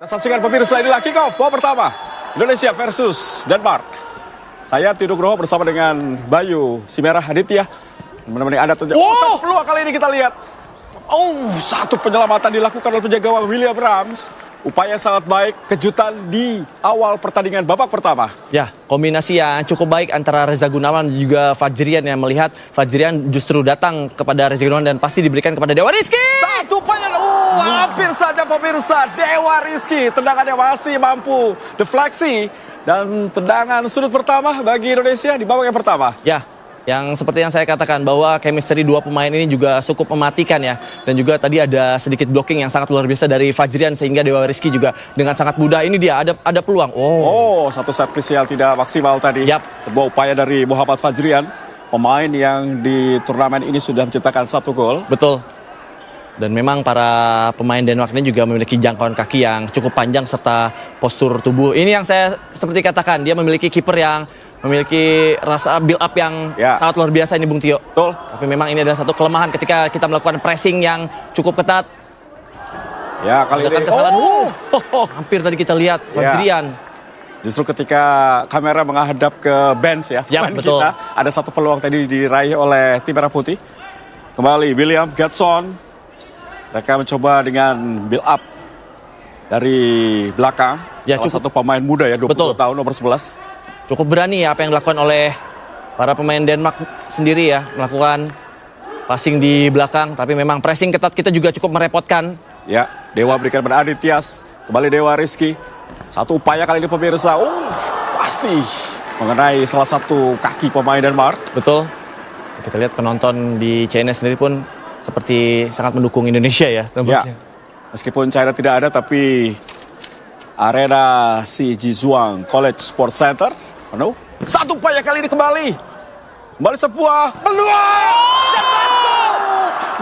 Saksikan pemirsa, inilah kick off babak pertama Indonesia versus Denmark. Saya Tio Nugroho bersama dengan Bayu Simerah Aditya menemani Anda. Satu peluang kali ini kita lihat. Satu penyelamatan dilakukan oleh penjaga gawang William Rams. Upaya sangat baik, kejutan di awal pertandingan babak pertama. Ya, kombinasi yang cukup baik antara Reza Gunawan dan juga Fajrian, yang melihat Fajrian justru datang kepada Reza Gunawan dan pasti diberikan kepada Dewa Rizky. Satu penyelamatan, hampir saja pemirsa. Dewa Rizky, tendangannya masih mampu defleksi. Dan tendangan sudut pertama bagi Indonesia di babak yang pertama. Ya, yang seperti yang saya katakan bahwa chemistry dua pemain ini juga cukup mematikan ya. Dan juga tadi ada sedikit blocking yang sangat luar biasa dari Fajrian sehingga Dewa Rizky juga dengan sangat mudah ini dia ada peluang. Satu set piece yang tidak maksimal tadi. Sebuah upaya dari Muhammad Fajrian, pemain yang di turnamen ini sudah menciptakan 1 gol. Betul. Dan memang para pemain Denmark ini juga memiliki jangkauan kaki yang cukup panjang serta postur tubuh. Ini yang saya seperti katakan, dia memiliki kiper yang memiliki rasa build up yang sangat luar biasa ini Bung Tio. Betul. Tapi memang ini adalah satu kelemahan ketika kita melakukan pressing yang cukup ketat. Ya, kali ini kesalahan. Hampir tadi kita lihat Fajrian. Justru ketika kamera menghadap ke bench betul. kita, ada satu peluang tadi diraih oleh tim Merah Putih. Kembali William Gatson. Mereka mencoba dengan build up dari belakang. Ya, salah satu pemain muda ya, 20 tahun, nomor 11. Cukup berani ya apa yang dilakukan oleh para pemain Denmark sendiri ya, melakukan passing di belakang, tapi memang pressing ketat kita juga cukup merepotkan. Ya, Dewa berikan pada Adityas, kembali Dewa Rizky. Satu upaya kali ini pemirsa, masih mengenai salah satu kaki pemain Denmark. Betul. Kita lihat penonton di China sendiri pun seperti sangat mendukung Indonesia ya. Ya, meskipun China tidak ada, tapi arena si Jizuang College Sports Center penuh. Satu upaya kali ini kembali sebuah peluang.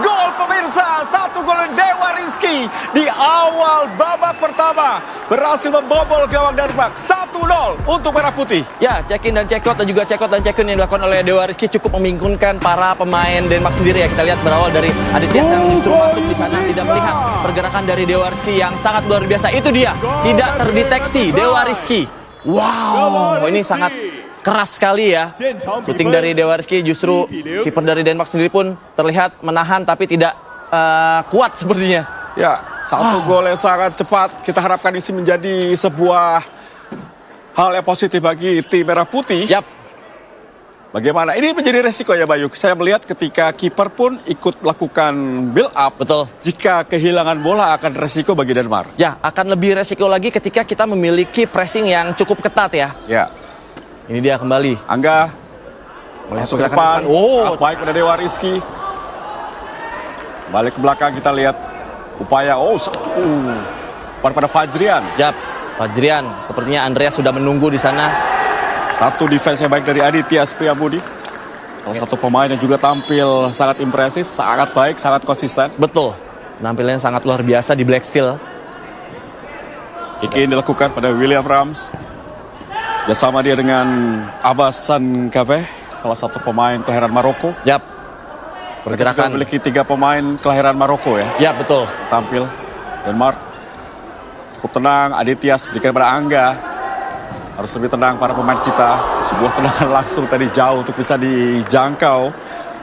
Gol pemirsa, 1 gol Dewa Rizky di awal babak pertama berhasil membobol gawang Denmark. 1-0 untuk Merah Putih. Ya, check-in dan check-out dan juga check-out dan check-in yang dilakukan oleh Dewa Rizky cukup membingungkan para pemain Denmark sendiri ya. Kita lihat berawal dari Aditya yang justru masuk di sana, tidak melihat pergerakan dari Dewa Rizky yang sangat luar biasa. Itu dia, tidak terdeteksi Dewa Rizky. Wow, ini sangat keras sekali ya. Shooting dari Dewa Rizky, justru kiper dari Denmark sendiri pun terlihat menahan tapi tidak kuat sepertinya. Ya, satu gol yang sangat cepat. Kita harapkan ini menjadi sebuah hal yang positif bagi tim Merah Putih. Bagaimana? Ini menjadi resiko ya Bayu. Saya melihat ketika kiper pun ikut melakukan build up. Betul. Jika kehilangan bola akan resiko bagi Denmark. Ya, akan lebih resiko lagi ketika kita memiliki pressing yang cukup ketat ya. Ya. Ini dia kembali. Angga masuk ke depan. Baik pada Dewa Rizky. Balik ke belakang kita lihat upaya. Pada Fajrian. Fajrian. Sepertinya Andreas sudah menunggu di sana. Satu defense yang baik dari Aditya Priyambudi. Salah satu pemain yang juga tampil sangat impresif, sangat baik, sangat konsisten. Betul. Penampilannya sangat luar biasa di Black Steel. Ini dilakukan pada William Rams. Bersama dia dengan Abasan Kave, salah satu pemain kelahiran Maroko. Pergerakan memiliki 3 pemain kelahiran Maroko ya. Betul. Tampil Denmark. Cukup tenang, Adityas berikan pada Angga. Harus lebih tenang para pemain kita. Sebuah tendangan langsung tadi jauh untuk bisa dijangkau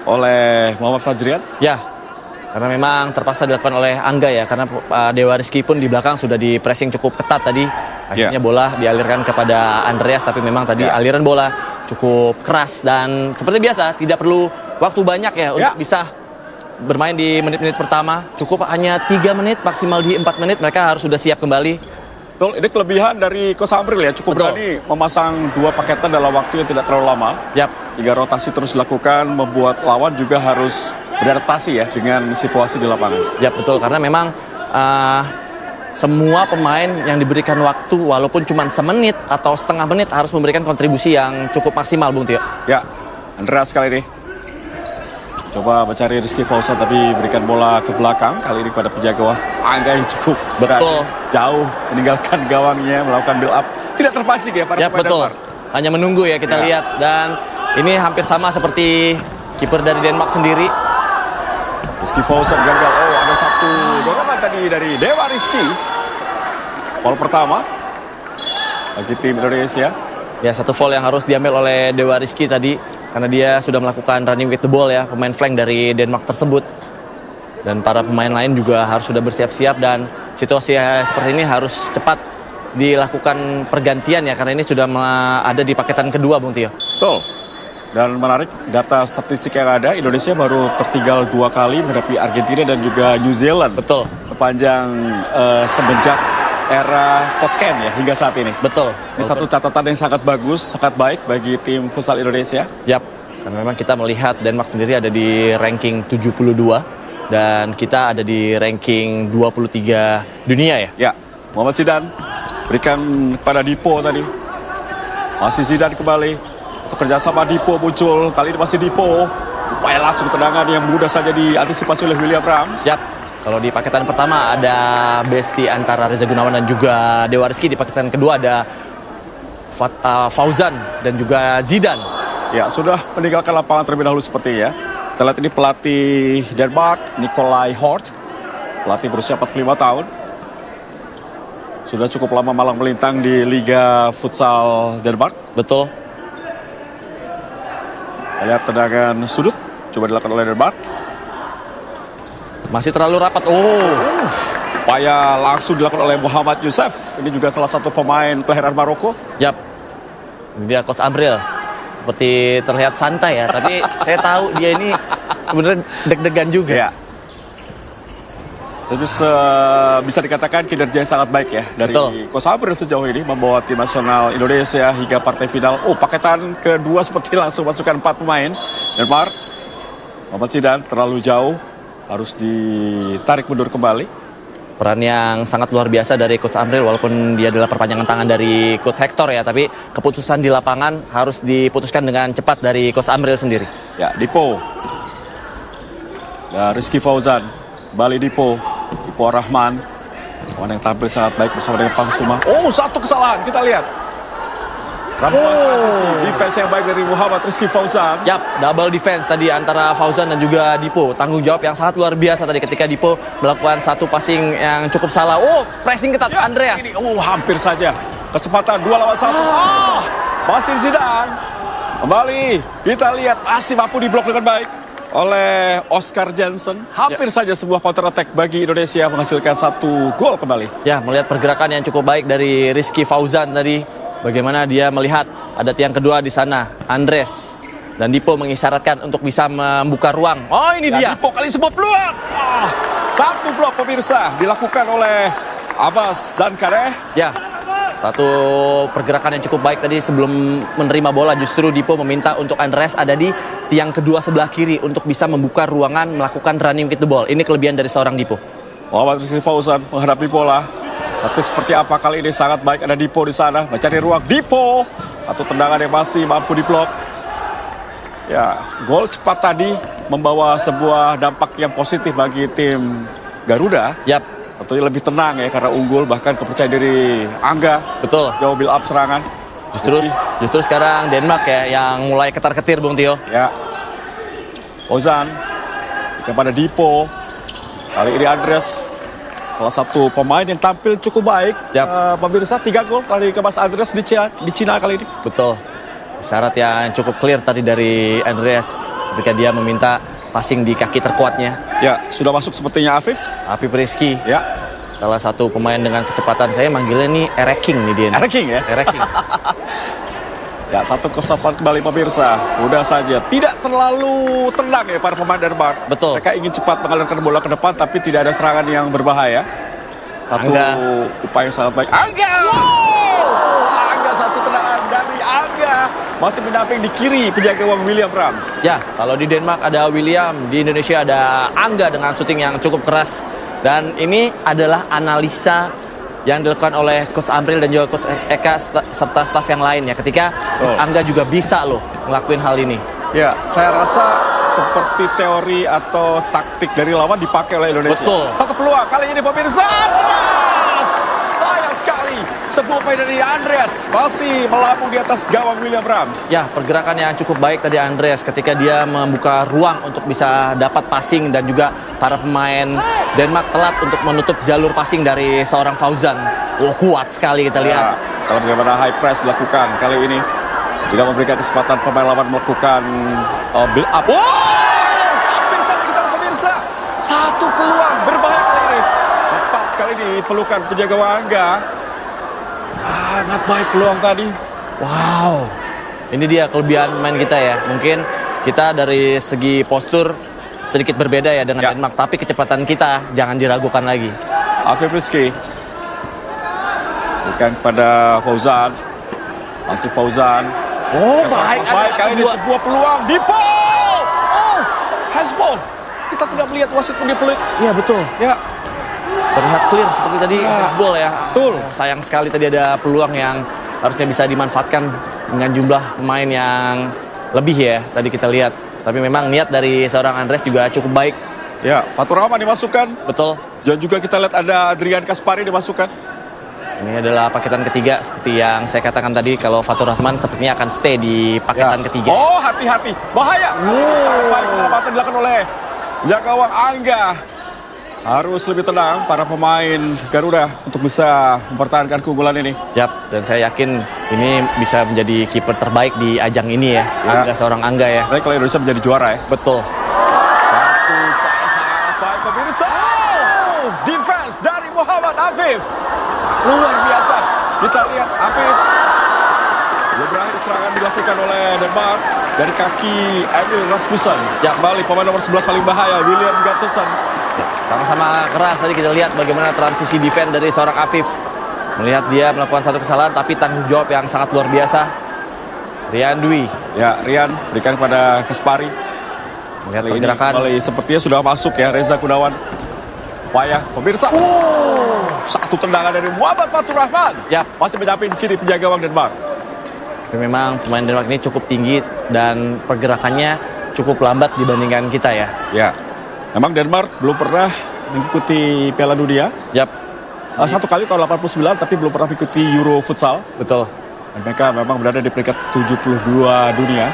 oleh Muhammad Fajrian. Ya, karena memang terpaksa dilakukan oleh Angga ya. Karena Dewa Rizky pun di belakang sudah di pressing cukup ketat tadi. Akhirnya bola dialirkan kepada Andreas, tapi memang tadi aliran bola cukup keras. Dan seperti biasa, tidak perlu waktu banyak ya untuk bisa bermain di menit-menit pertama. Cukup hanya 3 menit, maksimal di 4 menit mereka harus sudah siap kembali. Betul, ini kelebihan dari Coach Amril ya. Cukup berani memasang 2 paketan dalam waktu yang tidak terlalu lama. 3 rotasi terus dilakukan, membuat lawan juga harus beradaptasi ya dengan situasi di lapangan. Betul, karena memang semua pemain yang diberikan waktu walaupun cuma semenit atau setengah menit harus memberikan kontribusi yang cukup maksimal Bung Tio. Ya, Andreas kali ini coba mencari Rizky Fauzan tapi berikan bola ke belakang. Kali ini pada penjaga Angga yang cukup jauh meninggalkan gawangnya, melakukan build up. Tidak terpancing ya para pemain Denmark. Hanya menunggu ya kita lihat. Dan ini hampir sama seperti kiper dari Denmark sendiri. Rizky Fauzan gagal. Ada satu dorongan tadi dari Dewa Rizky. Foul pertama bagi tim Indonesia. Ya, satu foul yang harus diambil oleh Dewa Rizky tadi karena dia sudah melakukan running with the ball ya, pemain flank dari Denmark tersebut. Dan para pemain lain juga harus sudah bersiap-siap dan situasi seperti ini harus cepat dilakukan pergantian ya karena ini sudah ada di paketan kedua, Bung Tio. Betul. Dan menarik data statistik yang ada, Indonesia baru tertinggal 2 kali menghadapi Argentina dan juga New Zealand. Betul. Sepanjang semenjak era Coach Ken ya hingga saat ini. Betul. Ini satu catatan yang sangat bagus, sangat baik bagi tim futsal Indonesia. Yap, karena memang kita melihat Denmark sendiri ada di ranking 72 dan kita ada di ranking 23 dunia ya. Ya, Muhammad Zidane berikan pada Dipo tadi. Masih Zidane kembali. Untuk kerjasama Dipo muncul, kali ini masih Dipo. Upaya langsung tendangan yang mudah saja diantisipasi oleh William Rams. Yap. Kalau di paketan pertama ada besti antara Reza Gunawan dan juga Dewa Rizky. Di paketan kedua ada Fauzan dan juga Zidane. Ya, sudah meninggalkan lapangan terlebih dahulu sepertinya. Kita lihat ini pelatih Denmark, Nikolai Hort. Pelatih berusia 45 tahun. Sudah cukup lama malang melintang di Liga Futsal Denmark. Betul. Kita lihat tendangan sudut. Coba dilakukan oleh Denmark. Masih terlalu rapat. Upaya langsung dilakukan oleh Muhammad Youssef. Ini juga salah satu pemain kelahiran Maroko. Yap. Ini dia Coach Amril. Seperti terlihat santai ya, tapi saya tahu dia ini sebenarnya deg-degan juga. Ya. Terus bisa dikatakan kinerja yang sangat baik ya dari Coach Amril sejauh ini membawa tim nasional Indonesia hingga partai final. Paketan kedua seperti langsung masukkan 4 pemain. Denmark, Muhammad Zidane terlalu jauh. Harus ditarik mundur kembali. Peran yang sangat luar biasa dari Coach Amril walaupun dia adalah perpanjangan tangan dari Coach Hector ya, tapi keputusan di lapangan harus diputuskan dengan cepat dari Coach Amril sendiri. Ya, Dipo. Ya, Rizky Fauzan. Bali Dipo Rahman. Yang tampil sangat baik bersama dengan Pang Suma. Satu kesalahan kita lihat. Defense yang baik dari Muhammad Rizky Fauzan. Yap, double defense tadi antara Fauzan dan juga Dipo. Tanggung jawab yang sangat luar biasa tadi ketika Dipo melakukan satu passing yang cukup salah. Pressing ketat ya, Andreas. Ini, hampir saja. Kesempatan 2 lawan 1. Masih Zidane. Kembali, kita lihat masih mampu diblok dengan baik oleh Oscar Jensen. Hampir saja sebuah counter attack bagi Indonesia menghasilkan 1 gol kembali. Ya, melihat pergerakan yang cukup baik dari Rizky Fauzan tadi. Bagaimana dia melihat ada tiang kedua di sana, Andres dan Dipo mengisyaratkan untuk bisa membuka ruang. Ini dia. Dipo kali sebuah peluang. Satu blok pemirsa dilakukan oleh Abbas Zankareh. Ya, satu pergerakan yang cukup baik tadi sebelum menerima bola. Justru Dipo meminta untuk Andres ada di tiang kedua sebelah kiri untuk bisa membuka ruangan melakukan running with the ball. Ini kelebihan dari seorang Dipo. Muhammad Rizky Fauzan menghadapi bola. Tapi seperti apa kali ini sangat baik ada Dipo di sana. Mencari ruang Dipo. Satu tendangan yang masih mampu diblok. Ya, gol cepat tadi membawa sebuah dampak yang positif bagi tim Garuda. Yap. Tentunya lebih tenang ya karena unggul, bahkan kepercayaan diri Angga. Betul. Jauh build up serangan. Justru sekarang Denmark ya yang mulai ketar-ketir, Bung Tio. Ya. Ozan kepada Dipo. Kali ini Andres, salah satu pemain yang tampil cukup baik. Pemirsa 3 gol kali ke Mas Andres di Cina kali ini. Betul. Syarat yang cukup clear tadi dari Andreas ketika dia meminta passing di kaki terkuatnya. Ya, sudah masuk sepertinya Afif Rizky. Ya. Salah satu pemain dengan kecepatan, saya manggilnya nih Ereking nih dia. Ereking ya? Ereking. Ya, satu kesempatan kembali pemirsa. Mudah saja. Tidak terlalu tenang ya para pemain Denmark. Betul. Mereka ingin cepat mengalirkan bola ke depan tapi tidak ada serangan yang berbahaya. Satu upaya sangat baik. Angga! Angga, satu tendangan dari Angga. Masih mendamping di kiri penjaga gawang William Ram. Ya, kalau di Denmark ada William, di Indonesia ada Angga dengan syuting yang cukup keras. Dan ini adalah analisa yang dilakukan oleh Coach Amril dan juga Coach Eka serta staf yang lain ya. Ketika Angga juga bisa ngelakuin hal ini. Ya, saya rasa seperti teori atau taktik dari lawan dipakai oleh Indonesia. Betul. Satu peluang kali ini pemirsa. Sayang sekali Sebuah upaya dari Andreas masih melambung di atas gawang William Ram. Ya, pergerakan yang cukup baik tadi Andreas ketika dia membuka ruang untuk bisa dapat passing dan juga para pemain Denmark telat untuk menutup jalur passing dari seorang Fauzan. Oh, kuat sekali kita lihat. Kalau bagaimana high press dilakukan kali ini tidak memberikan kesempatan pemain lawan melakukan build up. Hampir saja kita lihat pemirsa. Satu peluang berbahaya kali ini. Tepat sekali di pelukan penjaga Wangga. Sangat baik peluang tadi. Wow, ini dia kelebihan main kita ya. Mungkin kita dari segi postur sedikit berbeda ya dengan Denmark, tapi kecepatan kita jangan diragukan lagi. Afif Rizky berikan kepada Fauzan. Masih Fauzan. Oh, baik Kali ini sebuah peluang di ball. Oh, handball. Kita tidak melihat wasit mendipelit. Iya, betul. Ya, Terlihat clear seperti tadi handsball ya. betul. Sayang sekali tadi ada peluang yang harusnya bisa dimanfaatkan dengan jumlah pemain yang lebih ya. Tadi kita lihat. Tapi memang niat dari seorang Andreas juga cukup baik. Ya, Fatur Rahman dimasukkan. Betul. Dan juga kita lihat ada Adrian Kaspari dimasukkan. Ini adalah paketan ketiga seperti yang saya katakan tadi, kalau Fatur Rahman sepertinya akan stay di paketan ketiga. Oh, hati-hati. Bahaya. Baik pengamatan dilakukan oleh Jakawang Angga. Harus lebih tenang para pemain Garuda untuk bisa mempertahankan keunggulan ini. Yap, dan saya yakin ini bisa menjadi kiper terbaik di ajang ini ya. Angga, seorang Angga ya. Baik, kalau Indonesia menjadi juara ya. Betul. Satu pasang baik pemirsa. Oh, defense dari Muhammad Afif. Luar biasa. Kita lihat Afif. Belum berakhir serangan dilakukan oleh Denmark dari kaki Emil Rasmussen. Ya, kembali pemain nomor 11 paling bahaya William Gattuson. Sama-sama keras tadi kita lihat bagaimana transisi defense dari seorang Afif. Melihat dia melakukan satu kesalahan tapi tanggung jawab yang sangat luar biasa. Rian Dwi. Ya, Rian berikan kepada Kaspari. Melihat pergerakan. Kembali sepertinya sudah masuk ya Reza Gunawan. Upaya pemirsa. Satu tendangan dari Muhammad Fatur Rahman. Yap. Masih mendamping kiri penjaga gawang Denmark. Tapi memang pemain Denmark ini cukup tinggi dan pergerakannya cukup lambat dibandingkan kita ya. Ya. Memang Denmark belum pernah mengikuti Piala Dunia. Yap. Satu kali tahun 89 tapi belum pernah mengikuti Euro Futsal. Betul. Dan mereka memang berada di peringkat 72 dunia.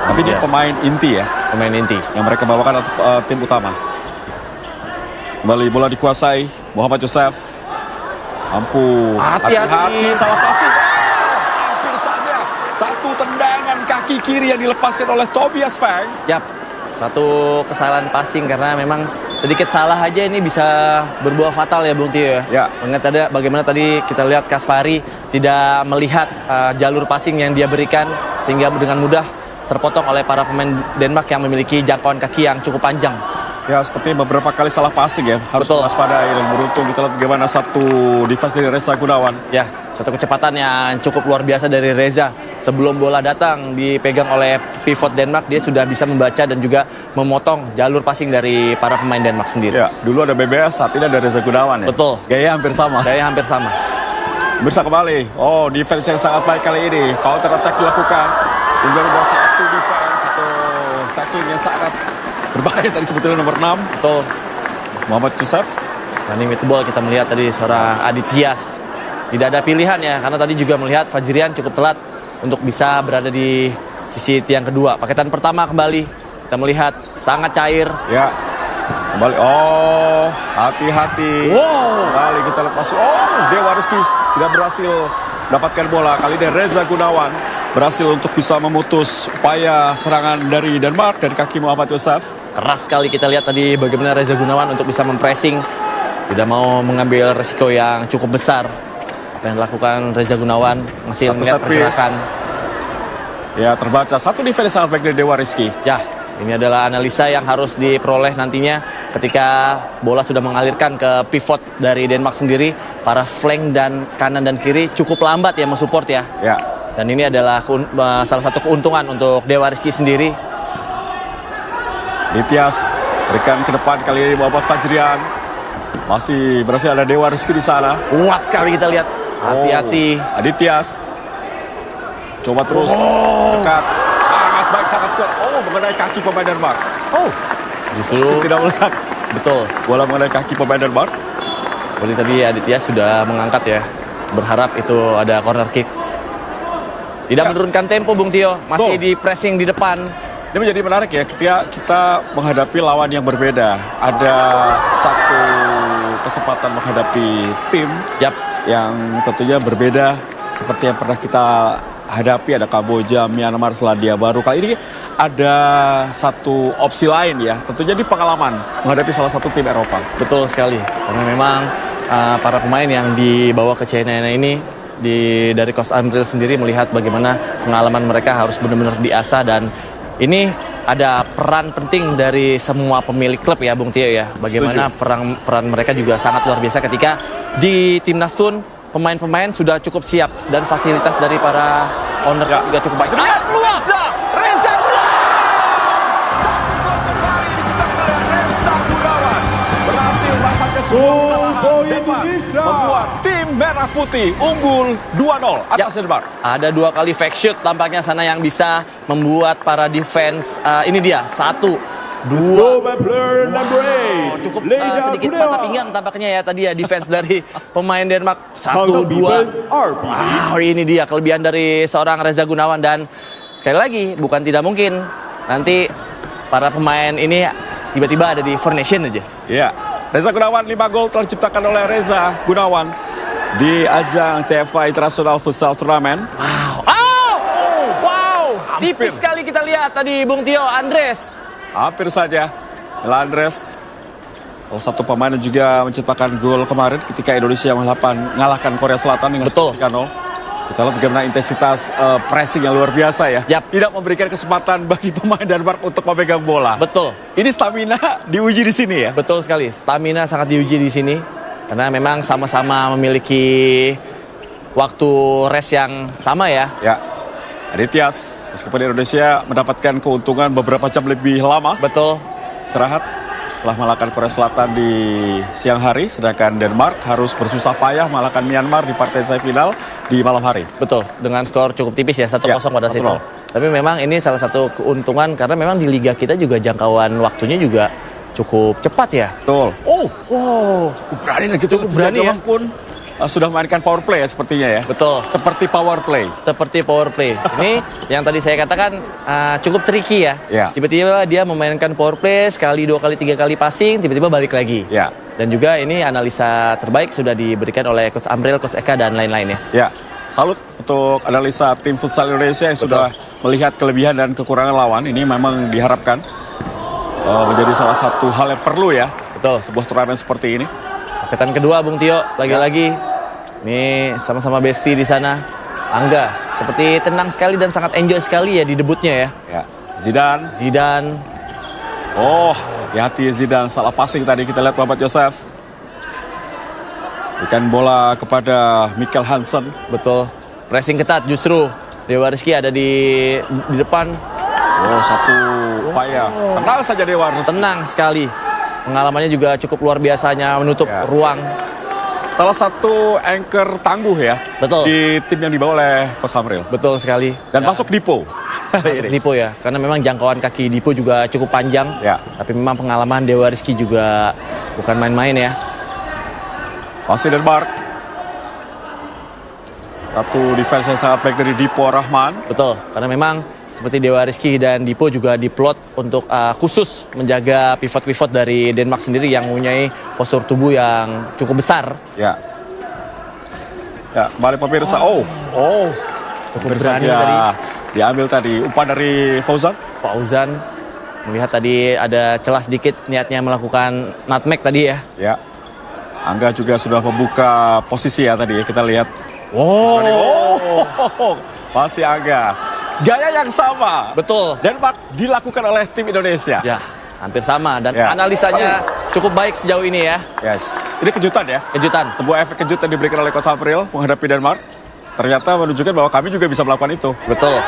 Tapi dia pemain inti ya. Pemain inti. Yang mereka bawakan untuk tim utama. Kembali bola dikuasai Muhammad Yosef. Mampu. Hati-hati. Salah passing. Hampir saja. Satu tendangan kaki kiri yang dilepaskan oleh Tobias Fang. Yap. Satu kesalahan passing karena memang sedikit salah aja ini bisa berbuah fatal ya Bung Tio ya. Ya. Bagaimana tadi kita lihat Kaspari tidak melihat jalur passing yang dia berikan sehingga dengan mudah terpotong oleh para pemain Denmark yang memiliki jangkauan kaki yang cukup panjang. Ya, seperti beberapa kali salah passing ya. Harus waspadai dan beruntung kita lihat bagaimana satu defense dari Reza Gunawan. Ya, satu kecepatan yang cukup luar biasa dari Reza. Sebelum bola datang dipegang oleh pivot Denmark, dia sudah bisa membaca dan juga memotong jalur passing dari para pemain Denmark sendiri. Ya, dulu ada BBS, saat ini ada Reza Gunawan ya. Betul. Gaya hampir sama. Gaya hampir sama. Bisa kembali. Oh, defense yang sangat baik kali ini. Counter attack dilakukan. Garuda satu defense, satu tackling yang sangat berbahaya tadi sebetulnya nomor 6. Betul. Muhammad Yusuf. Running with the ball kita melihat tadi seorang Adityas. Tidak ada pilihan ya, karena tadi juga melihat Fajrian cukup telat untuk bisa berada di sisi tiang kedua. Paketan pertama kembali. Kita melihat sangat cair. Ya. Kembali. Oh, hati-hati. Wow. Kembali kita lihat masuk. Oh, Dewa Rizky tidak berhasil mendapatkan bola. Kali ini Reza Gunawan berhasil untuk bisa memutus upaya serangan dari Denmark dari kaki Muhammad Yosef. Keras sekali kita lihat tadi bagaimana Reza Gunawan untuk bisa mempressing. Tidak mau mengambil resiko yang cukup besar. Apa yang dilakukan Reza Gunawan masih melihat pergerakan. Ya, terbaca. Satu defense sangat baik dari Dewa Rizky. Ya, ini adalah analisa yang harus diperoleh nantinya ketika bola sudah mengalirkan ke pivot dari Denmark sendiri. Para flank dan kanan dan kiri cukup lambat ya mensupport ya. Ya. Dan ini adalah salah satu keuntungan untuk Dewa Rizky sendiri. Nitias berikan ke depan kali ini Muhammad Fajrian. Masih berhasil ada Dewa Rizky di sana. Kuat sekali kita lihat. Hati-hati. Adityas. Coba terus dekat. Sangat baik, sangat kuat. Oh, mengenai kaki pemain Denmark. Oh, Justru tidak melihat. betul. Bola mengenai kaki pemain Denmark. Seperti tadi Adityas sudah mengangkat ya. Berharap itu ada corner kick. Tidak menurunkan tempo Bung Tio, masih di pressing di depan. Ini menjadi menarik ya ketika kita menghadapi lawan yang berbeda. Ada satu kesempatan menghadapi tim yang tentunya berbeda seperti yang pernah kita hadapi. Ada Kamboja, Myanmar, Selandia Baru. Kali ini ada satu opsi lain ya. Tentunya di pengalaman menghadapi salah satu tim Eropa. Betul sekali. Karena memang para pemain yang dibawa ke China ini dari Coach Amril sendiri melihat bagaimana pengalaman mereka harus benar-benar diasah, dan ini ada peran penting dari semua pemilik klub ya Bung Tio ya. Bagaimana peran mereka juga sangat luar biasa ketika di timnas pun pemain-pemain sudah cukup siap dan fasilitas dari para owner juga cukup baik. Lihat luar Reza Gunawan berhasil melakukan sebuah kesalahan hebat membuat tim Merah Putih unggul 2-0 atas Denmark. Ada 2 kali fake shoot tampaknya sana yang bisa membuat para defense ini dia 1, 2. Cukup sedikit patah pinggang tampaknya ya tadi ya defense dari pemain Denmark. 1, 2. Wow, ini dia kelebihan dari seorang Reza Gunawan, dan sekali lagi bukan tidak mungkin nanti para pemain ini tiba-tiba ada di Four Nation aja. Iya, Reza Gunawan 5 gol telah diciptakan oleh Reza Gunawan di ajang CFA International Futsal Turnamen. Wow, tipis sekali kita lihat tadi Bung Tio. Andres hampir saja. Andres salah satu pemain yang juga menciptakan gol kemarin ketika Indonesia mengalahkan Korea Selatan dengan skor 3-0. Kita lihat bagaimana intensitas pressing yang luar biasa ya. Tidak memberikan kesempatan bagi pemain Denmark untuk memegang bola. Betul. Ini stamina diuji di sini ya. Betul sekali. Stamina sangat diuji di sini karena memang sama-sama memiliki waktu rest yang sama ya. Ya. Adityas, meskipun Indonesia mendapatkan keuntungan beberapa jam lebih lama. Betul. Istirahat setelah mengalahkan Korea Selatan di siang hari, sedangkan Denmark harus bersusah payah mengalahkan Myanmar di partai semifinal di malam hari. Betul, dengan skor cukup tipis ya, 1-0 pada situ. Tapi memang ini salah satu keuntungan karena memang di liga kita juga jangkauan waktunya juga cukup cepat ya. Betul. Cukup berani dan gitu. Cukup berani ya. Pun sudah memainkan power play ya sepertinya ya. Betul. Seperti power play. Ini yang tadi saya katakan cukup tricky ya. Tiba-tiba dia memainkan power play sekali, 2 kali, 3 kali passing, tiba-tiba balik lagi. Ya. Dan juga ini analisa terbaik sudah diberikan oleh Coach Amril, Coach Eka, dan lain-lainnya. Ya. Salut untuk analisa tim futsal Indonesia yang sudah melihat kelebihan dan kekurangan lawan. Ini memang diharapkan menjadi salah satu hal yang perlu ya. Betul. Sebuah turnamen seperti ini. Paketan kedua Bung Tio, lagi-lagi ini sama-sama bestie di sana. Angga seperti tenang sekali dan sangat enjoy sekali ya di debutnya ya. Zidane. Hati-hati Zidane, salah passing tadi kita lihat Muhammad Joseph. Berikan bola kepada Mikkel Hansen. Betul. Pressing ketat justru. Dewa Rizky ada di depan. Satu upaya. Tenang saja Dewa Rizky. Tenang sekali. Pengalamannya juga cukup luar biasanya menutup ruang. Salah satu anchor tangguh ya. Betul. Di tim yang dibawa oleh Coach Amril. Betul sekali. Dan masuk Dipo. Dipo ya. Karena memang jangkauan kaki Dipo juga cukup panjang. Ya. Tapi memang pengalaman Dewa Rizky juga bukan main-main ya. Masih Denmark. Satu defense yang sangat baik dari Dipo Rahman. Betul. Karena memang seperti Dewa Rizky dan Dipo juga diplot untuk khusus menjaga pivot-pivot dari Denmark sendiri yang mempunyai postur tubuh yang cukup besar. Ya, kembali pemirsa. Cukup berani tadi. Diambil tadi umpan dari Fauzan melihat tadi ada celah sedikit, niatnya melakukan nutmeg tadi ya. Ya. Angga juga sudah membuka posisi ya tadi ya, kita lihat. Masih Angga. Gaya yang sama. Betul. Denmark dilakukan oleh tim Indonesia. Ya, hampir sama dan analisanya cukup baik sejauh ini ya. Yes. Ini kejutan ya? Kejutan. Sebuah efek kejutan diberikan oleh Coach Amril menghadapi Denmark. Ternyata menunjukkan bahwa kami juga bisa melakukan itu. Betul.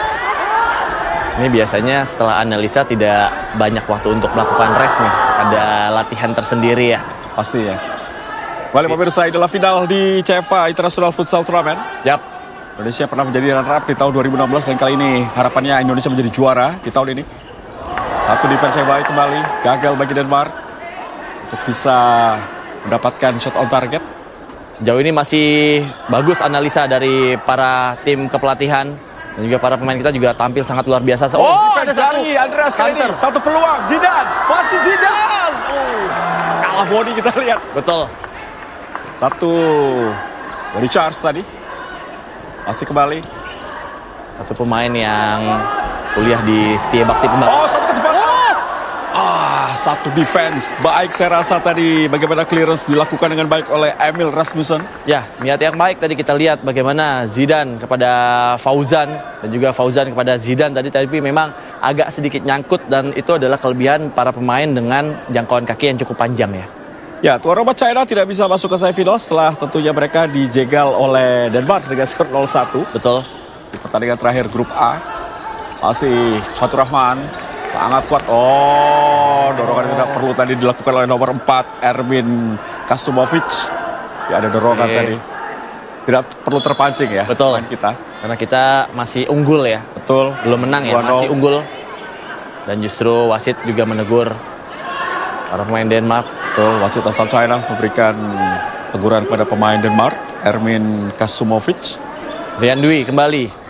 Ini biasanya setelah analisa tidak banyak waktu untuk melakukan rest nih. Ada latihan tersendiri ya. Pasti ya. Kembali pemirsa, inilah final di CFA International Futsal Turnamen. Yap. Indonesia pernah menjadi runner-up di tahun 2016 dan kali ini harapannya Indonesia menjadi juara di tahun ini. Satu defense yang baik kembali, gagal bagi Denmark untuk bisa mendapatkan shot on target. Sejauh ini masih bagus analisa dari para tim kepelatihan dan juga para pemain kita juga tampil sangat luar biasa. Ada satu Andreas kali ini, satu peluang. Zidane, masih Zidane. Kalah body kita lihat. Betul. Satu dari Charles tadi. Masih kembali. Satu pemain yang kuliah di Setia Bakti Pembangunan. Satu kesempatan. Satu defense. Baik saya rasa tadi bagaimana clearance dilakukan dengan baik oleh Emil Rasmussen. Ya, niat yang baik tadi kita lihat bagaimana Zidane kepada Fauzan dan juga Fauzan kepada Zidane tadi, tapi memang agak sedikit nyangkut dan itu adalah kelebihan para pemain dengan jangkauan kaki yang cukup panjang ya. Ya, tuan rumah China tidak bisa masuk ke semifinal setelah tentunya mereka dijegal oleh Denmark dengan skor 0-1. Betul. Di pertandingan terakhir grup A. Masih Fatur Rahman sangat kuat. Dorongan yang tidak perlu tadi dilakukan oleh nomor 4 Ermin Kasumovic. Ya, ada dorongan tadi. Tidak perlu terpancing ya. Betul. Kita. Karena kita masih unggul ya. Betul. Belum menang ya, 2-0. masih unggul. Dan justru wasit juga menegur para pemain Denmark. Betul, wasit asal China memberikan teguran kepada pemain Denmark, Ermin Kasumovic. Rian Dwi kembali.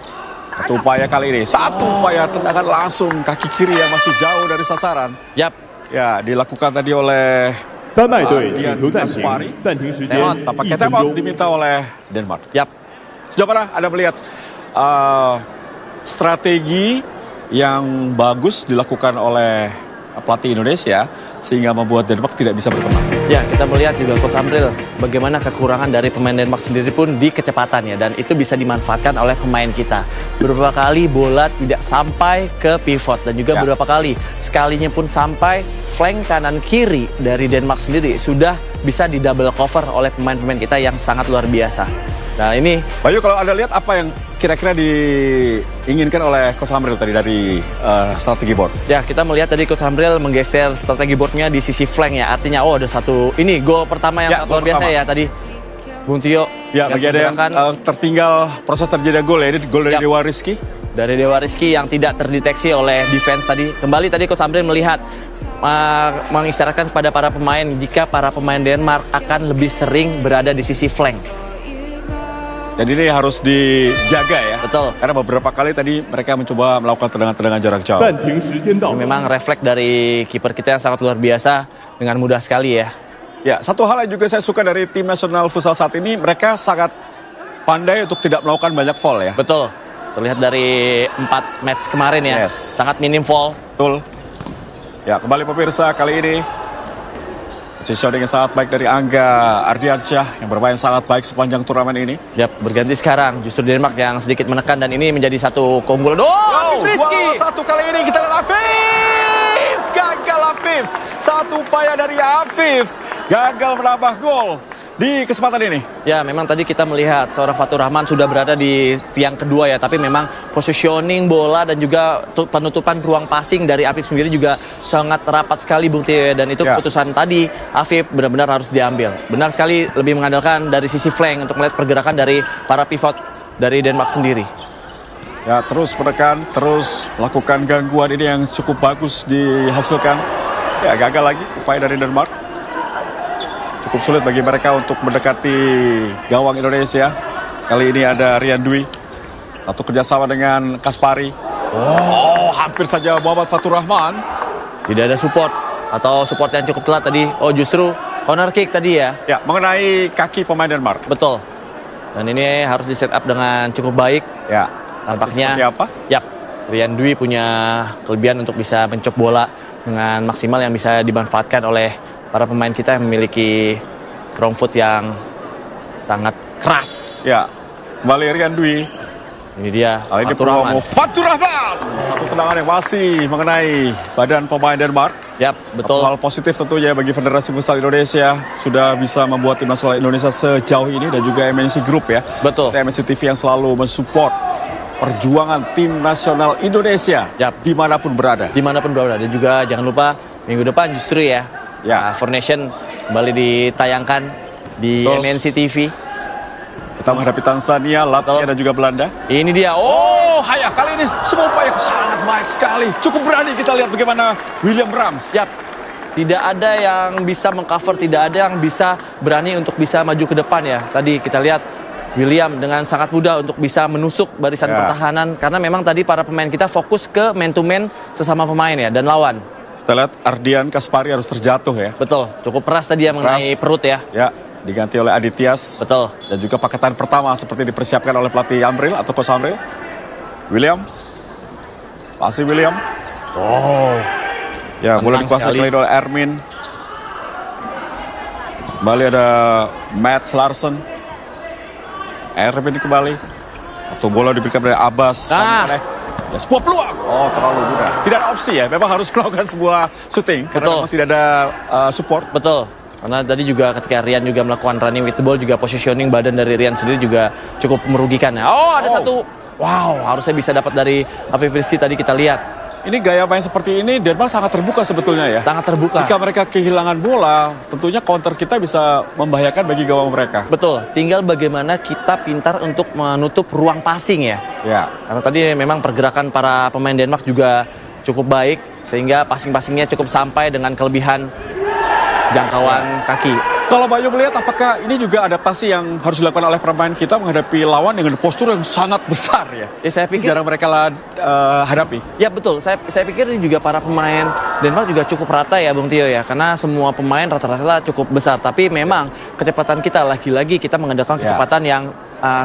Satu upaya kali ini, satu upaya tendangan langsung kaki kiri yang masih jauh dari sasaran. Yap. Ya, dilakukan tadi oleh 丹麦队请 Dian 求暂停 Gaspari.，暂停时间 Tampaknya 1分 timeout 钟。 diminta oleh Denmark. Yap. Sejauh mana Anda melihat strategi yang bagus dilakukan oleh pelatih Indonesia sehingga membuat Denmark tidak bisa berkembang? Ya, kita melihat juga Coach Amril bagaimana kekurangan dari pemain Denmark sendiri pun di kecepatannya dan itu bisa dimanfaatkan oleh pemain kita. Beberapa kali bola tidak sampai ke pivot dan juga beberapa kali sekalinya pun sampai flank kanan kiri dari Denmark sendiri sudah bisa di double cover oleh pemain-pemain kita yang sangat luar biasa. Nah, ini Bayu, kalau Anda lihat apa yang kira-kira diinginkan oleh Coach Amril tadi dari strategi board? ya kita melihat tadi Coach Amril menggeser strategi boardnya di sisi flank ya. Artinya ada satu ini gol pertama yang Ya, sangat luar gol biasa pertama. ya tadi. Bung Tio Ya, bagi ada yang tertinggal proses terjadi gol ya, ini gol dari Yap. Dewa Rizky. dari Dewa Rizky yang tidak terdeteksi oleh defense tadi. Kembali tadi Coach Amril melihat mengisyaratkan kepada para pemain jika para pemain Denmark akan lebih sering berada di sisi flank. Dan ini harus dijaga ya. Betul. Karena beberapa kali tadi mereka mencoba melakukan tendangan-tendangan jarak jauh. 暂停时间到 Ini。memang refleks dari kiper kita yang sangat luar biasa dengan mudah sekali ya. Ya, satu hal yang juga saya suka dari tim nasional futsal saat ini, mereka sangat pandai untuk tidak melakukan banyak foul ya. Betul. Terlihat dari 4 match kemarin ya. Yes. Sangat minim foul. Betul. Ya, kembali pemirsa kali ini. Positioning yang sangat baik dari Angga Ardiansyah yang bermain sangat baik sepanjang turnamen ini. Yap, berganti sekarang. Justru Denmark yang sedikit menekan dan ini menjadi satu keunggulan. Rizky. Satu kali ini kita lihat Afif. Gagal Afif. Satu upaya dari Afif. Gagal menambah gol di kesempatan ini. Ya, memang tadi kita melihat seorang Fatur Rahman sudah berada di tiang kedua ya, tapi memang positioning bola dan juga penutupan ruang passing dari Afif sendiri juga sangat rapat sekali Bung Tio, dan itu Ya. keputusan tadi Afif benar-benar harus diambil. Benar sekali lebih mengandalkan dari sisi flank untuk melihat pergerakan dari para pivot dari Denmark sendiri. Ya, terus menekan, terus melakukan gangguan ini yang cukup bagus dihasilkan. Ya, gagal lagi upaya dari Denmark. Cukup sulit bagi mereka untuk mendekati gawang Indonesia. Kali ini ada Rian Dwi. Satu kerjasama dengan Kaspari. Hampir saja Muhammad Fatur Rahman. Tidak ada support atau support yang cukup telat tadi. Justru corner kick tadi ya. Ya, mengenai kaki pemain Denmark. Betul. Dan ini harus di set up dengan cukup baik. Ya, Tampaknya seperti apa? Yap, Rian Dwi punya kelebihan untuk bisa mencop bola dengan maksimal yang bisa dimanfaatkan oleh para pemain kita yang memiliki strong foot yang sangat keras. Ya, kembali Rian Dwi. Ini dia Kali ini Fatur Rahman. Purwomo Fatur Rahman. Satu tendangan yang masih mengenai badan pemain Denmark. Yap, betul. Hal positif tentunya bagi Federasi Futsal Indonesia sudah bisa membuat tim nasional Indonesia sejauh ini dan juga MNC Group ya. Betul. MNC TV yang selalu mensupport perjuangan tim nasional Indonesia Yap. dimanapun berada. Dimanapun berada. Dan juga jangan lupa minggu depan justru ya. Ya. Four Nation kembali ditayangkan di Betul. MNC TV. Kita menghadapi Tanzania, Latvia Betul. dan juga Belanda. Ini dia. Hayah kali ini semua upaya sangat baik sekali. Cukup berani kita lihat bagaimana William Brahms. Yap. Tidak ada yang bisa mengcover, tidak ada yang bisa berani untuk bisa maju ke depan ya. Tadi kita lihat William dengan sangat mudah untuk bisa menusuk barisan pertahanan. Karena memang tadi para pemain kita fokus ke man to man sesama pemain ya, dan lawan. Kita lihat Ardian Kaspari harus terjatuh ya. Betul, cukup keras tadi ya mengenai perut ya. Ya, diganti oleh Adityas. Betul. Dan juga paketan pertama seperti dipersiapkan oleh pelatih Amril atau Coach Amril. William. Masih William. Ya, bola dikuasai oleh Ermin. Kembali ada Matt Larsen. Ermin kembali. Atau bola diberikan oleh Abbas. Ya, sebuah peluang. Oh, terlalu mudah. Tidak ada opsi ya. Memang harus melakukan sebuah shooting. Karena memang tidak ada support. Betul. Karena tadi juga ketika Rian juga melakukan running with the ball, juga positioning badan dari Rian sendiri juga cukup merugikan ya. Ada satu. Wow, harusnya bisa dapat dari Afif Rizky tadi kita lihat. Ini gaya main seperti ini, Denmark sangat terbuka sebetulnya ya. Sangat terbuka. Jika mereka kehilangan bola, tentunya counter kita bisa membahayakan bagi gawang mereka. Betul, tinggal bagaimana kita pintar untuk menutup ruang passing ya. Ya. Karena tadi memang pergerakan para pemain Denmark juga cukup baik, sehingga passing-passingnya cukup sampai dengan kelebihan jangkauan kaki. Kalau Bayu melihat apakah ini juga adaptasi yang harus dilakukan oleh pemain kita menghadapi lawan dengan postur yang sangat besar ya? Ya saya pikir jarang mereka hadapi. Ya betul, saya pikir ini juga para pemain Denmark juga cukup rata ya Bung Tio ya. Karena semua pemain rata-rata cukup besar. Tapi memang kecepatan kita lagi-lagi kita mengandalkan kecepatan yang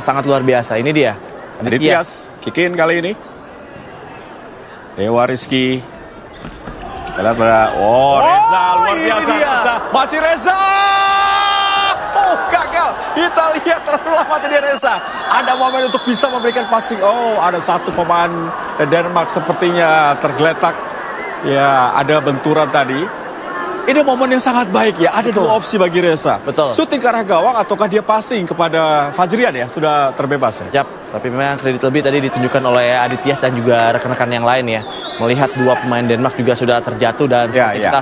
sangat luar biasa. Ini dia. Adityas, kick-in kali ini. Dewa Rizky. Kita lihat Reza luar biasa. Reza. Masih Reza. Gagal. Kita lihat terlalu lama tadi Reza. Ada momen untuk bisa memberikan passing. Ada satu pemain Denmark sepertinya tergeletak. Ya, ada benturan tadi. Ini momen yang sangat baik ya. Ada dua opsi bagi Reza. Betul. Shooting ke arah gawang ataukah dia passing kepada Fajrian ya. Sudah terbebas ya. Yap, tapi memang kredit lebih tadi ditunjukkan oleh Adityas dan juga rekan-rekan yang lain ya. Melihat dua pemain Denmark juga sudah terjatuh dan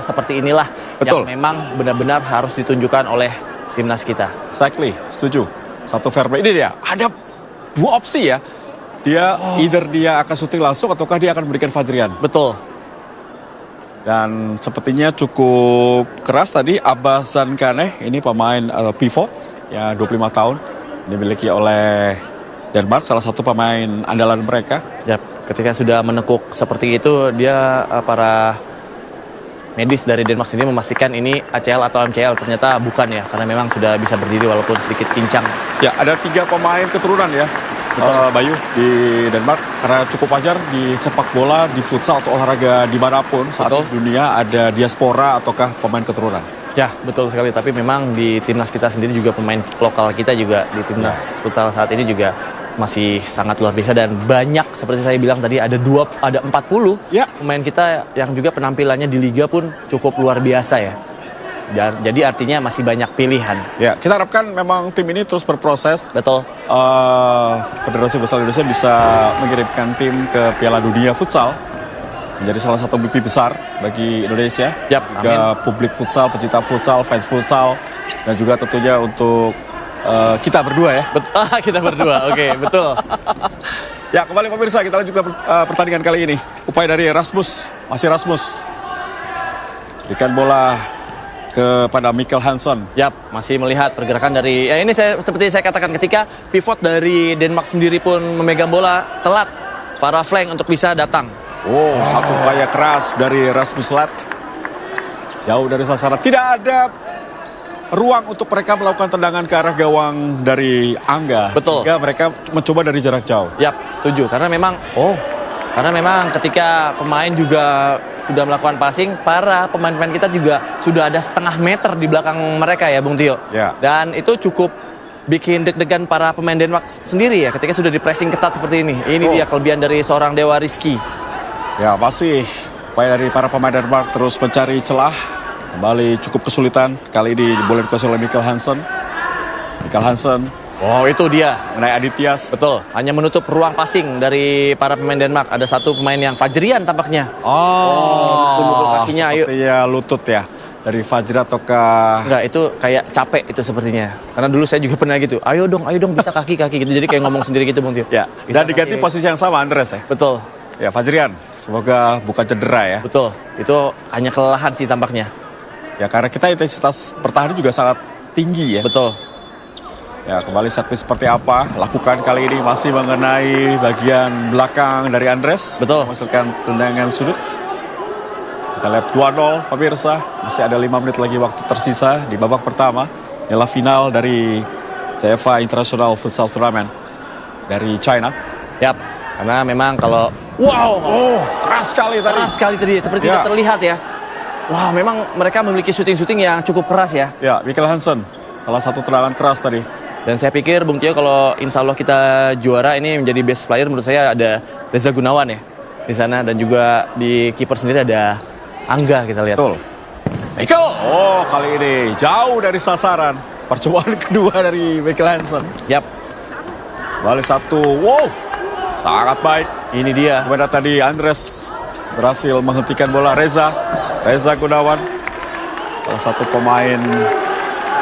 seperti inilah Betul. yang memang benar-benar harus ditunjukkan oleh timnas kita. Exactly, setuju. Satu fair play. Ini dia, ada dua opsi ya. Dia either dia akan syuting langsung ataukah dia akan memberikan Fajrian. Betul. Dan sepertinya cukup keras tadi Abbas Zankaneh, ini pemain pivot ya 25 tahun. Dimiliki oleh Denmark, salah satu pemain andalan mereka. Yap, ketika sudah menekuk seperti itu, dia para medis dari Denmark sendiri memastikan ini ACL atau MCL. Ternyata bukan ya, karena memang sudah bisa berdiri walaupun sedikit pincang. Ya, ada 3 pemain keturunan ya, Bayu, di Denmark. Karena cukup wajar di sepak bola, di futsal atau olahraga dimanapun saat di dunia ada diaspora ataukah pemain keturunan. Ya, betul sekali. Tapi memang di timnas kita sendiri juga pemain lokal kita juga di timnas futsal saat ini juga masih sangat luar biasa dan banyak seperti saya bilang tadi ada 40 pemain kita yang juga penampilannya di liga pun cukup luar biasa ya. Jadi artinya masih banyak pilihan. Ya, kita harapkan memang tim ini terus berproses. Betul. Federasi Futsal Indonesia bisa mengirimkan tim ke Piala Dunia Futsal. Menjadi salah satu mimpi besar bagi Indonesia. Yap, juga publik futsal, pecinta futsal, fans futsal, dan juga tentunya untuk kita berdua ya. Kita berdua, oke, betul. Ya, kembali pemirsa, kita lanjut ke pertandingan kali ini. Upaya dari Rasmus, masih Rasmus. Berikan bola kepada Mikkel Hansen. Yap, masih melihat pergerakan dari ini seperti saya katakan ketika pivot dari Denmark sendiri pun memegang bola telat para flank untuk bisa datang. Satu upaya keras dari Rasmus Lat. Jauh dari sasaran. Tidak ada ruang untuk mereka melakukan tendangan ke arah gawang dari Angga. Betul. Sehingga mereka mencoba dari jarak jauh. Yap, setuju. Karena memang ketika pemain juga sudah melakukan passing, para pemain-pemain kita juga sudah ada setengah meter di belakang mereka ya Bung Tio. Ya. Dan itu cukup bikin deg-degan para pemain Denmark sendiri ya ketika sudah di pressing ketat seperti ini. Ini dia kelebihan dari seorang Dewa Rizky. Ya, masih upaya dari para pemain Denmark terus mencari celah. Kembali cukup kesulitan. Kali ini boleh dikuasai oleh Mikkel Hansen. Mikkel Hansen. Itu dia. Mengenai Adityas. Betul. Hanya menutup ruang passing dari para pemain Denmark. Ada satu pemain yang Fajrian tampaknya. Pukul kakinya. Sepertinya lutut ya. Dari Fajri ataukah... Enggak, itu kayak capek itu sepertinya. Karena dulu saya juga pernah gitu. Ayo dong bisa kaki-kaki gitu. Jadi kayak ngomong sendiri gitu Bung Tio. Ya. Dan diganti posisi yang sama Andres ya. Betul. Ya, Fajrian. Semoga bukan cedera ya. Betul. Itu hanya kelelahan sih tampaknya. Ya karena kita intensitas bertahan juga sangat tinggi ya. Betul. Ya kembali set piece seperti apa lakukan kali ini masih mengenai bagian belakang dari Andres. Betul. Menghasilkan tendangan sudut. Kita lihat 2-0 pemirsa. Masih ada 5 menit lagi waktu tersisa di babak pertama. Inilah final dari CFA International Futsal Tournament dari China. Yap. Karena memang kalau Keras sekali tadi. keras sekali tadi seperti Ya. tidak terlihat ya. Wah, memang mereka memiliki syuting-syuting yang cukup keras ya. Ya, Michael Hansen salah satu tendangan keras tadi. Dan saya pikir Bung Tio kalau insya Allah kita juara ini menjadi best player menurut saya ada Reza Gunawan ya di sana dan juga di kiper sendiri ada Angga kita lihat. Betul. Michael. Oh, kali ini jauh dari sasaran. Percobaan kedua dari Michael Hansen. Yap, Balik satu. Wow. Sangat baik. ini dia. Kemudian tadi Andres berhasil menghentikan bola Reza Gunawan. Salah satu pemain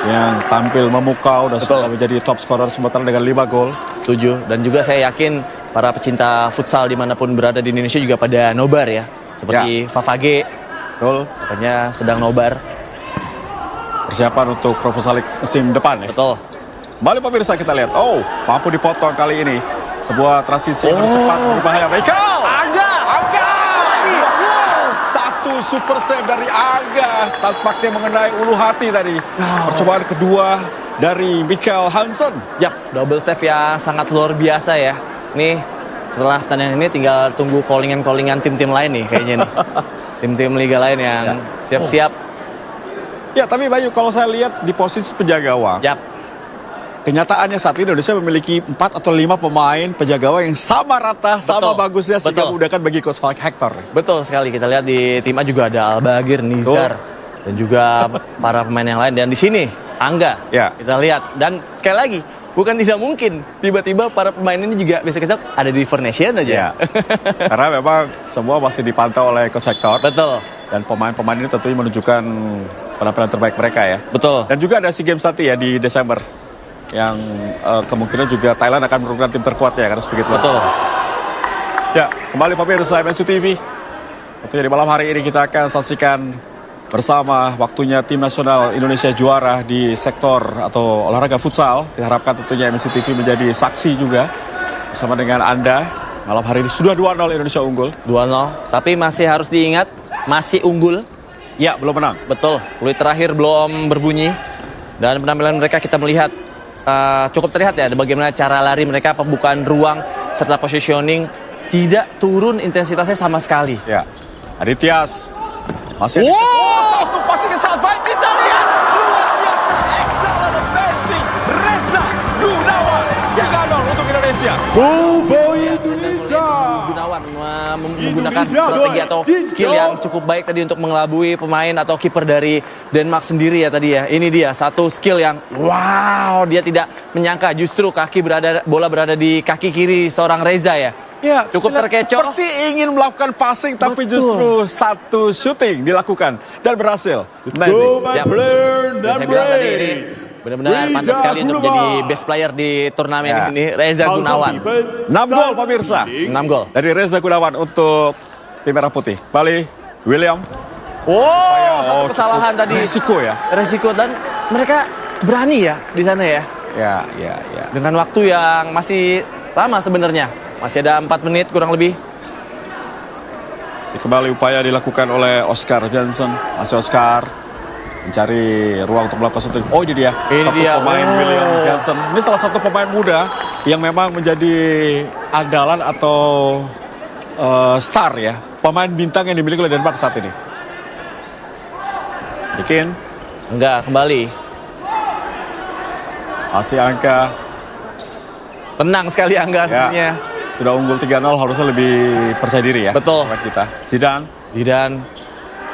yang tampil memukau dan sudah menjadi top scorer sementara dengan 5 gol. Setuju. Dan juga saya yakin para pecinta futsal dimanapun berada di Indonesia juga pada nobar ya. Seperti Favage, Betul. katanya sedang nobar. Persiapan untuk Pro Futsal League musim depan ya. Betul. Kembali pemirsa kita lihat. Oh, mampu dipotong kali ini. Sebuah transisi yang cepat berbahaya. Michael. Angga. Satu super save dari Angga. Tampaknya mengenai ulu hati tadi. Percobaan kedua dari Michael Hansen. Yap, double save yang sangat luar biasa ya. Nih, setelah pertandingan ini tinggal tunggu callingan tim-tim lain nih kayaknya nih. Tim-tim liga lain yang siap-siap. Ya, tapi Bayu kalau saya lihat di posisi penjaga gawang. Yap, Kenyataannya saat ini Indonesia memiliki 4 atau 5 pemain penjaga gawang yang sama rata, sama Betul. bagusnya sehingga Betul. memudahkan bagi Coach Hector. betul sekali. Kita lihat di tim A juga ada Albagir, Nizar, dan juga para pemain yang lain. Dan di sini Angga, Ya. kita lihat. Dan sekali lagi, bukan tidak mungkin tiba-tiba para pemain ini juga besok-besok ada di Four Nation aja. Ya. Karena memang semua masih dipantau oleh Coach Hector. Betul, Dan pemain-pemain ini tentunya menunjukkan penampilan terbaik mereka ya. betul. Dan juga ada SEA Games nanti ya di Desember. Yang kemungkinan juga Thailand akan merupakan tim terkuatnya karena begitu. Betul. Ya, kembali pemirsa MNC TV. Tentunya di malam hari ini kita akan saksikan bersama waktunya tim nasional Indonesia juara di sektor atau olahraga futsal. Kita harapkan tentunya MNC TV menjadi saksi juga bersama dengan Anda. Malam hari ini sudah 2-0 Indonesia unggul. 2-0, tapi masih harus diingat, masih unggul. Ya, belum menang. Betul, peluit terakhir belum berbunyi. Dan penampilan mereka kita melihat cukup terlihat ya bagaimana cara lari mereka, pembukaan ruang, serta positioning tidak turun intensitasnya sama sekali. Ya, Adityas masih. Satu passing yang sangat baik kita lihat. Luar biasa, excellent defensive. Reza Gunawan 3-0 untuk Indonesia. Gunawan menggunakan strategi atau skill yang cukup baik tadi untuk mengelabui pemain atau kiper dari Denmark sendiri ya tadi ya. Ini dia satu skill yang wow, dia tidak menyangka justru bola berada di kaki kiri seorang Reza ya. Ya, Cukup terkecoh. Seperti ingin melakukan passing tapi Betul. justru satu shooting dilakukan dan berhasil. Ya. Dan saya bilang tadi ini benar-benar pantas sekali untuk menjadi best player di turnamen Ya. ini, Reza Gunawan. 6 gol pemirsa 6 gol. dari Reza Gunawan untuk tim Merah Putih. Bali William. Satu kesalahan cukup tadi. Risiko ya. Resiko dan mereka berani ya di sana ya. Ya. Dengan waktu yang masih lama sebenarnya. Masih ada 4 menit kurang lebih. Kembali upaya dilakukan oleh Oscar Johnson. Masih Oscar mencari ruang untuk melakukan shooting. Oh, ini dia. Ini satu dia. pemain William Johnson. Ini salah satu pemain muda yang memang menjadi andalan atau star ya. Pemain bintang yang dimiliki oleh Denmark saat ini. Bikin. Enggak, kembali. Masih angka. Tenang sekali Angga sebenarnya. Sudah unggul 3-0 harusnya lebih percaya diri ya. Betul. Pemain kita. Zidane.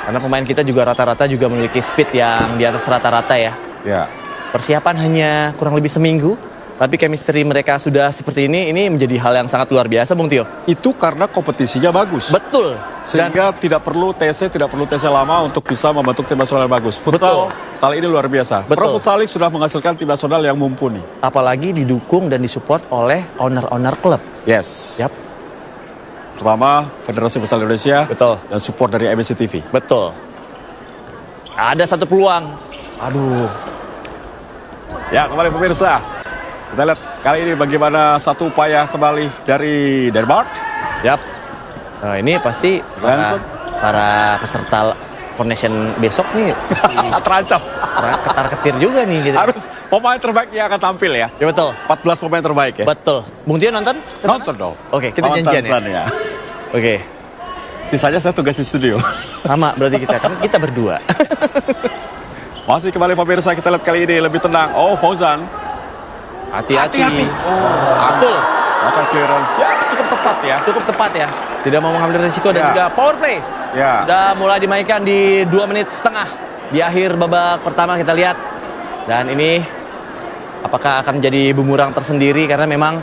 Karena pemain kita juga rata-rata juga memiliki speed yang di atas rata-rata ya. Ya. Persiapan hanya kurang lebih seminggu, tapi chemistry mereka sudah seperti ini menjadi hal yang sangat luar biasa, Bung Tio. Itu karena kompetisinya bagus. Betul. Sehingga tidak perlu TC lama untuk bisa membentuk tim nasional yang bagus. Futsal kali ini luar biasa. Betul. Pro Futsal League sudah menghasilkan tim nasional yang mumpuni. Apalagi didukung dan disupport oleh owner-owner klub. Yes. Yap. Terutama Federasi Futsal Indonesia. Betul. Dan support dari MNC TV. Betul. Ada satu peluang. Aduh. Ya, kembali pemirsa. Kita lihat kali ini bagaimana satu upaya kembali dari Denmark. Yap. Nah, ini pasti Langsung. para peserta Foundation besok nih Terancam. ketar-ketir juga nih gitu. Harus pemain terbaik yang akan tampil ya. Ya betul. 14 pemain terbaik ya. Betul. Bung Tio nonton? Nonton dong. Oke, kita Nonton janjian ya. sana. Oke. Sisanya saya tugas di studio. Sama berarti kita berdua. Masih kembali pemirsa, kita lihat kali ini lebih tenang. Oh, Fauzan. Hati-hati. Oh, Betul. maka clearance ya cukup tepat ya. Cukup tepat ya. Tidak mau mengambil risiko dan Ya. juga power play. Ya. Sudah mulai dimainkan di 2 menit setengah. Di akhir babak pertama kita lihat. Dan ini apakah akan menjadi bumerang tersendiri karena memang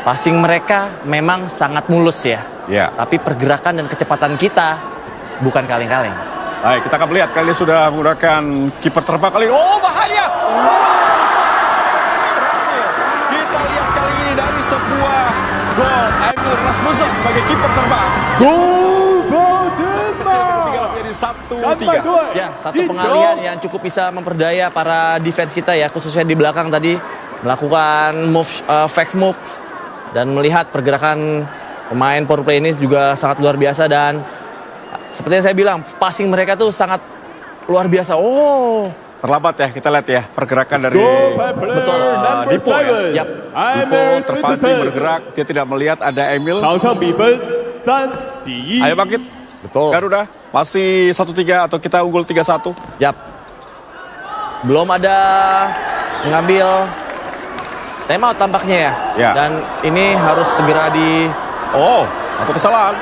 passing mereka memang sangat mulus ya. Ya. Tapi pergerakan dan kecepatan kita bukan kaleng-kaleng. Baik, kita akan melihat kali ini sudah menggunakan kiper terbang kali ini. Oh, bahaya. Berhasil. Kita lihat kali ini dari sebuah gol Emil Rasmussen sebagai kiper terbang. Gol for Denmark. Jadi 1-3. Ya, satu pengalian yang cukup bisa memperdaya para defense kita ya, khususnya di belakang tadi melakukan fake move dan melihat pergerakan pemain power play ini juga sangat luar biasa dan seperti yang saya bilang, passing mereka tuh sangat luar biasa. Oh, Terlambat ya, kita lihat ya pergerakan dari betul. Dipo ya. Yap. Dipo terpancing bergerak, dia tidak melihat ada Emil. 场上比分3-1。 Ayo bangkit. Betul. Garuda masih 1-3 atau kita unggul 3-1. Yap. Belum ada mengambil time out tampaknya ya. Ya. Dan ini harus segera di Oh, satu kesalahan.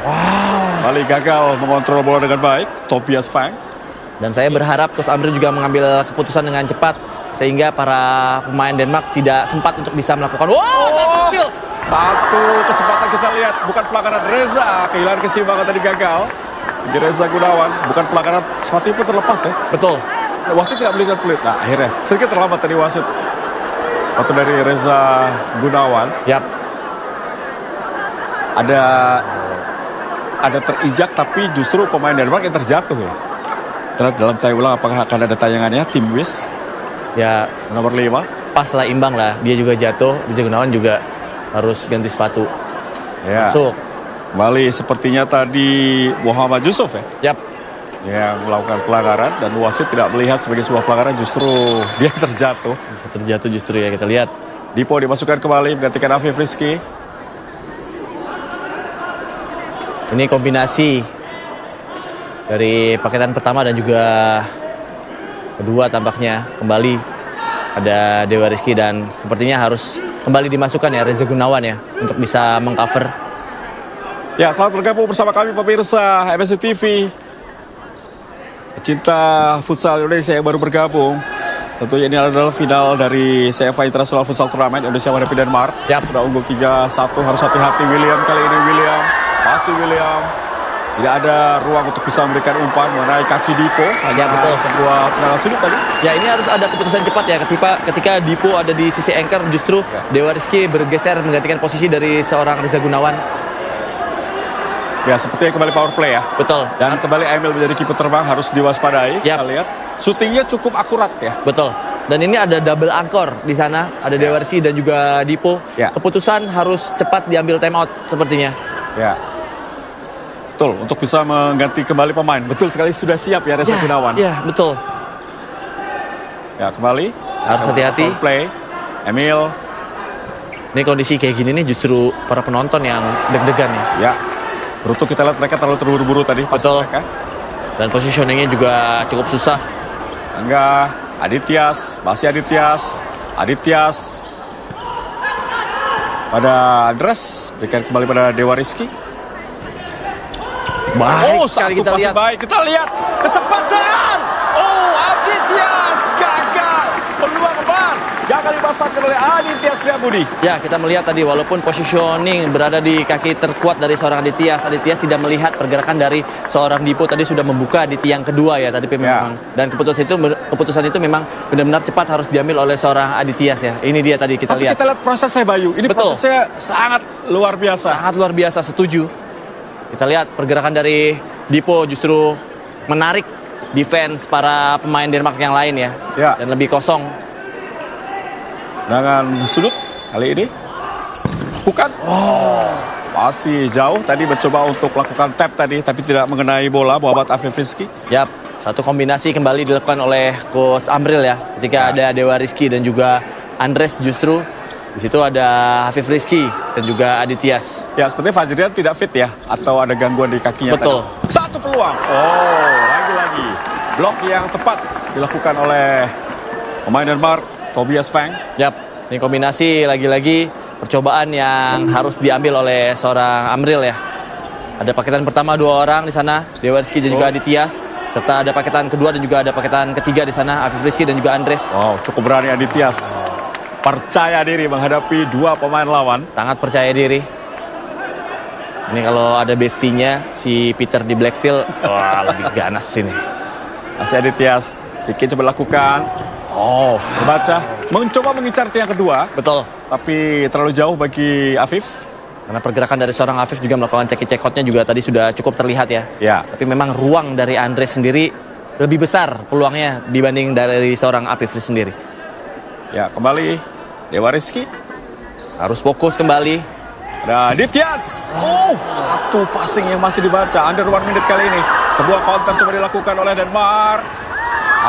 Wow. Bali gagal mengontrol bola dengan baik. Tobias Fang. dan saya berharap Coach Amri juga mengambil keputusan dengan cepat sehingga para pemain Denmark tidak sempat untuk bisa melakukan satu steal. Satu kesempatan kita lihat, bukan pelanggaran Reza, kehilangan keseimbangan tadi gagal. Di Reza Gunawan, bukan pelanggaran sepatu pun terlepas ya. Betul. Wasit tidak melihat peluit. Nah, akhirnya sedikit terlambat tadi wasit. Waktu dari Reza Gunawan Yap. ada terinjak tapi justru pemain Denmark yang terjatuh ya. Kita lihat dalam tayang ulang apakah akan ada tayangannya tim Wis Ya, nomor 5. pas lah imbang lah. Dia juga jatuh, Bija Gunawan juga harus ganti sepatu. Ya. Masuk. Kembali sepertinya tadi Muhammad Yusuf ya Yap. yang melakukan pelanggaran dan wasit tidak melihat sebagai sebuah pelanggaran, justru dia terjatuh. Terjatuh justru ya, kita lihat. Dipo dimasukkan kembali menggantikan Afif Rizky. Ini kombinasi dari paketan pertama dan juga kedua tampaknya kembali ada Dewa Rizky dan sepertinya harus kembali dimasukkan ya Reza Gunawan ya untuk bisa mengcover. Ya, selamat bergabung bersama kami pemirsa MSC TV. Pecinta futsal Indonesia yang baru bergabung. Tentunya ini adalah final dari CFA International Futsal Tournament Indonesia menghadapi Denmark. Yap. Sudah unggul 3-1, harus hati-hati William kali ini. Masih William. Tidak ada ruang untuk bisa memberikan umpan mengenai kaki Dipo. Ya, betul. Sebuah tendangan sudut tadi. Ya, ini harus ada keputusan cepat ya ketika Dipo ada di sisi anchor, justru Dewa Rizky bergeser menggantikan posisi dari seorang Reza Gunawan. Ya, sepertinya kembali power play ya. Betul. Dan kembali Emil menjadi kiper terbang, harus diwaspadai. Yap. Kita lihat syutingnya cukup akurat ya. Betul. Dan ini ada double angkor di sana, ada Dewa Rizky dan juga Dipo. Ya. Keputusan harus cepat diambil time out sepertinya. Ya. Betul, untuk bisa mengganti kembali pemain. Betul sekali, sudah siap ya Reza Gunawan. Ya, betul. Ya, kembali. Harus hati-hati. Power play. Emil. Ini kondisi kayak gini nih justru para penonton yang deg-degan ya. Ya. Beruntung kita lihat mereka terlalu terburu-buru tadi. pas Betul. Mereka. Dan positioningnya juga cukup susah. Enggak. Adityas. Masih Adityas. Adityas. Pada Andres. Berikan kembali pada Dewa Rizky. Baik Satu sekali kita pasti lihat. baik. Kita lihat kesempatan. Adityas gagal. Peluang emas. Gagal dimanfaatkan oleh Adityas Priyabudi. Ya, kita melihat tadi walaupun positioning berada di kaki terkuat dari seorang Adityas tidak melihat pergerakan dari seorang Dipo tadi sudah membuka di tiang kedua ya tadi memang. Dan keputusan itu memang benar-benar cepat harus diambil oleh seorang Adityas ya. Ini dia tadi kita Tapi lihat. kita lihat prosesnya Bayu. Ini Betul. prosesnya sangat luar biasa. Sangat luar biasa, setuju. Kita lihat pergerakan dari Dipo justru menarik defense para pemain Denmark yang lain ya. Ya. Dan lebih kosong. Dengan sudut kali ini. Bukan. Masih jauh. Tadi mencoba untuk lakukan tap tadi, tapi tidak mengenai bola Muhammad Afif Rizky. Yap, satu kombinasi kembali dilakukan oleh Coach Amril ya. Ketika ada Dewa Rizky dan juga Andres justru. Di situ ada Afif Rizky dan juga Adityas. Ya, sepertinya Fajrian tidak fit ya, atau ada gangguan di kakinya. Betul. Tadi. Satu peluang. Lagi-lagi blok yang tepat dilakukan oleh pemain Denmark, Tobias Fang. Yap, ini kombinasi lagi-lagi percobaan yang harus diambil oleh seorang Amril ya. Ada paketan pertama 2 orang di sana, Dewa Rizky dan juga Adityas. Serta ada paketan kedua dan juga ada paketan ketiga di sana, Afif Rizky dan juga Andres. Wow, cukup berani Adityas. Percaya diri menghadapi 2 pemain lawan. Sangat percaya diri. Ini kalau ada bestinya si Peter di Black Steel, wah lebih ganas sini. Masih Adityas. Bikin coba lakukan. Terbaca. Mencoba mengincar tiang kedua. Betul. Tapi terlalu jauh bagi Afif. Karena pergerakan dari seorang Afif juga melakukan check-out-nya juga tadi sudah cukup terlihat ya. Ya. Tapi memang ruang dari Andres sendiri lebih besar peluangnya dibanding dari seorang Afif sendiri. Ya, kembali Dewa Rizky. Harus fokus kembali. Ada Adityas. Satu passing yang masih dibaca. Under 1 minute kali ini. Sebuah counter coba dilakukan oleh Denmark.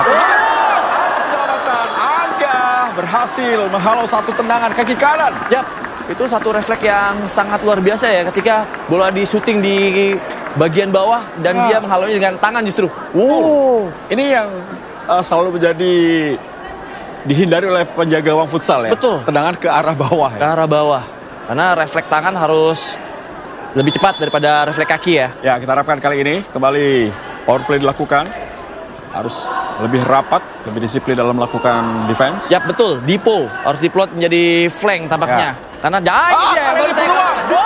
Penyelamatan. Angga berhasil menghalau satu tendangan kaki kanan. Yap, itu satu refleks yang sangat luar biasa ya ketika bola di syuting di bagian bawah dan dia menghalaunya dengan tangan justru. Ini yang selalu menjadi dihindari oleh penjaga gawang futsal ya. Betul. Tendangan ke arah bawah ya. Ke arah bawah. Karena refleks tangan harus lebih cepat daripada refleks kaki ya. Ya, kita harapkan kali ini kembali power play dilakukan. Harus lebih rapat, lebih disiplin dalam melakukan defense. Yap, betul. Dipo harus diplot menjadi flank tampaknya. Karena baru saya katakan.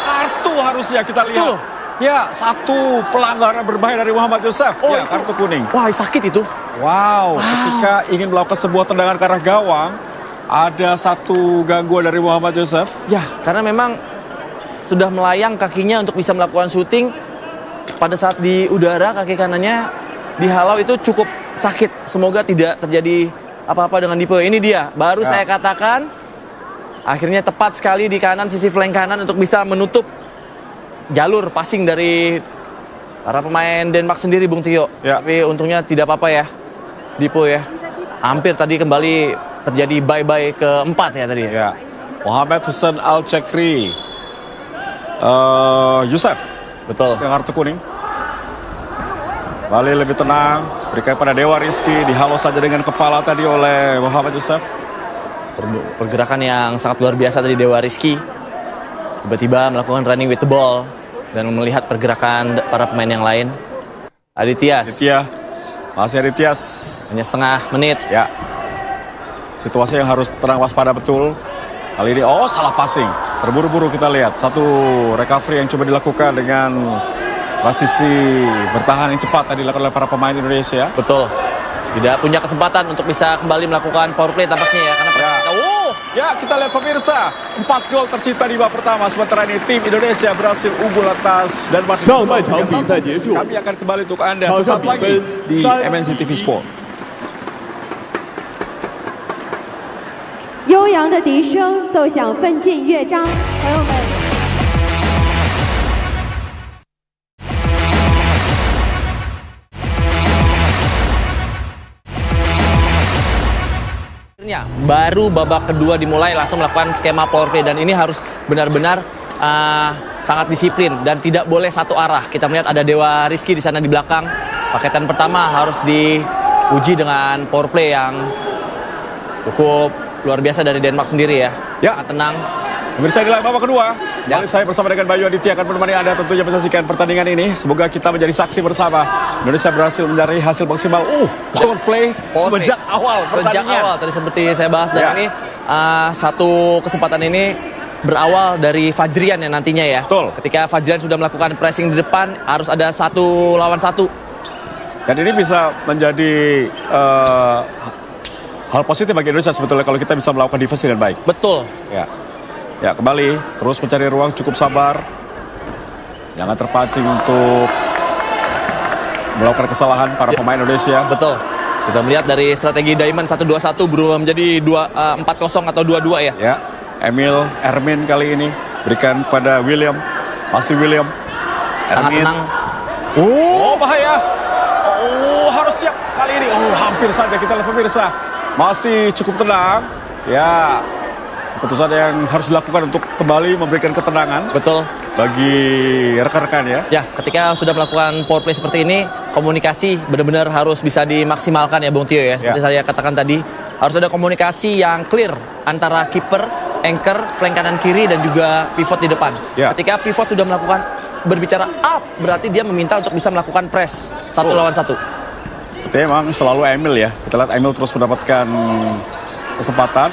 Kartu harusnya kita lihat. Tuh. Ya, satu pelanggaran berbahaya dari Muhammad Yosef. Ya, itu. kartu kuning. Wah, sakit itu. Wow, ketika ingin melakukan sebuah tendangan ke arah gawang, ada satu gangguan dari Muhammad Yosef. Ya, karena memang sudah melayang kakinya untuk bisa melakukan syuting. Pada saat di udara, kaki kanannya dihalau itu cukup sakit. Semoga tidak terjadi apa-apa dengan Dipo. Ini dia, baru saya katakan. Akhirnya tepat sekali di kanan, sisi flank kanan untuk bisa menutup jalur passing dari para pemain Denmark sendiri, Bung Tio. Ya. Tapi untungnya tidak apa-apa ya, Dipo ya. Hampir tadi kembali terjadi bye-bye keempat ya tadi. Ya, Muhammad Hussein Al-Chekri. Yusuf. Betul. Yang kartu kuning. Bali lebih tenang. Berikan pada Dewa Rizky. Dihalau saja dengan kepala tadi oleh Muhammad Yusuf. Pergerakan yang sangat luar biasa dari Dewa Rizky. Tiba-tiba melakukan running with the ball. Dan melihat pergerakan para pemain yang lain. Adityas. Masih Adityas. Hanya setengah menit. Ya. Situasi yang harus tenang, waspada betul. Kali ini, salah passing. Terburu-buru kita lihat. Satu recovery yang coba dilakukan dengan posisi bertahan yang cepat tadi dilakukan oleh para pemain Indonesia. Betul. Tidak punya kesempatan untuk bisa kembali melakukan power play tampaknya ya. Karena Ya, kita lihat pemirsa. 4 gol tercipta di babak pertama. Sementara ini tim Indonesia berhasil unggul atas Denmark. Kami akan kembali untuk Anda sesaat lagi di MNC TV Sport. 悠扬的笛声奏响奋进乐章，朋友们。Baru babak kedua dimulai langsung melakukan skema power play dan ini harus benar-benar sangat disiplin dan tidak boleh satu arah. Kita melihat ada Dewa Rizky di sana di belakang. Paketan pertama harus diuji dengan power play yang cukup luar biasa dari Denmark sendiri ya. Sangat tenang. Pemirsa, inilah babak kedua. Kali saya bersama dengan Bayu Aditya akan menemani Anda tentunya menyaksikan pertandingan ini. Semoga kita menjadi saksi bersama. Indonesia berhasil mencari hasil maksimal. Power play sejak awal Sejak awal tadi seperti saya bahas dan ini satu kesempatan ini berawal dari Fajrian yang nantinya ya. Betul. Ketika Fajrian sudah melakukan pressing di depan harus ada 1 lawan 1. Dan ini bisa menjadi hal positif bagi Indonesia sebetulnya kalau kita bisa melakukan defense dengan baik. Betul. Ya, kembali terus mencari ruang, cukup sabar. Jangan terpancing untuk melakukan kesalahan para pemain Indonesia. Betul. Kita melihat dari strategi Diamond 1-2-1 berubah menjadi 4-0 atau 2-2 ya. Ya, Emil Ermin kali ini berikan pada William. Masih William. Sangat Ermin. tenang. Oh, bahaya. Oh, harus siap kali ini. Oh, hampir saja kita lihat pemirsa. Masih cukup tenang. Ya, keputusan yang harus dilakukan untuk kembali memberikan ketenangan Betul. bagi rekan-rekan ya. Ya, ketika sudah melakukan power play seperti ini, komunikasi benar-benar harus bisa dimaksimalkan ya Bung Tio ya. Seperti saya katakan tadi, harus ada komunikasi yang clear antara kiper, anchor, flank kanan kiri dan juga pivot di depan. Ya. Ketika pivot sudah melakukan berbicara up, berarti dia meminta untuk bisa melakukan press 1 lawan 1. Tapi emang selalu Emil ya. Kita lihat Emil terus mendapatkan kesempatan.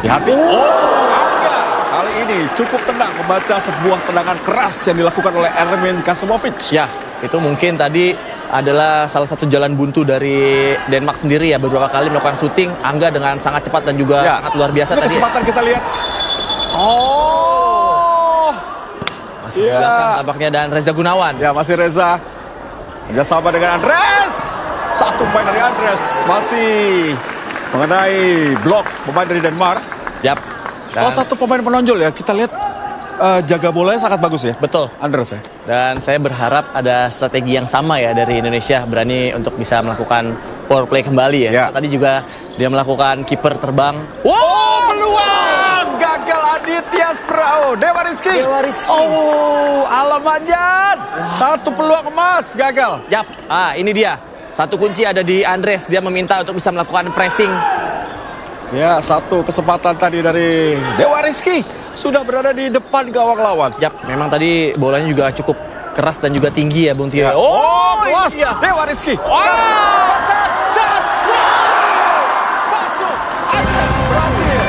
Hati-hati. Angga kali ini cukup tenang membaca sebuah tendangan keras yang dilakukan oleh Ermin Kasimovic. Ya, itu mungkin tadi adalah salah satu jalan buntu dari Denmark sendiri ya. Beberapa kali melakukan syuting, Angga dengan sangat cepat dan juga Ya. sangat luar biasa Ini tadi. kesempatan kita lihat. Oh. Masih di Ya. belakang tampaknya dan Reza Gunawan. Ya, masih Reza. Kerjasama dengan Andres. Satu poin dari Andres. Masih mengenai blok pemain dari Denmark. Yap. Dan, Salah satu pemain menonjol ya. Kita lihat jaga bolanya sangat bagus ya. betul. Andres ya. Dan saya berharap ada strategi yang sama ya dari Indonesia, berani untuk bisa melakukan power play kembali ya. Ya. Tadi juga dia melakukan kiper terbang. Wow, peluang! Gagal Aditya Sprao. Dewa Rizky. Oh, Alamajan. Satu peluang emas, gagal. Yap. Ini dia. Satu kunci ada di Andres. Dia meminta untuk bisa melakukan pressing. Ya, satu kesempatan tadi dari Dewa Rizky. Sudah berada di depan gawang lawan. Yap, memang tadi bolanya juga cukup keras dan juga tinggi ya Bung Tio. Ya. Oh, kelas Dewa Rizky. Kesempatan dan masuk. Andres berhasil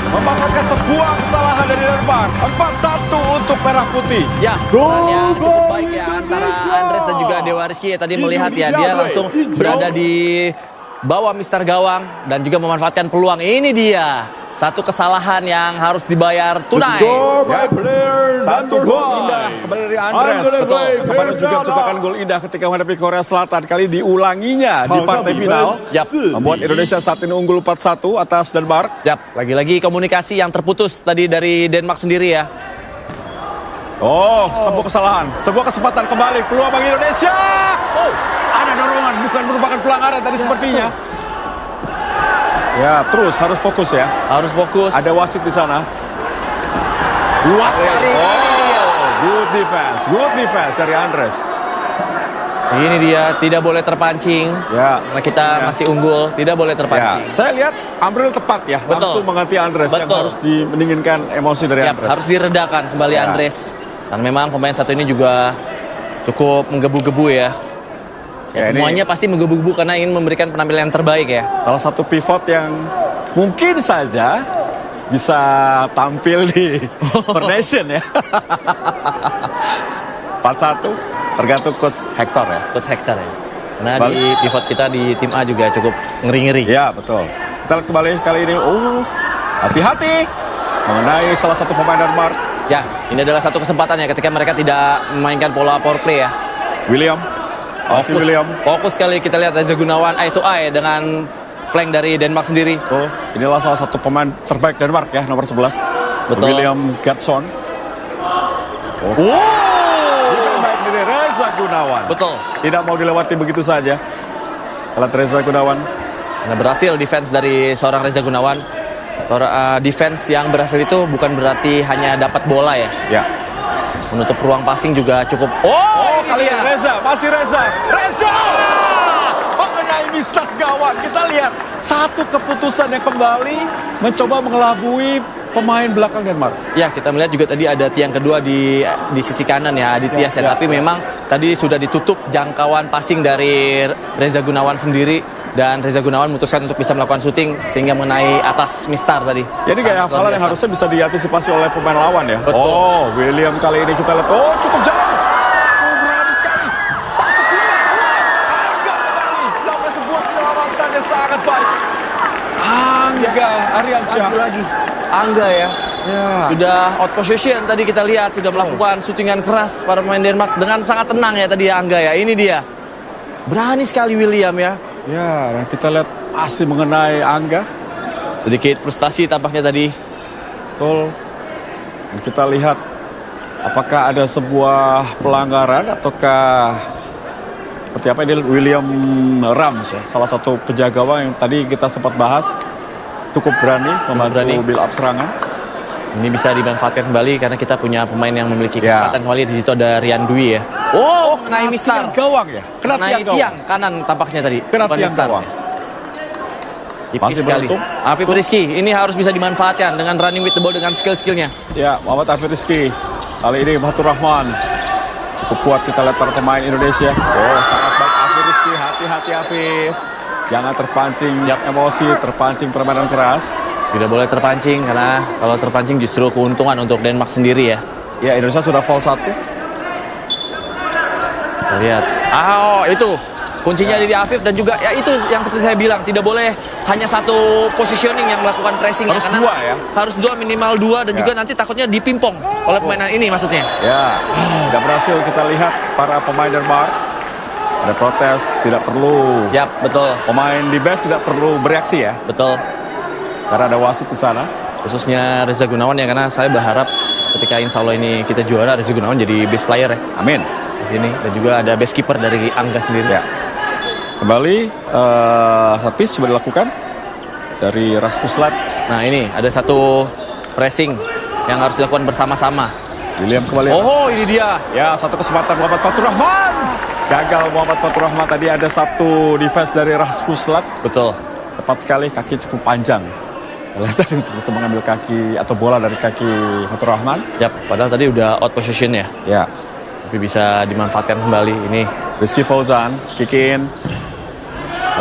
memanfaatkan sebuah kesalahan dari Denmark. 4-1 untuk Merah Putih. Ya, peran yang cukup baik ya antara Andres dan juga Dewa Rizky ya. Tadi melihat ya, dia langsung berada di bawah mister gawang dan juga memanfaatkan peluang. Ini dia. Satu kesalahan yang harus dibayar tunai. Score by Ya. player Satu number gol 5. indah kembali dari Andres. Betul. Kemarin juga menciptakan gol indah ketika menghadapi Korea Selatan. Kali diulanginya di partai final. Yap. Membuat Indonesia saat ini unggul 4-1 atas Denmark. Yap, lagi-lagi komunikasi yang terputus tadi dari Denmark sendiri ya. Oh, sebuah kesalahan. Sebuah kesempatan kembali. Peluang bagi Indonesia. Oh, ada dorongan. Bukan merupakan pelanggaran tadi sepertinya. Ya, terus harus fokus ya. Harus fokus. Ada wasit di sana. Kuat sekali. Good defense dari Andres. Ini dia, tidak boleh terpancing. Ya, Karena kita masih unggul, tidak boleh ya. terpancing. Saya lihat Amril tepat ya, Betul. langsung mengganti Andres yang Betul. harus mendinginkan emosi dari Yap, Andres. harus diredakan kembali Ya. Andres. Dan memang pemain satu ini juga cukup menggebu-gebu ya. Ya, ini Semuanya pasti menggebu-gebu karena ingin memberikan penampilan yang terbaik ya. salah satu pivot yang mungkin saja bisa tampil di Foundation ya. 4-1 tergantung coach Hector ya. Coach Hector ya. Karena di pivot kita di tim A juga cukup ngeri-ngeri. Ya, betul. Kita lihat kembali kali ini. Oh, hati-hati mengenai salah satu pemain Denmark, Ya, ini adalah satu kesempatan ya ketika mereka tidak memainkan pola power play ya. William. Masih William. Fokus sekali kita lihat Reza Gunawan eye to eye dengan flank dari Denmark sendiri. Oh, inilah salah satu pemain terbaik Denmark ya, nomor 11. Betul. William Gertsson. Wow. Ini baik dari Reza Gunawan. Betul. Tidak mau dilewati begitu saja. Alat Reza Gunawan. Nah, berhasil defense dari seorang Reza Gunawan. Seorang defense yang berhasil itu bukan berarti hanya dapat bola ya. Ya. Menutup ruang passing juga cukup. Oh, ini kali dia. ini Reza, masih Reza. Reza! Mengenai mistat gawang. Kita lihat satu keputusan yang kembali mencoba mengelabui pemain belakang Denmark. Ya, kita melihat juga tadi ada tiang kedua di sisi kanan ya, Aditya ya. Tapi memang tadi sudah ditutup jangkauan passing dari Reza Gunawan sendiri. Dan Reza Gunawan memutuskan untuk bisa melakukan syuting sehingga mengenai atas Mistar tadi. Jadi kayak Sangat luar hafalan yang biasa. harusnya bisa diantisipasi oleh pemain lawan ya. Betul. Oh, William kali ini kita lihat. Oh, cukup jauh. Oh, berani sekali. Satu peluang. Angga kembali. Melakukan sebuah penyelamatan yang sangat baik. Angga Ariansyah. Lagi. Angga ya. Ya. Sudah out position tadi kita lihat. Sudah melakukan syutingan keras para pemain Denmark dengan sangat tenang ya tadi ya Angga ya. Ini dia. Berani sekali William ya. Ya, dan kita lihat masih mengenai Angga. Sedikit frustasi tampaknya tadi. Betul. Dan kita lihat apakah ada sebuah pelanggaran ataukah seperti apa ini William Rams ya, salah satu penjaga gawang yang tadi kita sempat bahas, cukup berani membantu build up serangan. Ini bisa dimanfaatkan kembali karena kita punya pemain yang memiliki Ya. kecepatan kembali. Di situ ada Rian Dwi ya. Oh, kena Mistar. Gawang ya? Kena Tiang kanan tampaknya tadi. Kena Bukan tiang Mistar. gawang. Tipis Masih sekali. beruntung. Afif Rizky ini harus bisa dimanfaatkan dengan running with the ball dengan skill-skillnya. Ya, Muhammad Afif Rizky. Kali ini Fatur Rahman. Cukup kuat kita lihat para pemain Indonesia. Oh, sangat baik Afif Rizky. Hati-hati Afif. Jangan terpancing emosi, terpancing permainan keras. Tidak boleh terpancing karena kalau terpancing justru keuntungan untuk Denmark sendiri ya. Ya, Indonesia sudah foul 1. Kita lihat. Oh, itu kuncinya di Afif dan juga ya itu yang seperti saya bilang tidak boleh hanya satu positioning yang melakukan pressing Harus karena dua ya? harus dua minimal dua dan Ya. juga nanti takutnya dipimpong oleh permainan ini maksudnya. Ya, tidak berhasil kita lihat para pemain Denmark. Ada protes, tidak perlu. Yap, betul. Pemain di base tidak perlu bereaksi ya, Betul. karena ada wasit di sana. Khususnya Reza Gunawan ya karena saya berharap ketika insya Allah ini kita juara Reza Gunawan jadi best player ya Amin. di sini dan juga ada best keeper dari Angga sendiri. Ya. Kembali set piece coba dilakukan dari Rasmus Lat. Nah ini ada satu pressing yang harus dilakukan bersama-sama. William kembali. Oh ini dia. Ya, satu kesempatan Muhammad Fatur Rahman. Gagal Muhammad Fatur Rahman tadi, ada satu defense dari Rasmus Lat. Betul. Tepat sekali, kaki cukup panjang. Lihat tadi untuk bisa mengambil kaki atau bola dari kaki Fatur Rahman. Yap, padahal tadi udah out position ya. Ya, Tapi bisa dimanfaatkan kembali. Ini Rizky Fauzan, kick in.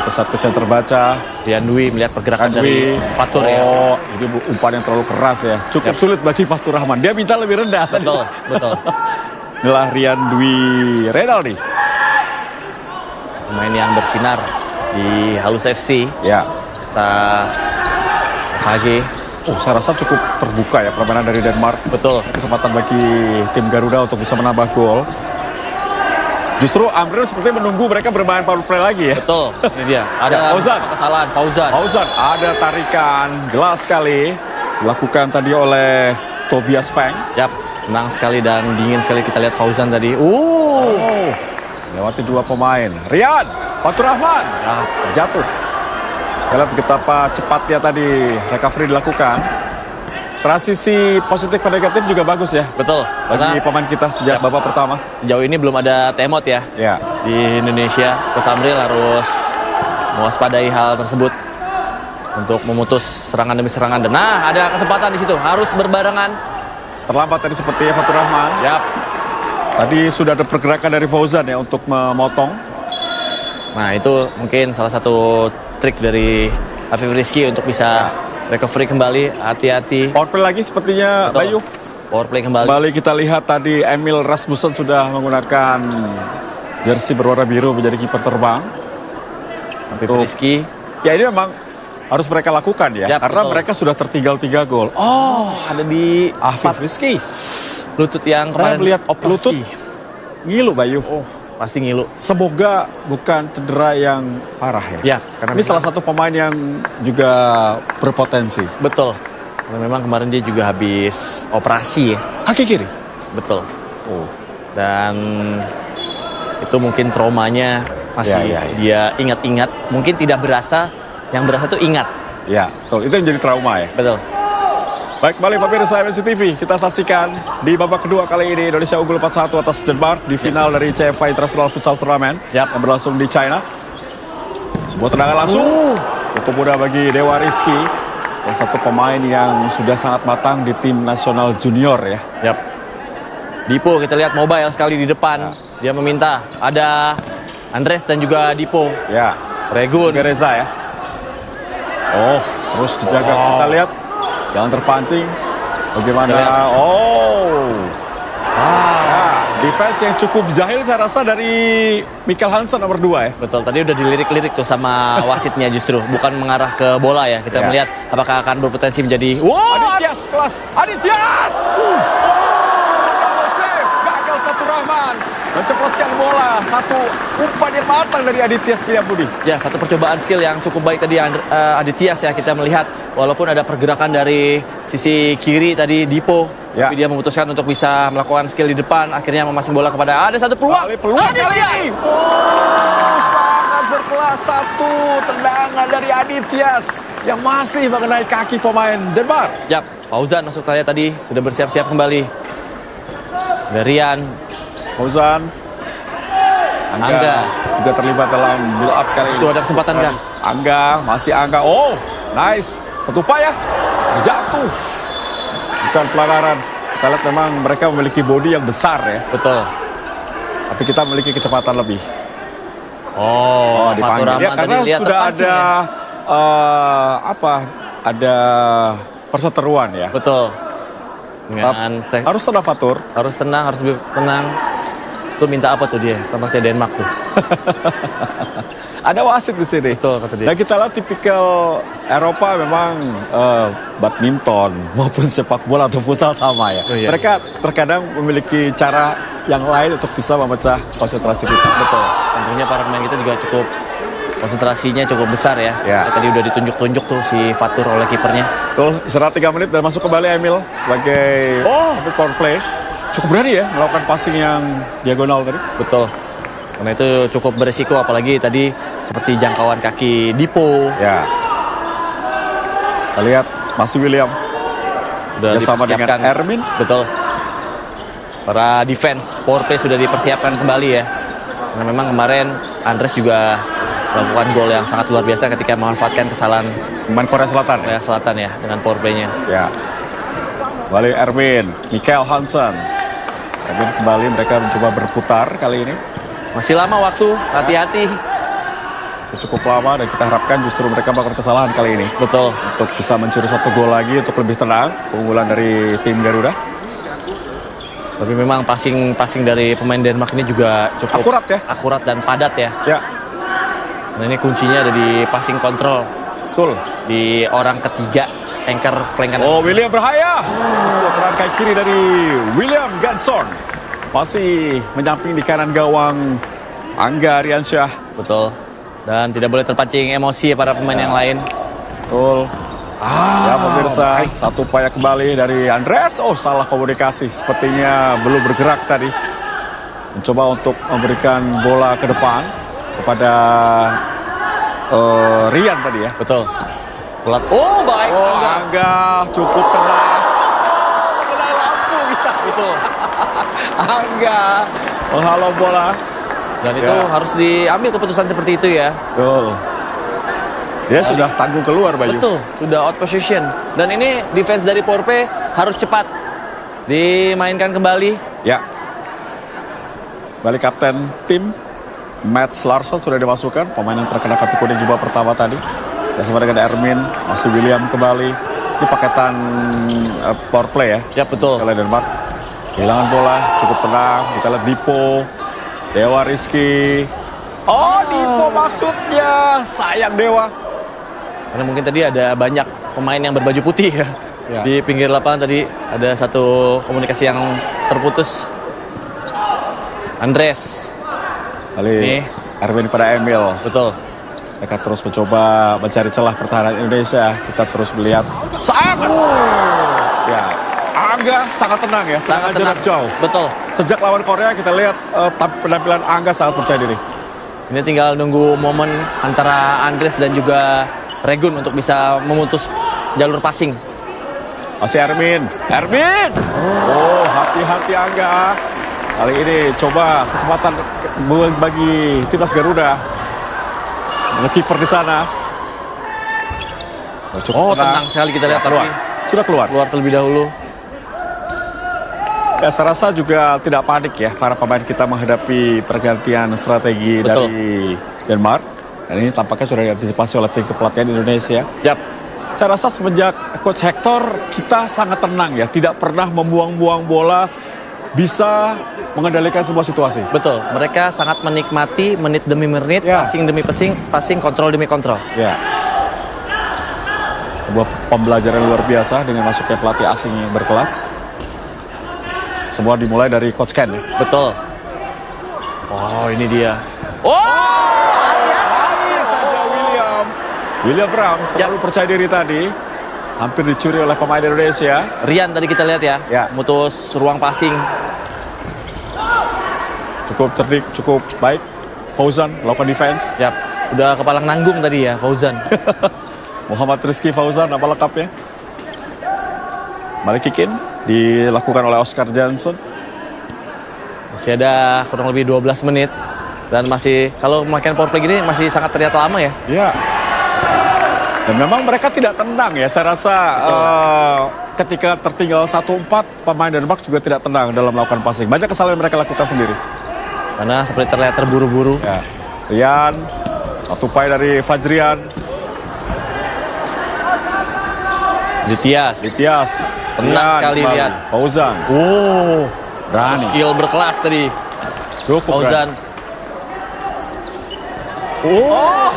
Satu yang terbaca. Rian Dwi melihat pergerakan dari Fatur ya. Oh, ini umpan yang terlalu keras ya. Cukup sulit bagi Fatur Rahman. Dia minta lebih rendah. Betul, betul. Inilah Rian Dwi Renaldi. Pemain yang bersinar di Halus FC. Ya. Kita KG. Oh, saya rasa cukup terbuka ya permainan dari Denmark. Betul. Kesempatan bagi tim Garuda untuk bisa menambah gol. Justru Amril seperti menunggu mereka bermain power play lagi ya. Betul. Ini dia. Ya, Ada Fauzan. kesalahan Fauzan. Fauzan, ada tarikan jelas sekali dilakukan tadi oleh Tobias Feng. Yap, tenang sekali dan dingin sekali kita lihat Fauzan tadi. Oh, lewati dua pemain. Rian, Fatur Rahman, nah, terjatuh. Kita lihat betapa cepatnya tadi recovery dilakukan. Transisi positif ke negatif juga bagus ya Betul. bagi Karena pemain kita sejak babak pertama. sejauh ini belum ada temot ya Ya, di Indonesia. Coach Amril harus mewaspadai hal tersebut untuk memutus serangan demi serangan. Dan nah, ada kesempatan di situ. Harus berbarengan. terlambat tadi sepertinya Fatur Rahman. Yap. Tadi sudah ada pergerakan dari Fauzan ya untuk memotong. Nah, itu mungkin salah satu trik dari Afif Rizky untuk bisa recovery kembali. Hati-hati. Power play lagi sepertinya Betul. Bayu. Power play kembali. Kembali kita lihat tadi Emil Rasmussen sudah menggunakan jersey berwarna biru menjadi kiper terbang. Afif Rizky. Ya ini memang harus mereka lakukan ya, Ya, karena betul. mereka sudah tertinggal 3 gol. Oh, ada di Afif Rizky. lutut yang Saya kemarin melihat operasi. lutut ngilu Bayu. Oh, pasti ngilu. Semoga bukan cedera yang parah ya. Ya, karena Ini memang- salah satu pemain yang juga berpotensi. Betul. Karena memang kemarin dia juga habis operasi ya. Kaki kiri. Betul. Oh. Dan itu mungkin traumanya masih Ya, ya, ya. dia ingat-ingat. Mungkin tidak berasa, yang berasa tuh ingat. Ya, betul. Itu yang jadi trauma ya. Betul. Baik, kembali pemirsa MNC TV. Kita saksikan di babak kedua kali ini Indonesia unggul 4-1 atas Denmark di final dari CFA International Futsal Tournament yang berlangsung di China. Sebuah tendangan langsung. Cukup mudah bagi Dewa Rizky. Salah satu pemain yang sudah sangat matang di tim nasional junior ya. Yap. Dipo kita lihat mobile sekali di depan. Dia meminta ada Andres dan juga Dipo. Ya, Regun. juga Reza ya. Oh, terus dijaga. Kita lihat. Jangan terpancing. Bagaimana? Kita lihat. Oh. Ya, defense yang cukup jahil saya rasa dari Mikkel Hansen nomor 2 ya. Betul, tadi udah dilirik-lirik tuh sama wasitnya justru. Bukan mengarah ke bola ya. Kita Ya. melihat apakah akan berpotensi menjadi... Wow! Adityas kelas. Adityas. Double save. Gagal Fatur Rahman. menceploskan bola. Satu umpan yang matang dari Aditya Setiabudi. Ya, satu percobaan skill yang cukup baik tadi Adityas ya, kita melihat walaupun ada pergerakan dari sisi kiri tadi Dipo, Ya. tapi dia memutuskan untuk bisa melakukan skill di depan, akhirnya memasang bola kepada ada satu peluang. Peluang kali ini. Oh, sangat berkelas. Satu tendangan dari Adityas yang masih mengenai kaki pemain Denmark. Yap, Fauzan masuk tanya tadi, sudah bersiap-siap kembali. Darian, Fauzan. Angga juga terlibat dalam build up kali ini. itu ada kesempatan kan? Angga. Oh, nice. Satu upaya. Jatuh. Bukan pelanggaran. Kita lihat memang mereka memiliki body yang besar ya. Betul. Tapi kita memiliki kecepatan lebih. Oh, Dipanggil. Fatur Ya, Rahman karena tadi lihat sudah terpancing ada ya. ada perseteruan ya. Betul. Dengan Harus tenang Fatur. harus tenang, harus lebih tenang. Tuh minta apa tuh dia? Tampaknya Denmark tuh. Ada wasit di sini. Betul kata dia. Dan kita lihat tipikal Eropa memang badminton maupun sepak bola atau futsal sama ya. Oh, iya. Mereka terkadang memiliki cara yang lain untuk bisa memecah konsentrasi kita. Betul. Tentunya para pemain kita juga cukup konsentrasinya cukup besar ya. Ya. Tadi udah ditunjuk-tunjuk tuh si Fatur oleh kipernya. Betul, istirahat 3 menit dan masuk kembali Emil sebagai power play. Cukup berani ya melakukan passing yang diagonal tadi. Betul. Karena itu cukup beresiko, apalagi tadi seperti jangkauan kaki Dipo. Ya. Kita lihat masih William Sudah bersama dengan dipersiapkan. Ermin. Betul. Para defense power play sudah dipersiapkan kembali ya. Karena memang kemarin Andres juga melakukan gol yang sangat luar biasa ketika memanfaatkan kesalahan Pemain Korea Selatan. Korea Selatan ya dengan power play-nya. Ya. Kembali Ermin, Mikael Hansen. Ermin kembali, mereka mencoba berputar kali ini. Masih lama waktu, hati-hati. Cukup lama dan kita harapkan justru mereka melakukan kesalahan kali ini. Betul. Untuk bisa mencuri 1 gol lagi untuk lebih tenang. Keunggulan dari tim Garuda. Tapi memang passing dari pemain Denmark ini juga cukup Akurat ya. akurat dan padat ya. Ya, Nah ini kuncinya ada di passing control betul. di orang ketiga anchor flank kanan. Oh, William berbahaya. Sebuah peran kaki kiri dari William Ganson. Masih menyamping di kanan gawang Angga Riansyah. Betul. Dan tidak boleh terpancing emosi ya para pemain yang lain. Betul. Ya pemirsa, satu upaya kembali dari Andres. Oh, salah komunikasi. Sepertinya belum bergerak tadi. Mencoba untuk memberikan bola ke depan kepada Rian tadi ya. Betul. Pelat. Oh baik. Oh, Angga cukup tenang. Kena lampu kita. Betul. Angga menghalau bola. Dan itu harus diambil keputusan seperti itu ya. Betul. Dia sudah tanggung keluar Bayu. Betul. Sudah out position. Dan ini defense dari power play harus cepat dimainkan kembali. Ya. Balik kapten tim Mats Larsson sudah dimasukkan, pemain yang terkena kartu kuning juga pertama tadi. Bersama dengan Ermin, masih William kembali. Ini paketan power play ya. Ya betul. Oleh Denmark. Kehilangan bola, cukup tenang. Kita lihat Dipo, Dewa Rizky. Oh, Dipo maksudnya. Sayang Dewa. Karena mungkin tadi ada banyak pemain yang berbaju putih ya. Ya. Di pinggir lapangan tadi ada satu komunikasi yang terputus. Andres. Kali Nih. Erwin pada Emil. Betul. Mereka terus mencoba mencari celah pertahanan Indonesia. Kita terus melihat saat ya, Angga sangat tenang ya, Sangat jarak tenang. jauh. Betul. Sejak lawan Korea kita lihat penampilan Angga sangat percaya diri. Ini tinggal nunggu momen antara Andres dan juga Regun untuk bisa memutus jalur passing. Masih Ermin. Oh, hati-hati Angga. Kali ini coba kesempatan bagi timnas Garuda. Ada kiper di sana. Oh, tenang sekali kita lihat keluar. tapi Sudah keluar. keluar terlebih dahulu. Ya, saya rasa juga tidak panik ya para pemain kita menghadapi pergantian strategi Betul. dari Denmark. Dan ini tampaknya sudah diantisipasi oleh tim kepelatihan Indonesia. Yap. Saya rasa semenjak Coach Hector kita sangat tenang ya, tidak pernah membuang-buang bola, bisa mengendalikan sebuah situasi. Betul. Mereka sangat menikmati menit demi menit, Ya. passing demi passing, kontrol demi kontrol. Ya. Sebuah pembelajaran luar biasa dengan masuknya pelatih asing yang berkelas. Semua dimulai dari Coach Ken ya. Betul. Oh, ini dia. Oh! Hampir saja William Bram terlalu percaya diri tadi. Hampir dicuri oleh pemain Indonesia. Rian tadi kita lihat ya, Ya. memutus ruang passing. Cukup cerdik, cukup baik. Fauzan melakukan defense. Yap, udah kepalang nanggung tadi ya, Fauzan. Muhammad Rizky Fauzan, apa lengkapnya? Balik kick in, dilakukan oleh Oscar Johnson. Masih ada kurang lebih 12 menit. Dan masih, kalau memakai power play gini masih sangat terlihat lama ya. Ya. Dan memang mereka tidak tenang ya. Saya rasa ketika tertinggal 1-4, pemain Denmark juga tidak tenang dalam melakukan passing. Banyak kesalahan yang mereka lakukan sendiri. Karena seperti terlihat terburu-buru. Ya. Rian, satu upaya dari Fajrian. Ditias. Tenang sekali, kembali. Rian. Fauzan. Oh, Berani. skill berkelas tadi. Cukup Fauzan. Oh,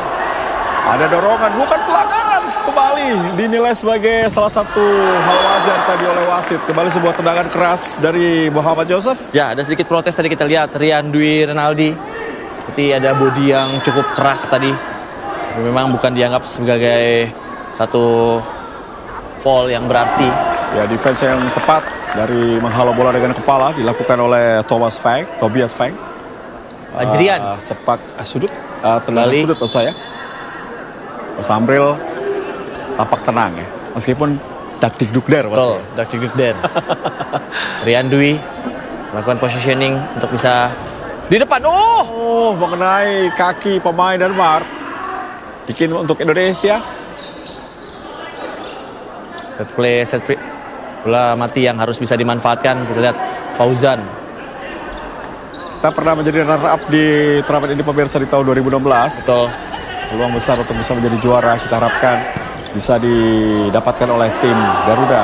ada dorongan, bukan pelanggaran. Kembali dinilai sebagai salah satu hal wajar tadi oleh wasit. Kembali sebuah tendangan keras dari Muhammad Joseph. Ya, ada sedikit protes tadi kita lihat. Rian Dwi Renaldi. Seperti ada body yang cukup keras tadi. Memang bukan dianggap sebagai satu foul yang berarti. Ya, defense yang tepat dari menghalau bola dengan kepala dilakukan oleh Tobias Feng. Fajrian. Sepak sudut, tendangan Balik. sudut maksud saya. Sambril tampak tenang ya. Meskipun taktik dukder. Betul, Dr. Gugder. Rian Dwi melakukan positioning untuk bisa di depan. Oh, mengenai kaki pemain Denmark. Bikin untuk Indonesia. Set play. Bola mati yang harus bisa dimanfaatkan. Kita lihat Fauzan. Kita pernah menjadi runner up di turnamen ini pemirsa di tahun 2016. Betul. Peluang besar untuk bisa menjadi juara kita harapkan bisa didapatkan oleh tim Garuda.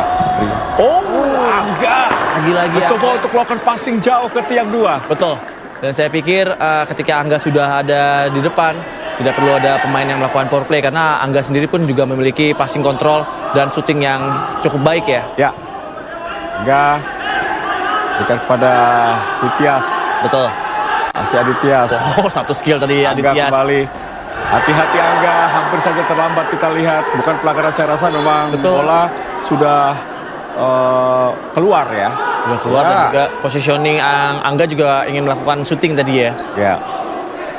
Oh, Angga Lagi-lagi ya. mencoba untuk melakukan passing jauh ke tiang 2. Betul. Dan saya pikir ketika Angga sudah ada di depan, tidak perlu ada pemain yang melakukan power play karena Angga sendiri pun juga memiliki passing control dan shooting yang cukup baik ya. Ya, Angga berikan kepada Aditya. Betul. Masih Aditya. Oh, satu skill tadi Angga Aditya. kembali. Hati-hati Angga, hampir saja terlambat kita lihat. Bukan pelanggaran, saya rasa memang Betul. bola sudah keluar ya. Sudah keluar Ya. dan juga positioning Angga juga ingin melakukan shooting tadi ya. Ya.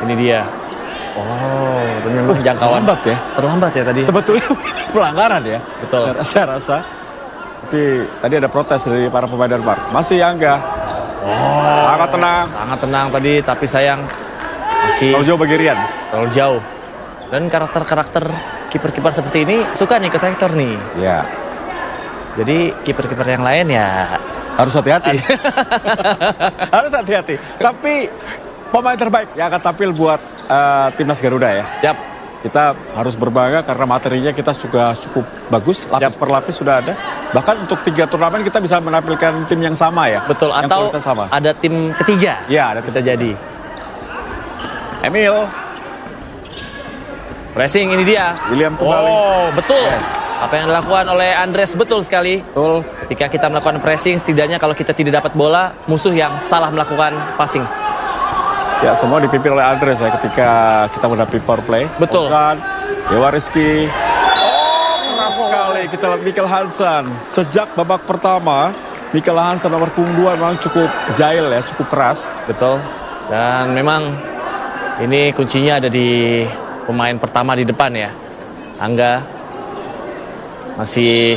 Ini dia. Oh, dan memang jangkauan. Terlambat ya. Terlambat ya tadi. Sebetulnya pelanggaran ya. Betul. Saya rasa. Tapi tadi ada protes dari para pemain Denmark. Masih Angga. Sangat tenang. Sangat tenang tadi, tapi sayang masih Kalau jauh bagi Rian. terlalu jauh. Dan karakter-karakter kiper-kiper seperti ini suka nih ke sektor nih. Ya. Jadi kiper-kiper yang lain ya Harus hati-hati. Harus hati-hati. Tapi pemain terbaik yang akan tampil buat timnas Garuda ya. siap. Kita harus berbangga karena materinya kita juga cukup bagus. Lapis per lapis sudah ada. Bahkan untuk 3 turnamen kita bisa menampilkan tim yang sama ya. Betul, Yang atau kualitas sama. ada tim ketiga. Ya, ada Bisa jadi. Emil. Pressing ini dia. William kembali. Oh, betul. Yes. Apa yang dilakukan oleh Andres betul sekali. Betul. Ketika kita melakukan pressing, setidaknya kalau kita tidak dapat bola, musuh yang salah melakukan passing. Ya, semua dipimpin oleh Andres ya ketika kita menghadapi power play. Betul. Fauzan, Dewa Rizky. Oh, keras sekali. Kita lihat Mikkel Hansen. Sejak babak pertama, Mikkel Hansen nomor punggung 2 memang cukup jahil ya, cukup keras. Betul. Dan memang ini kuncinya ada di pemain pertama di depan ya. Angga masih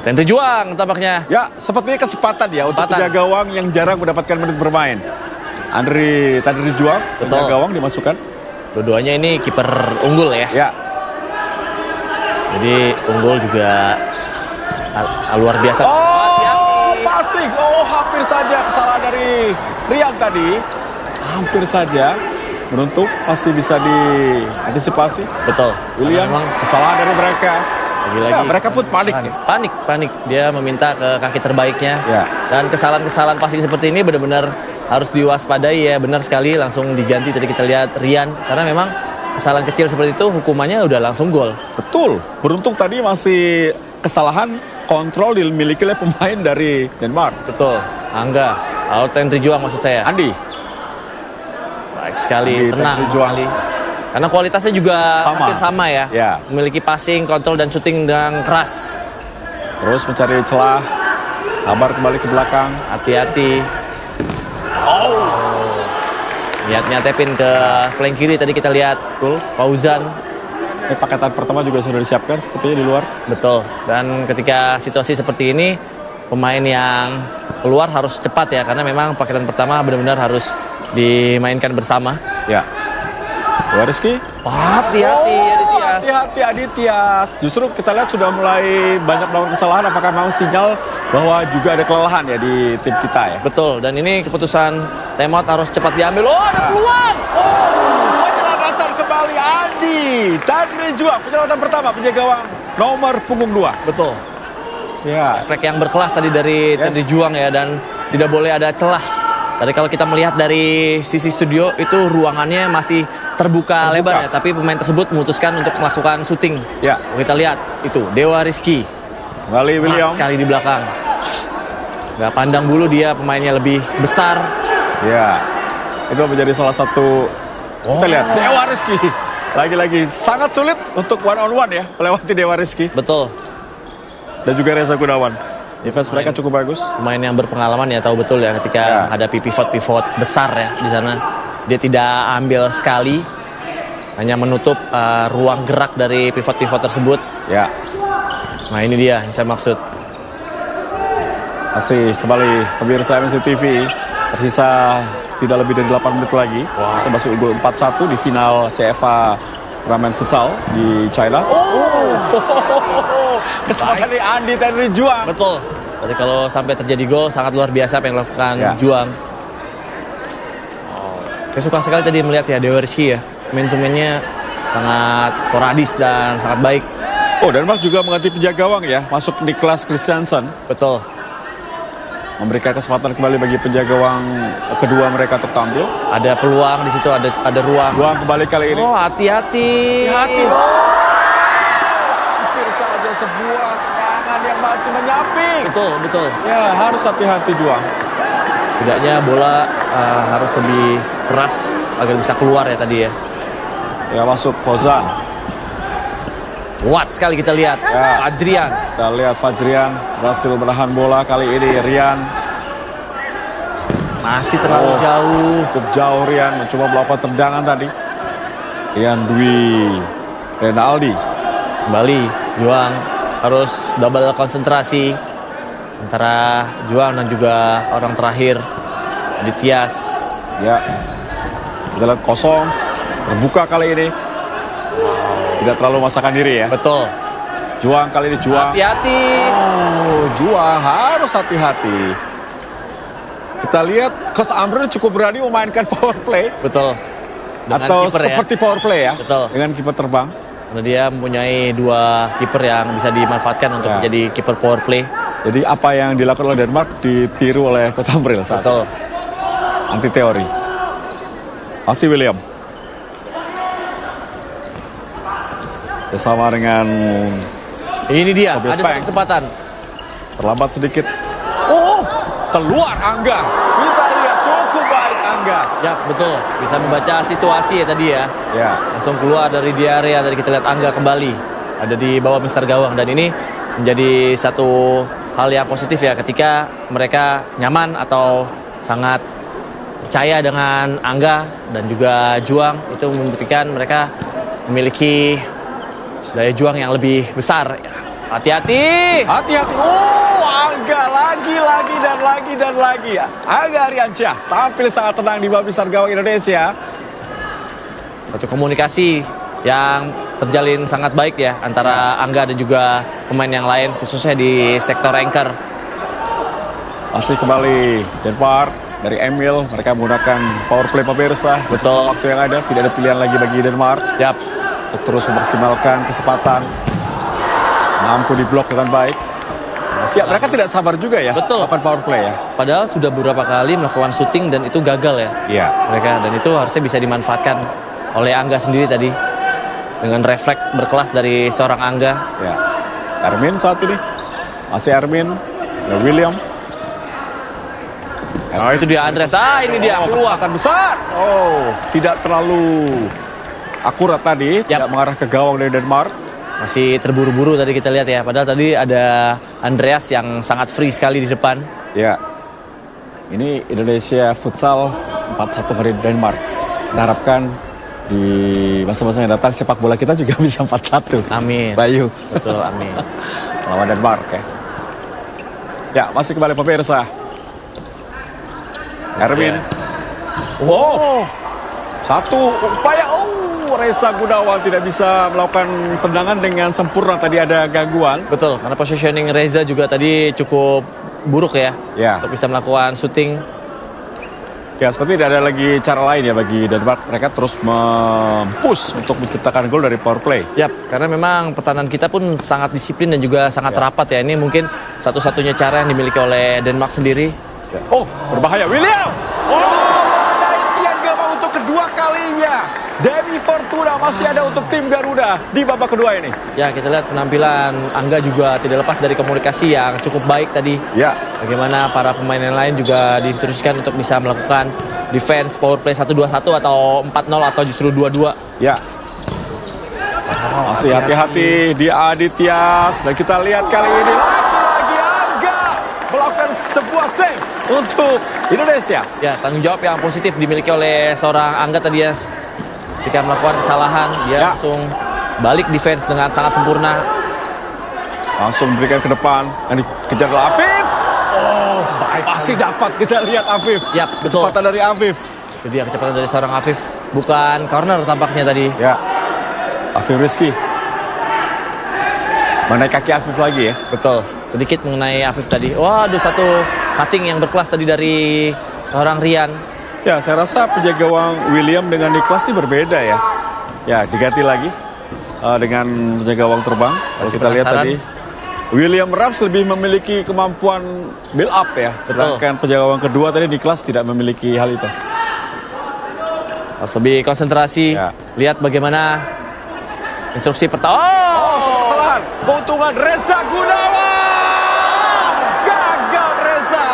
Tendri Juang tampaknya. Ya, sepertinya kesempatan ya untuk Kesempatan. penjaga gawang yang jarang mendapatkan menit bermain. Tendri Juang, Betul. penjaga gawang dimasukkan. Dua-duanya ini kiper unggul ya. Ya, Jadi unggul juga luar biasa. oh, passing. Oh, hampir saja kesalahan dari Rian tadi. Hampir saja. Beruntung masih bisa diantisipasi. Betul. William, Karena memang kesalahan dari mereka. lagi-lagi Ya, mereka pun panik ya. Panik. Dia meminta ke kaki terbaiknya. Ya. Dan kesalahan-kesalahan passing seperti ini benar-benar harus diwaspadai ya. Benar sekali langsung diganti tadi kita lihat Rian. Karena memang kesalahan kecil seperti itu hukumannya udah langsung gol. Betul. Beruntung tadi masih kesalahan kontrol dimiliki oleh pemain dari Denmark. Betul. Angga. Tendri Juang maksud saya. Andi. sekali, Andi tenang Tanrijuang. sekali. Karena kualitasnya juga hampir sama ya. Ya. Memiliki passing, kontrol dan shooting dengan keras. Terus mencari celah. Sabar kembali ke belakang. Hati-hati. Niatnya tepin ke flank kiri tadi kita lihat. Betul. Fauzan. Ini paketan pertama juga sudah disiapkan sepertinya di luar. Betul. Dan ketika situasi seperti ini, pemain yang keluar harus cepat ya. Karena memang paketan pertama benar-benar harus dimainkan bersama. Ya. Rizky. Hati-hati Aditya. Hati-hati Aditya. Justru kita lihat sudah mulai banyak melakukan kesalahan. Apakah memang sinyal bahwa juga ada kelelahan ya di tim kita ya? Betul. Dan ini keputusan timeout harus cepat diambil. Oh, ada peluang. Penyelamatan kembali Andi Tanrijuang. Penyelamatan pertama penjaga gawang nomor punggung 2. Betul. Ya. Efek yang berkelas tadi dari Tanrijuang ya, dan tidak boleh ada celah. Tadi kalau kita melihat dari sisi studio itu ruangannya masih terbuka lebar ya, tapi pemain tersebut memutuskan untuk melakukan syuting. Ya. Kita lihat itu Dewa Rizky. Kembali William. Mas sekali di belakang. Gak pandang bulu dia pemainnya lebih besar. Ya. Itu menjadi salah satu. Kita lihat Dewa Rizky. Lagi-lagi sangat sulit untuk one on one ya melewati Dewa Rizky Betul. dan juga Reza Gunawan. Defense mereka cukup bagus. Pemain yang berpengalaman ya tahu betul ya ketika ada pivot besar ya di sana. Dia tidak ambil sekali, hanya menutup ruang gerak dari pivot tersebut. Ya. Nah ini dia yang saya maksud. Masih kembali pemirsa MNC TV. Tersisa tidak lebih dari 8 menit lagi. Kita masih unggul 4-1 di final CFA Turnamen Futsal di China. Kesempatan dari Andi Tanrijuang. Betul. Jadi kalau sampai terjadi gol sangat luar biasa apa yang dilakukan Juang. Saya suka sekali tadi melihat ya Dewa Rizky ya. Momentumnya sangat sporadis dan sangat baik. Oh, dan Mas juga mengganti penjaga gawang ya. Masuk Niklas Christiansen. Betul. Memberikan kesempatan kembali bagi penjaga gawang kedua mereka untuk tampil. Ada peluang di situ, ada ruang. Juang kembali kali ini. Oh, hati-hati. Hati. Hampir saja sebuah tangan yang masih menyamping. Betul. Ya, harus hati-hati Juang. Tidaknya bola harus lebih keras agar bisa keluar ya tadi ya. Ya, masuk Fauzan. Kuat sekali kita lihat. Ya. Adrian. Kita lihat Fajrian berhasil menahan bola kali ini. Rian Masih terlalu jauh. cukup jauh. Rian mencoba melakukan tendangan tadi. Rian Dwi Renaldi. Kembali Juang harus double konsentrasi antara Juang dan juga orang terakhir Aditya. Ya, kita lihat kosong. Terbuka kali ini. Tidak terlalu memaksakan diri ya. Betul. Juang kali ini Juang. Hati-hati. Oh, Juang harus hati-hati. Kita lihat Coach Amrul cukup berani memainkan power play. Betul. Dengan Atau kiper ya. seperti power play ya. Betul. Dengan kiper terbang. Karena dia mempunyai 2 kiper yang bisa dimanfaatkan untuk menjadi kiper power play. Jadi apa yang dilakukan oleh Denmark ditiru oleh Coach Amrul saat Betul. anti teori. Masih William. Bersama dengan Ini dia, Tobias ada satu Peng. kesempatan. terlambat sedikit. Oh, keluar Angga. Kita lihat cukup baik Angga. Ya, betul. Bisa membaca situasi ya tadi ya. Ya, Langsung keluar dari di area, tadi kita lihat Angga kembali. Ada di bawah Mister Gawang. Dan ini menjadi satu hal yang positif ya ketika mereka nyaman atau sangat percaya dengan Angga dan juga Juang. Itu membuktikan mereka memiliki daya juang yang lebih besar. Hati-hati. hati-hati. Oh, Angga lagi dan lagi. Angga Ariansyah tampil sangat tenang di bawah Mister Gawang Indonesia. Satu komunikasi yang terjalin sangat baik ya antara Angga dan juga pemain yang lain khususnya di sektor anchor. Masih kembali Denmark dari Emil. Mereka menggunakan power play pemirsa. Betul. Waktu yang ada tidak ada pilihan lagi bagi Denmark. Yap. Untuk terus memaksimalkan kesempatan. Mampu diblok dengan baik. Siap, mereka tidak sabar juga ya. Betul. Melakukan power play ya. Padahal sudah beberapa kali melakukan syuting dan itu gagal ya Iya. mereka, dan itu harusnya bisa dimanfaatkan oleh Angga sendiri tadi dengan refleks berkelas dari seorang Angga. Ya. Ermin saat ini. Masih Ermin. Ada William. Oh, itu dia Andreas. Ini dia peluang. Kesempatan besar. Oh, tidak terlalu akurat tadi, tidak mengarah ke gawang dari Denmark. Masih terburu-buru tadi kita lihat ya. Padahal tadi ada Andreas yang sangat free sekali di depan. Ya. Ini Indonesia futsal 4-1 dari Denmark. Kita harapkan di masa-masa yang datang sepak bola kita juga bisa 4-1. Amin. Bayu. Betul, amin. Lawan Denmark ya. Ya, masih kembali pemirsa. Erwin. Wow. Satu upaya. Reza Gunawan tidak bisa melakukan tendangan dengan sempurna. Tadi ada gangguan. Betul, karena positioning Reza juga tadi cukup buruk ya. Ya. Untuk bisa melakukan shooting. Ya, seperti tidak ada lagi cara lain ya bagi Denmark. Mereka terus mempush untuk menciptakan gol dari power play. Yap, karena memang pertahanan kita pun sangat disiplin dan juga sangat rapat ya. Ini mungkin satu-satunya cara yang dimiliki oleh Denmark sendiri. Ya. Oh, berbahaya. William! Oh, ada impian gawang untuk kedua kalinya. Demi Fortuna masih ada untuk tim Garuda di babak kedua ini. Ya, kita lihat penampilan Angga juga tidak lepas dari komunikasi yang cukup baik tadi. Ya. Bagaimana para pemain yang lain juga diinstruksikan untuk bisa melakukan defense power play 1-2-1 atau 4-0 atau justru 2-2. Ya. Masih hati-hati di Adityas. Dan kita lihat kali ini lagi-lagi Angga melakukan sebuah save untuk Indonesia. Ya, tanggung jawab yang positif dimiliki oleh seorang Angga tadi ya. Ketika melakukan kesalahan, dia langsung balik defense dengan sangat sempurna. Langsung berikan ke depan. Yang dikejar oleh Afif. Oh, masih dapat kita lihat Afif. Yap, betul. Kecepatan dari Afif. Itu dia kecepatan dari seorang Afif. Bukan corner tampaknya tadi. Ya. Afif Rizky. Mengenai kaki Afif lagi ya. Betul. Sedikit mengenai Afif tadi. Waduh, satu cutting yang berkelas tadi dari seorang Rian. Ya, saya rasa penjaga gawang William dengan Niklas ini berbeda ya. Ya, diganti lagi dengan penjaga gawang terbang. Kalau kita lihat tadi, William Rams lebih memiliki kemampuan build up ya. Sedangkan penjaga gawang kedua tadi Niklas tidak memiliki hal itu. Harus lebih konsentrasi. Ya. Lihat bagaimana instruksi pertama. Kesalahan. Keuntungan Reza Gunawan. Gagal Reza.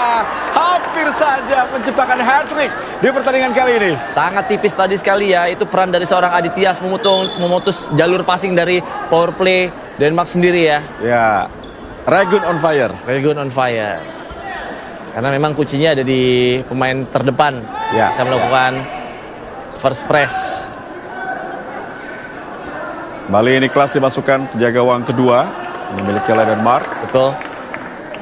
Hampir saja menciptakan hat-trick di pertandingan kali ini. Sangat tipis tadi sekali ya. Itu peran dari seorang Adityas memutus jalur passing dari power play Denmark sendiri ya. Ya. Ragun on fire. Ragun on fire. Karena memang kuncinya ada di pemain terdepan. Ya. Bisa melakukan first press. Kembali Niklas dimasukkan penjaga gawang kedua. Memiliki oleh Denmark. Betul.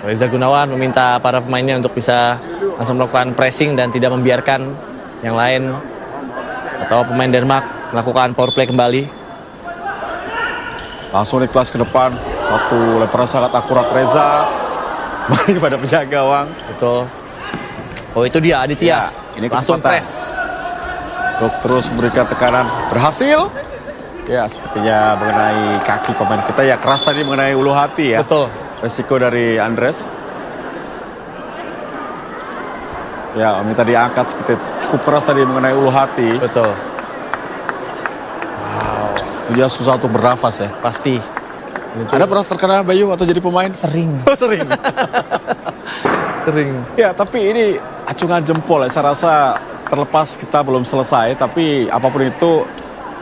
Reza Gunawan meminta para pemainnya untuk bisa langsung melakukan pressing dan tidak membiarkan yang lain atau pemain Denmark melakukan power play kembali. Langsung Niklas ke depan. Satu lemparan sangat akurat Reza. Balik pada penjaga gawang. Betul. Oh, itu dia Adityas. Ya, ini langsung kesempatan. press. Untuk terus memberikan tekanan. Berhasil. Ya, sepertinya mengenai kaki pemain kita ya, keras tadi mengenai ulu hati ya. Betul. Resiko dari Andres. Ya, minta diangkat seperti cukup keras tadi mengenai ulu hati. Betul. Dia susah untuk bernafas ya. Pasti. Ada pernah terkena Bayu atau jadi pemain? Sering. Sering. Sering. Ya, tapi ini acungan jempol ya. Saya rasa terlepas kita belum selesai, tapi apapun itu,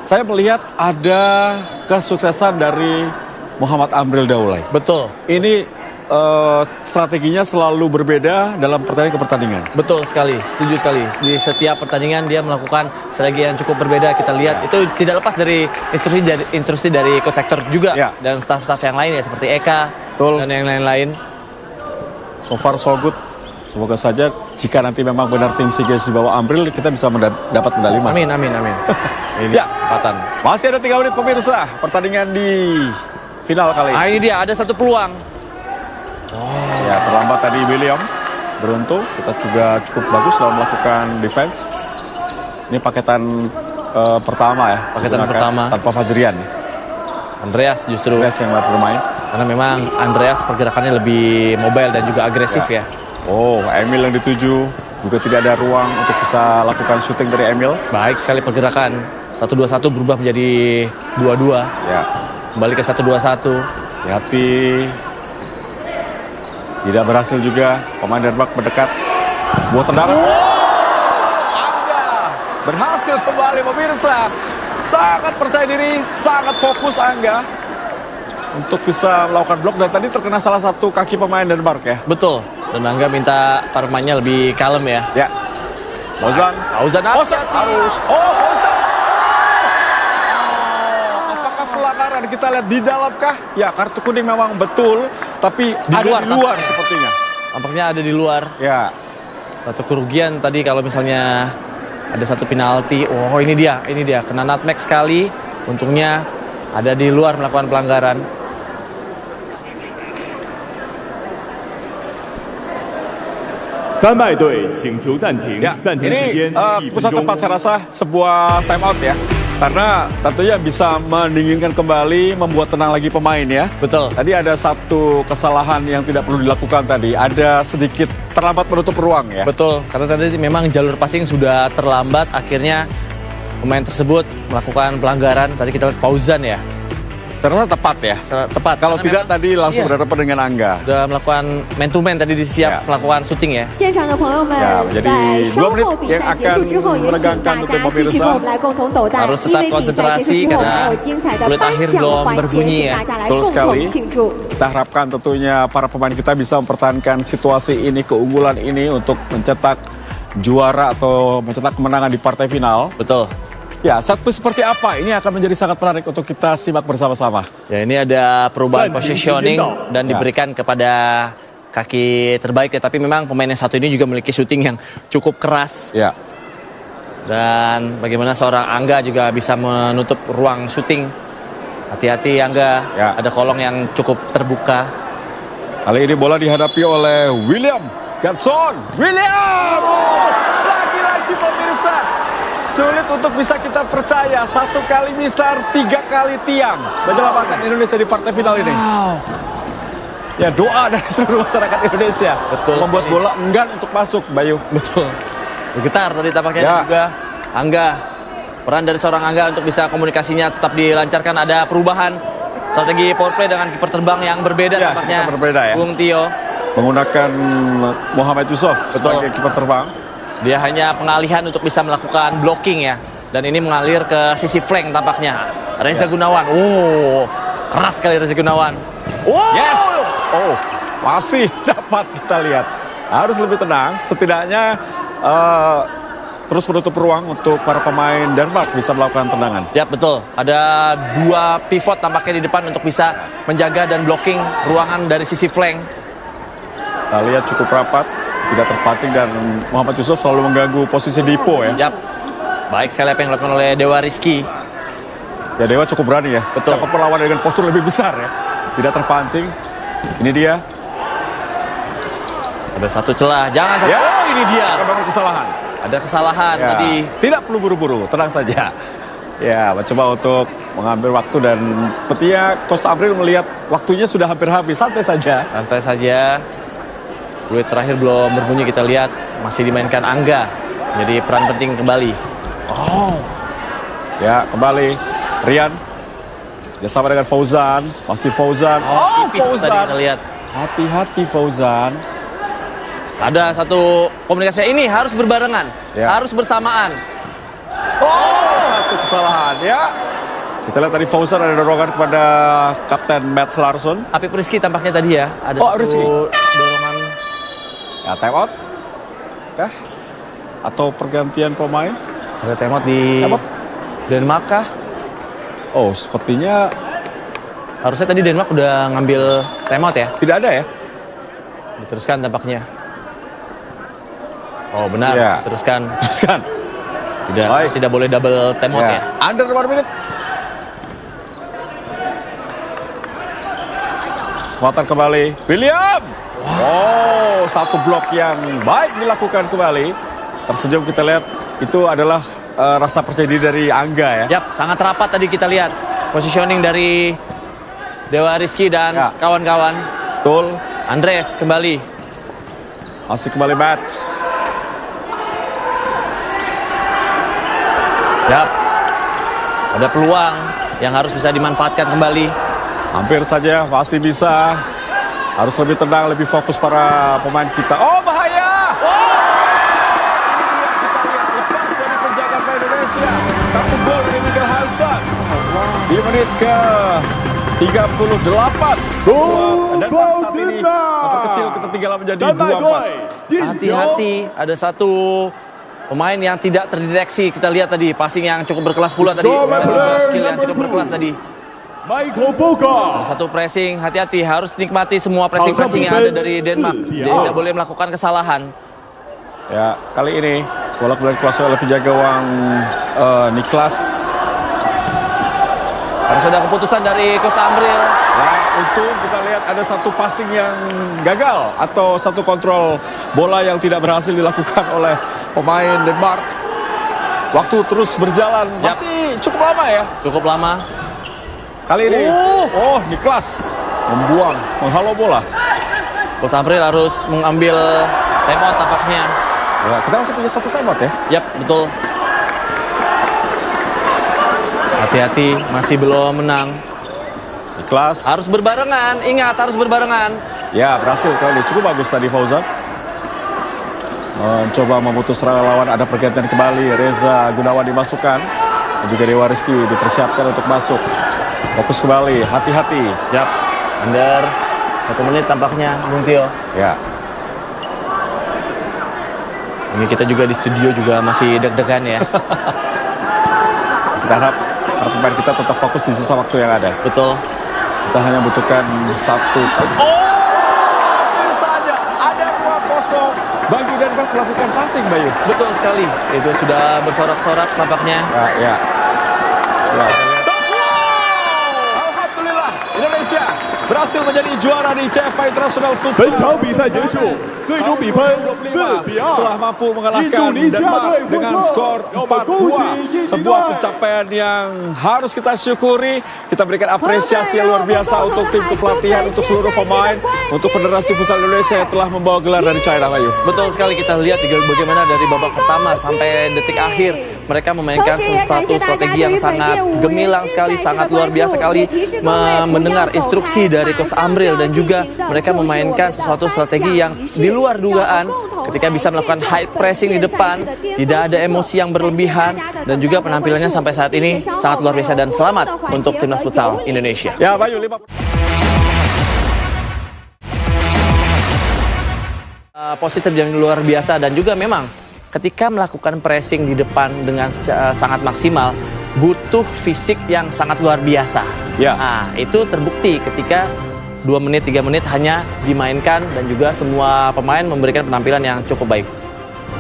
saya melihat ada kesuksesan dari Muhammad Amril Daulay. Betul. Ini strateginya selalu berbeda dalam pertandingan ke pertandingan. Betul sekali, setuju sekali. Di setiap pertandingan dia melakukan strategi yang cukup berbeda. Kita lihat itu tidak lepas dari instruksi dari coach Hector juga dan staff-staff yang lain ya seperti Eka dan yang lain-lain. So far so good. Semoga saja jika nanti memang benar tim SEA Games di bawah Amril kita bisa dapat medali emas. Amin, amin, amin. Ini kesempatan. Masih ada 3 menit pemirsa pertandingan di final kali ini. Ini dia ada satu peluang. Ya, terlambat tadi William. Beruntung, kita juga cukup bagus dalam melakukan defense. Ini paketan pertama ya. Paketan pertama. Tanpa Fajrian. Andreas justru. Andreas yang bermain. Karena memang Andreas pergerakannya lebih mobile dan juga agresif ya. Oh, Emil yang dituju. Juga tidak ada ruang untuk bisa lakukan syuting dari Emil. Baik sekali pergerakan. 1-2-1 berubah menjadi 2-2. Ya. Kembali ke 1-2-1. Hati-hati. Tidak berhasil juga. Pemain Denmark mendekat. Buat tendangan. Angga berhasil kembali pemirsa. Sangat percaya diri, sangat fokus Angga untuk bisa melakukan blok, dan tadi terkena salah satu kaki pemain Denmark ya. Betul. Dan Angga minta para pemainnya lebih kalem ya. Ya. Fauzan. Fauzan harus. Fauzan. Apakah pelanggaran? Kita lihat di dalam kah? Ya, kartu kuning memang betul, tapi ada di luar sepertinya. Tampaknya ada di luar. Ya. Satu kerugian tadi kalau misalnya ada satu penalti. Oh, ini dia. Kena nutmeg sekali. Untungnya ada di luar melakukan pelanggaran.丹麦队请求暂停， Ya, 暂停时 ini 间1 分 keputusan 钟。 tepat saya rasa sebuah time out ya. Karena tentunya bisa mendinginkan kembali, membuat tenang lagi pemain ya. Betul. Tadi ada satu kesalahan yang tidak perlu dilakukan tadi. Ada sedikit terlambat menutup ruang ya. Betul. Karena tadi memang jalur passing sudah terlambat. Akhirnya pemain tersebut melakukan pelanggaran. Tadi kita lihat Fauzan ya. Ternyata tepat ya. Tepat. Kalau Karena tidak memang, tadi langsung iya, berhadapan dengan Angga. sudah melakukan man to man tadi Ya. siap melakukan syuting ya. 现场的朋友们 Ya, menjadi 在 2 稍 menit 后比 yang 赛结束之后， akan 也请 menegangkan 大 untuk 家继续跟我们来共同抖蛋， Harus 因 tetap 为比赛结束 konsentrasi 之后，我们 karena 还有精彩的 kulit 颁 akhir 奖 belum 环节， berbunyi 请 ya. 大家来 Betul 共 sekali. 同庆祝。 Kita harapkan tentunya para pemain kita bisa mempertahankan situasi ini, keunggulan ini untuk mencetak juara atau mencetak kemenangan di partai final. Betul. Ya, set piece seperti apa? Ini akan menjadi sangat menarik untuk kita simak bersama-sama. Ya, ini ada perubahan Dan positioning dan Ya. diberikan kepada kaki terbaik ya. Tapi memang pemain yang satu ini juga memiliki shooting yang cukup keras. Ya, Dan bagaimana seorang Angga juga bisa menutup ruang shooting. Hati-hati Angga, Ya. ada kolong yang cukup terbuka. kali ini bola dihadapi oleh William Gerson. William! Oh, lagi-lagi pemirsa. Sulit untuk bisa kita percaya. 1 kali mistar, 3 kali tiang. Menyelamatkan Indonesia di partai final ini. Ya, doa dari seluruh masyarakat Indonesia. Betul Membuat sekali. bola enggan untuk masuk, Bayu. Betul. Bergetar tadi tampaknya Ya. juga Angga. Peran dari seorang Angga untuk bisa komunikasinya tetap dilancarkan. Ada perubahan strategi power play dengan kiper terbang yang berbeda Ya, tampaknya. kita berbeda ya. Bung Tio. Menggunakan Muhammad Yusuf Betul. sebagai kiper terbang. Dia hanya pengalihan untuk bisa melakukan blocking ya. Dan ini mengalir ke sisi flank tampaknya. Reza Gunawan. Oh, keras sekali Reza Gunawan. Oh, Yes! Oh, masih dapat kita lihat. Harus lebih tenang. Setidaknya terus menutup ruang untuk para pemain Denmark bisa melakukan tendangan. Ya betul, ada 2 pivot tampaknya di depan untuk bisa menjaga dan blocking ruangan dari sisi flank. Kita lihat cukup rapat, tidak terpancing, dan Muhammad Yusuf selalu mengganggu posisi Dipo ya. Yap, baik sekali apa yang dilakukan oleh Dewa Rizky. Ya, Dewa cukup berani ya. Betul. Siapa perlawan dengan postur lebih besar ya. Tidak terpancing. Ini dia. Ada satu celah, jangan sampai. Ya. Oh, ini dia. Memang kesalahan. Ada kesalahan Ya. tadi. Tidak perlu buru-buru, tenang saja. Ya, mencoba untuk mengambil waktu, dan sepertinya Coach April melihat waktunya sudah hampir habis. Santai saja. Santai saja. Fluid terakhir belum berbunyi, kita lihat masih dimainkan Angga. Jadi peran penting kembali. Ya, kembali Rian. Bersama dengan Fauzan. Masih Fauzan. Oh, Tipis tadi kita lihat. Hati-hati Fauzan. Ada satu komunikasi ini harus berbarengan, Ya. harus bersamaan. Satu kesalahan ya. Kita lihat tadi Fauzan ada dorongan kepada Kapten Mats Larsson. Apip Rizky tampaknya tadi ya, ada Oh, satu Rizky. dorongan. Ya, time out. Kah? Atau pergantian pemain? Ada timeout di Timeout. Denmark kah? Oh, sepertinya Harusnya tadi Denmark udah ngambil timeout ya. tidak ada ya. Diteruskan tampaknya. Oh benar, Ya. diteruskan. Teruskan. Baik. Tidak boleh double timeout ya. Under 1 menit. Kesempatan kembali. William. Oh, satu blok yang baik dilakukan kembali. Tersenyum kita lihat. Itu adalah rasa percaya diri dari Angga ya. Yap, sangat rapat tadi kita lihat. Positioning dari Dewa Rizky dan Ya. kawan-kawan. Betul. Andres kembali. Masih kembali match. Yap. Ada peluang yang harus bisa dimanfaatkan kembali. Hampir saja, masih bisa. Harus lebih tenang, lebih fokus para pemain kita. Oh, bahaya! di menit ke 38. Dan saat ini memperkecil ketertinggalan menjadi 2-4. Hati-hati, ada satu pemain yang tidak terdeteksi. Kita lihat tadi passing yang cukup berkelas pula tadi, dan juga skill yang cukup berkelas tadi. Michael Boga. Satu pressing, hati-hati, harus nikmati semua pressing-pressing yang ada dari Denmark. Jadi tidak boleh melakukan kesalahan. Ya, kali ini bola kemudian dikuasai oleh penjaga gawang Niklas. Harus ada keputusan dari Coach Amril. Nah, untung kita lihat ada satu passing yang gagal atau satu kontrol bola yang tidak berhasil dilakukan oleh pemain Denmark. Waktu terus berjalan, masih cukup lama ya. Cukup lama. Kali ini, Niklas menghalau bola. Coach Amril harus mengambil timeout tampaknya. Ya, kita masih punya satu timeout ya. Yap, betul. Hati-hati, masih belum menang. Niklas. Harus berbarengan, ingat harus berbarengan. Ya, berhasil kali ini. Cukup bagus tadi Fauzan. Mencoba memutus serangan lawan, ada pergantian kembali. Reza Gunawan dimasukkan. Dan juga Dewa Rizky dipersiapkan untuk masuk. Fokus kembali, hati-hati. Yap, under 1 menit tampaknya, Bung Tio. Ya. Ini kita juga di studio juga masih deg-degan ya. Kita harap para pemain kita tetap fokus di sisa waktu yang ada. Betul. Kita hanya butuhkan satu kali. Ini saja ada 2-0 bagi Denmark melakukan passing, Bayu. Betul sekali. Itu sudah bersorak-sorak tampaknya. Ya. Alhamdulillah, Indonesia berhasil menjadi juara di CFA International 本 Futsal. 场比赛结束，最终比分Setelah 4-2。 mampu mengalahkan Indonesia Denmark队获 dengan 胜 skor 让我们恭喜印 4-2. 尼 Sebuah 队。 pencapaian yang harus kita syukuri. Kita berikan apresiasi yang luar biasa untuk tim kepelatihan, untuk seluruh pemain, untuk Federasi Futsal Indonesia yang telah membawa gelar dari China, Bayu. Betul sekali, kita lihat bagaimana dari babak pertama sampai detik akhir mereka memainkan satu strategi yang sangat gemilang sekali, sangat luar biasa sekali, mendengar instruksi dari Coach Amril dan juga mereka memainkan sesuatu strategi yang di luar dugaan ketika bisa melakukan high pressing di depan, tidak ada emosi yang berlebihan dan juga penampilannya sampai saat ini sangat luar biasa dan selamat untuk Timnas Futsal Indonesia. Ya, Bayu, 5. Positif dan luar biasa dan juga memang ketika melakukan pressing di depan dengan sangat maksimal butuh fisik yang sangat luar biasa. Ya. Nah, itu terbukti ketika 2 menit 3 menit hanya dimainkan dan juga semua pemain memberikan penampilan yang cukup baik.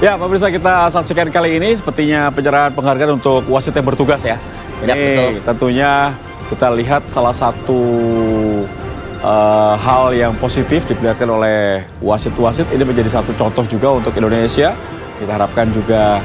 Ya, pemirsa, kita saksikan kali ini sepertinya penyerahan penghargaan untuk wasit yang bertugas ya. Ini Ya, betul. tentunya kita lihat salah satu hal yang positif diperlihatkan oleh wasit-wasit. Ini menjadi satu contoh juga untuk Indonesia. Kita harapkan juga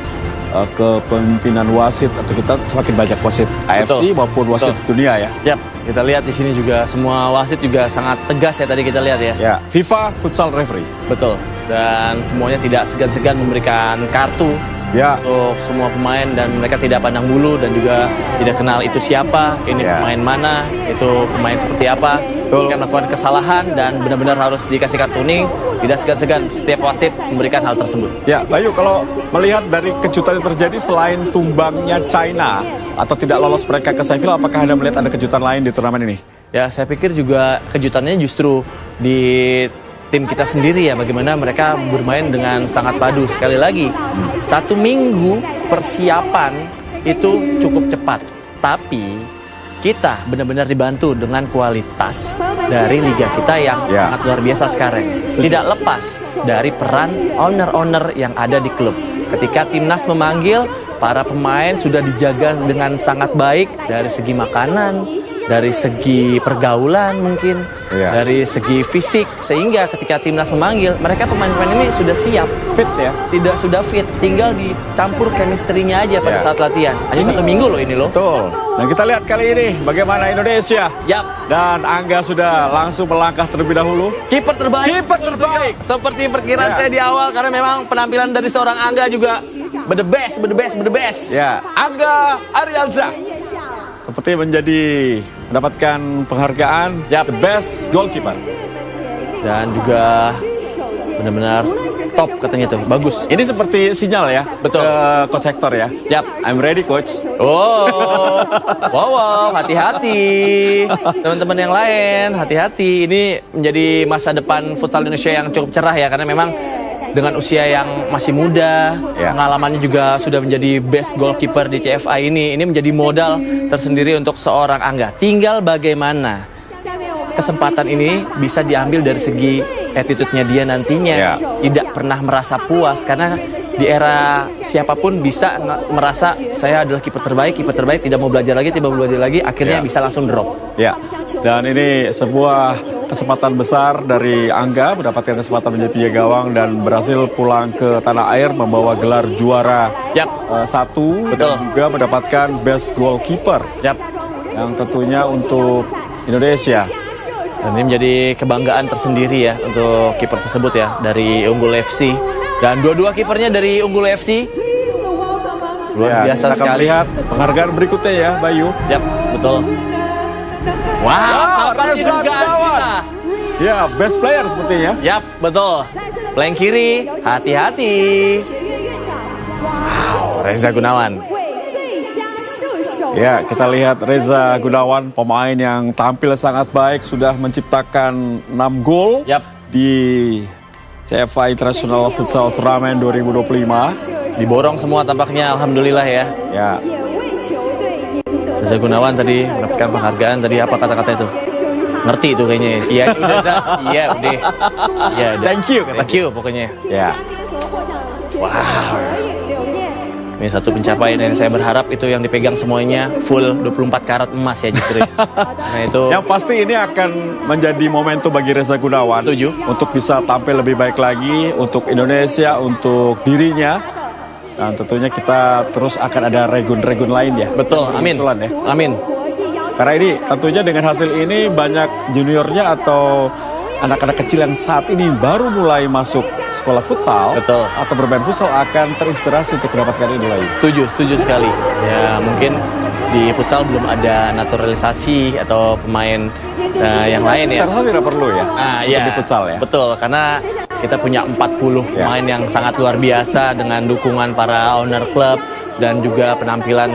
kepemimpinan wasit atau kita semakin banyak wasit AFC maupun wasit dunia ya. Yap, kita lihat di sini juga semua wasit juga sangat tegas ya tadi kita lihat ya. Ya, FIFA Futsal Referee. Betul. Dan semuanya tidak segan-segan memberikan kartu Ya. untuk semua pemain dan mereka tidak pandang bulu dan juga tidak kenal itu siapa, ini Ya. pemain mana, itu pemain seperti apa. Mereka melakukan kesalahan dan benar-benar harus dikasih kartu kuning. Tidak segan-segan setiap wasit memberikan hal tersebut. Ya, Bayu, kalau melihat dari kejutan yang terjadi selain tumbangnya China atau tidak lolos mereka ke semifinal, apakah Anda melihat ada kejutan lain di turnamen ini? Ya, saya pikir juga kejutannya justru di tim kita sendiri ya, bagaimana mereka bermain dengan sangat padu. Sekali lagi, 1 minggu persiapan itu cukup cepat, tapi kita benar-benar dibantu dengan kualitas dari liga kita yang sangat luar biasa sekarang. Tidak lepas dari peran owner-owner yang ada di klub. Ketika timnas memanggil, para pemain sudah dijaga dengan sangat baik dari segi makanan, dari segi pergaulan mungkin, dari segi fisik, sehingga ketika timnas memanggil, mereka pemain-pemain ini sudah siap, fit ya, tidak sudah fit, tinggal dicampur chemistry-nya aja pada saat latihan. Hanya 1 minggu loh ini loh. Betul. Dan kita lihat kali ini bagaimana Indonesia. Yap. Dan Angga sudah langsung melangkah terlebih dahulu. Kiper terbaik. Kiper terbaik. Seperti perkiraan saya di awal, karena memang penampilan dari seorang Angga juga the best. Ya, Angga Arianza seperti mendapatkan penghargaan the best goalkeeper. Dan juga benar-benar top katanya tuh, bagus. Ini seperti sinyal ya, Betul. ke Coach Hector ya. Yap. I'm ready coach. Oh, wow, hati-hati. Teman-teman yang lain, hati-hati. Ini menjadi masa depan futsal Indonesia yang cukup cerah ya, karena memang dengan usia yang masih muda, Ya. pengalamannya juga sudah menjadi best goalkeeper di CFI ini menjadi modal tersendiri untuk seorang Angga. Tinggal bagaimana kesempatan ini bisa diambil dari segi attitude-nya dia nantinya. Ya. Tidak pernah merasa puas, karena di era siapapun bisa merasa saya adalah kiper terbaik, tidak mau belajar lagi, akhirnya Ya. bisa langsung drop. Ya, dan ini sebuah kesempatan besar dari Angga mendapatkan kesempatan menjadi 3 gawang dan berhasil pulang ke tanah air membawa gelar juara Yap. 1 Betul. dan juga mendapatkan best goalkeeper Yap. yang tentunya untuk Indonesia. Dan ini menjadi kebanggaan tersendiri ya untuk kiper tersebut ya, dari Unggul FC. Dan dua-dua kipernya dari Unggul FC. Luar Ya, biasa kita akan sekali. lihat penghargaan berikutnya ya, Bayu. Yap, betul. Wow, sampai Reza dugaan Gunawan. kita. Ya, best player sepertinya. Yap, betul. Flank kiri, hati-hati. Wow, Reza Gunawan. 最佳射手。 Ya, kita lihat Reza Gunawan, pemain yang tampil sangat baik, sudah menciptakan 6 gol Yap, di CFI International Futsal Turnamen 2025. diborong semua tampaknya, alhamdulillah ya. Ya, 也为球队赢得 Reza Gunawan tadi mendapatkan penghargaan tadi, apa kata-kata itu? Ngerti itu kayaknya. Iya, udah, Za. Iya, udah. Iya, udah. Thank you, kata Thank you pokoknya. ya. 联合获奖选手何颖留念。 Ini satu pencapaian yang saya berharap itu yang dipegang semuanya full 24 karat emas ya justru. Nah itu Yang pasti ini akan menjadi momentum bagi Reza Gunawan. Setuju. Untuk bisa tampil lebih baik lagi untuk Indonesia, untuk dirinya. Dan tentunya kita terus akan ada regun-regun lain ya. betul, amin. Kebetulan ya. Amin. 国际邀请 Karena ini tentunya dengan hasil ini banyak juniornya atau anak-anak kecil yang saat ini baru mulai masuk sekolah futsal Betul. atau bermain futsal akan terinspirasi untuk mendapatkan ini lagi. Setuju sekali. Ya mungkin di futsal belum ada naturalisasi atau pemain yang lain ya. Saya rasa tidak perlu ya Ah, untuk iya. di futsal ya. Betul, karena kita punya 40 Ya. pemain yang sangat luar biasa dengan dukungan para owner klub dan juga penampilan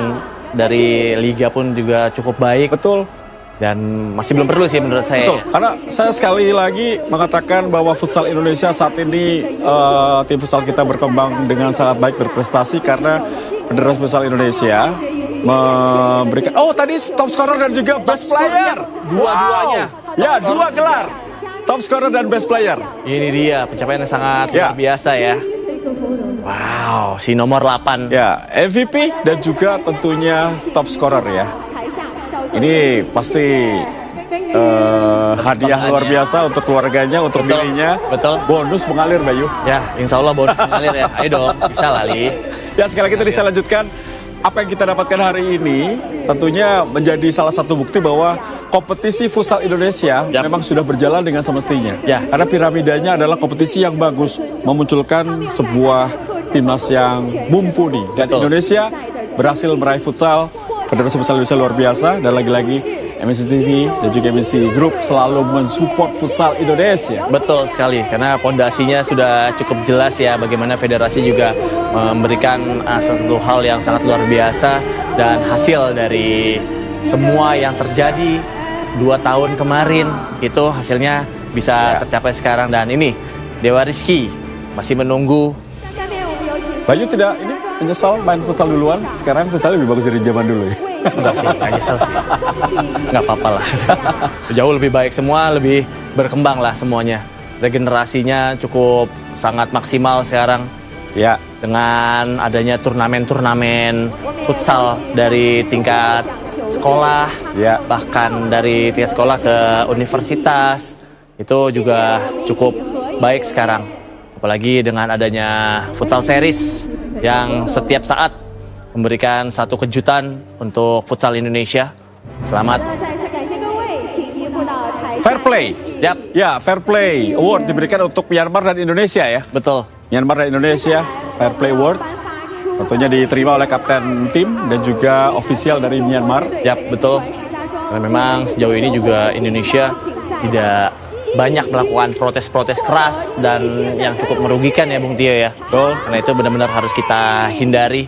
dari liga pun juga cukup baik Betul. dan masih belum perlu sih menurut saya. Betul, karena saya sekali lagi mengatakan bahwa futsal Indonesia saat ini tim futsal kita berkembang dengan sangat baik, berprestasi karena Federasi Futsal Indonesia memberikan tadi top scorer dan juga best player. Dua-duanya. Wow. Ya, 2 gelar. Top scorer dan best player. Ini dia pencapaian yang sangat Ya. luar biasa ya. Wow, si nomor 8. Ya, MVP dan juga tentunya top scorer ya. 台下稍作 Ini pasti hadiah luar biasa untuk keluarganya, untuk Betul. dirinya. Betul. Bonus mengalir, Bayu. Ya, insya Allah bonus mengalir ya. Ayo dong, bisa lah Li. Ya, sekali lagi tadi saya lanjutkan apa yang kita dapatkan hari ini tentunya menjadi salah satu bukti bahwa kompetisi futsal Indonesia Yap. memang sudah berjalan dengan semestinya. Ya. Karena piramidanya adalah kompetisi yang bagus, memunculkan sebuah timnas yang mumpuni dan Betul. Indonesia berhasil meraih futsal. Federasi Futsal Indonesia luar biasa dan lagi-lagi MNC TV dan juga MNC Group selalu mensupport futsal Indonesia. Betul sekali, karena pondasinya sudah cukup jelas ya, bagaimana federasi juga memberikan satu hal yang sangat luar biasa dan hasil dari semua yang terjadi 2 tahun kemarin itu hasilnya bisa Ya. tercapai sekarang. Dan ini Dewa Rizky masih menunggu. 下面我们有请 Bayu tidak ini menyesal main futsal duluan, sekarang futsal lebih bagus dari zaman dulu ya. Enggak sih, nggak nyesel sih. Nggak apa-apa lah. Jauh lebih baik semua, lebih berkembang lah semuanya. Regenerasinya cukup sangat maksimal sekarang Ya, dengan adanya turnamen-turnamen futsal dari tingkat sekolah, Ya. bahkan dari tingkat sekolah ke universitas. Itu juga cukup baik sekarang. Apalagi dengan adanya futsal series yang setiap saat memberikan satu kejutan untuk futsal Indonesia. Selamat. 那再次感谢各位，请移步到台下。 fair play. Yap, Ya, Fair Play Award diberikan untuk Myanmar dan Indonesia ya. betul. Myanmar dan Indonesia Fair Play Award 颁发出 tentunya diterima oleh kapten tim dan juga ofisial dari Myanmar. Yap, betul. Karena memang sejauh ini juga Indonesia tidak banyak melakukan protes-protes keras dan yang cukup merugikan ya Bung Tio ya. Betul. Karena itu benar-benar harus kita hindari.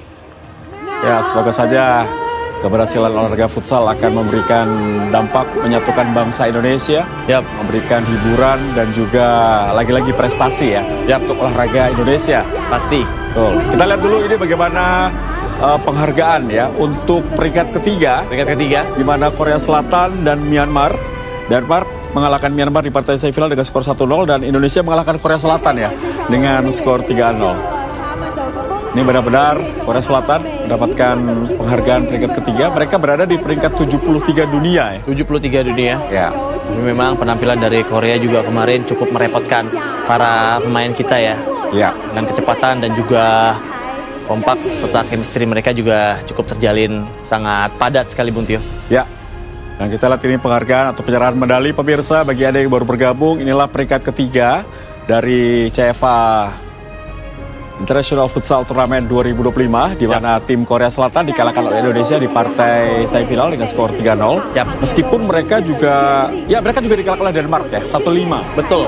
Ya, semoga saja keberhasilan olahraga futsal akan memberikan dampak menyatukan bangsa Indonesia, Yap. memberikan hiburan dan juga lagi-lagi prestasi ya untuk olahraga Indonesia. Pasti. Betul. Kita lihat dulu ini bagaimana penghargaan ya untuk peringkat ketiga, di mana Korea Selatan dan Myanmar. Denmark mengalahkan Myanmar di partai semifinal dengan skor 1-0 dan Indonesia mengalahkan Korea Selatan ya dengan skor 3-0. Ini benar-benar Korea Selatan mendapatkan penghargaan peringkat ketiga. Mereka berada di peringkat 73 dunia ya. 73 dunia. Ya. Ini memang penampilan dari Korea juga kemarin cukup merepotkan para pemain kita ya. Ya. Dengan kecepatan dan juga kompak serta chemistry mereka juga cukup terjalin sangat padat sekali Bung Tio. Ya. Dan kita lihat ini penghargaan atau penyerahan medali pemirsa bagi Anda yang baru bergabung. Inilah peringkat ketiga dari CFA International Futsal Tournament 2025 di mana tim Korea Selatan dikalahkan oleh Indonesia di partai semifinal dengan skor 3-0. Yap. Meskipun mereka juga dikalahkan oleh Denmark ya 1-5. Betul.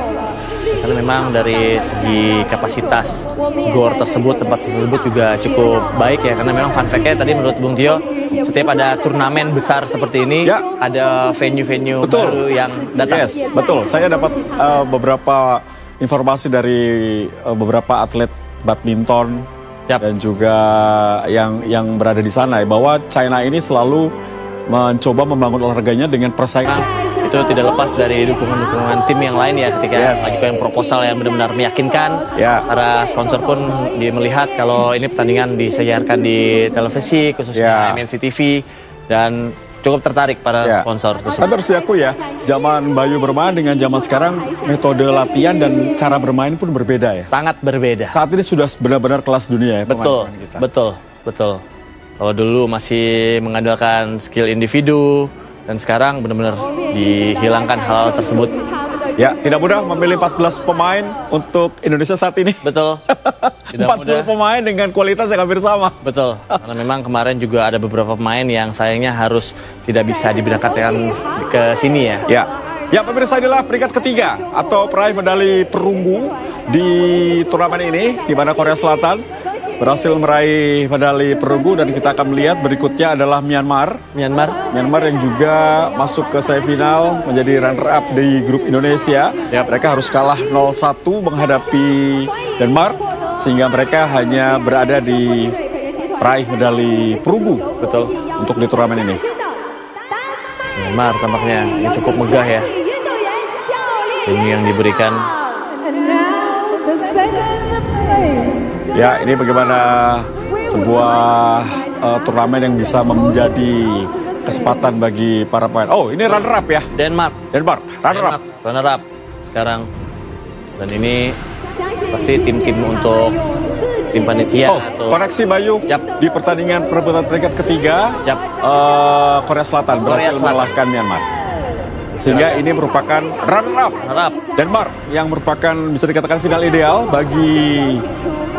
Karena memang dari segi kapasitas gor tersebut, tempat tersebut juga cukup baik ya. Karena memang fun fact-nya tadi menurut Bung Tio, setiap ada turnamen besar seperti ini, Ya. ada venue-venue Betul. baru yang datang. Yes, betul. Saya dapat beberapa informasi dari beberapa atlet badminton Yap. dan juga yang berada di sana ya, bahwa China ini selalu mencoba membangun olahraganya dengan persaingan. Itu tidak lepas dari dukungan-dukungan tim yang lain ya ketika Yes. mengajukan proposal yang benar-benar meyakinkan. Ya. Para sponsor pun melihat kalau ini pertandingan disiarkan di televisi khususnya Ya. MNC TV dan cukup tertarik para Ya. sponsor Tapi tersebut. harus diakui ya, zaman Bayu bermain dengan zaman sekarang metode latihan dan cara bermain pun berbeda ya. Sangat berbeda. Saat ini sudah benar-benar kelas dunia ya Betul, pemain-pemain kita. betul. Kalau dulu masih mengandalkan skill individu dan sekarang benar-benar dihilangkan hal tersebut. Ya, tidak mudah memilih 14 pemain untuk Indonesia saat ini. Betul. Tidak 40 mudah. pemain dengan kualitas yang hampir sama. Betul. Karena memang kemarin juga ada beberapa pemain yang sayangnya harus tidak bisa diberangkatkan ke sini ya. Ya. Ya, pemirsa, inilah peringkat ketiga atau peraih medali perunggu di turnamen ini di mana Korea Selatan berhasil meraih medali perunggu dan kita akan melihat berikutnya adalah Myanmar yang juga masuk ke semifinal menjadi runner up di grup Indonesia. Yap. Mereka harus kalah 0-1 menghadapi Denmark sehingga mereka hanya berada di peraih medali perunggu Betul. untuk di turnamen ini. Myanmar tampaknya ini cukup megah ya. Ini yang diberikan. Ya, ini bagaimana sebuah turnamen yang bisa menjadi kesempatan bagi para pemain. Oh, ini runner up ya. Denmark. Runner up. Runner up sekarang. Dan ini pasti tim-tim untuk tim panitia Oh, atau koreksi Bayu. Yap. Di pertandingan perebutan peringkat ketiga, Yap. Korea Selatan Korea berhasil Selatan. mengalahkan Myanmar. Sehingga ini merupakan runner up. runner up. Denmark yang merupakan bisa dikatakan final ideal bagi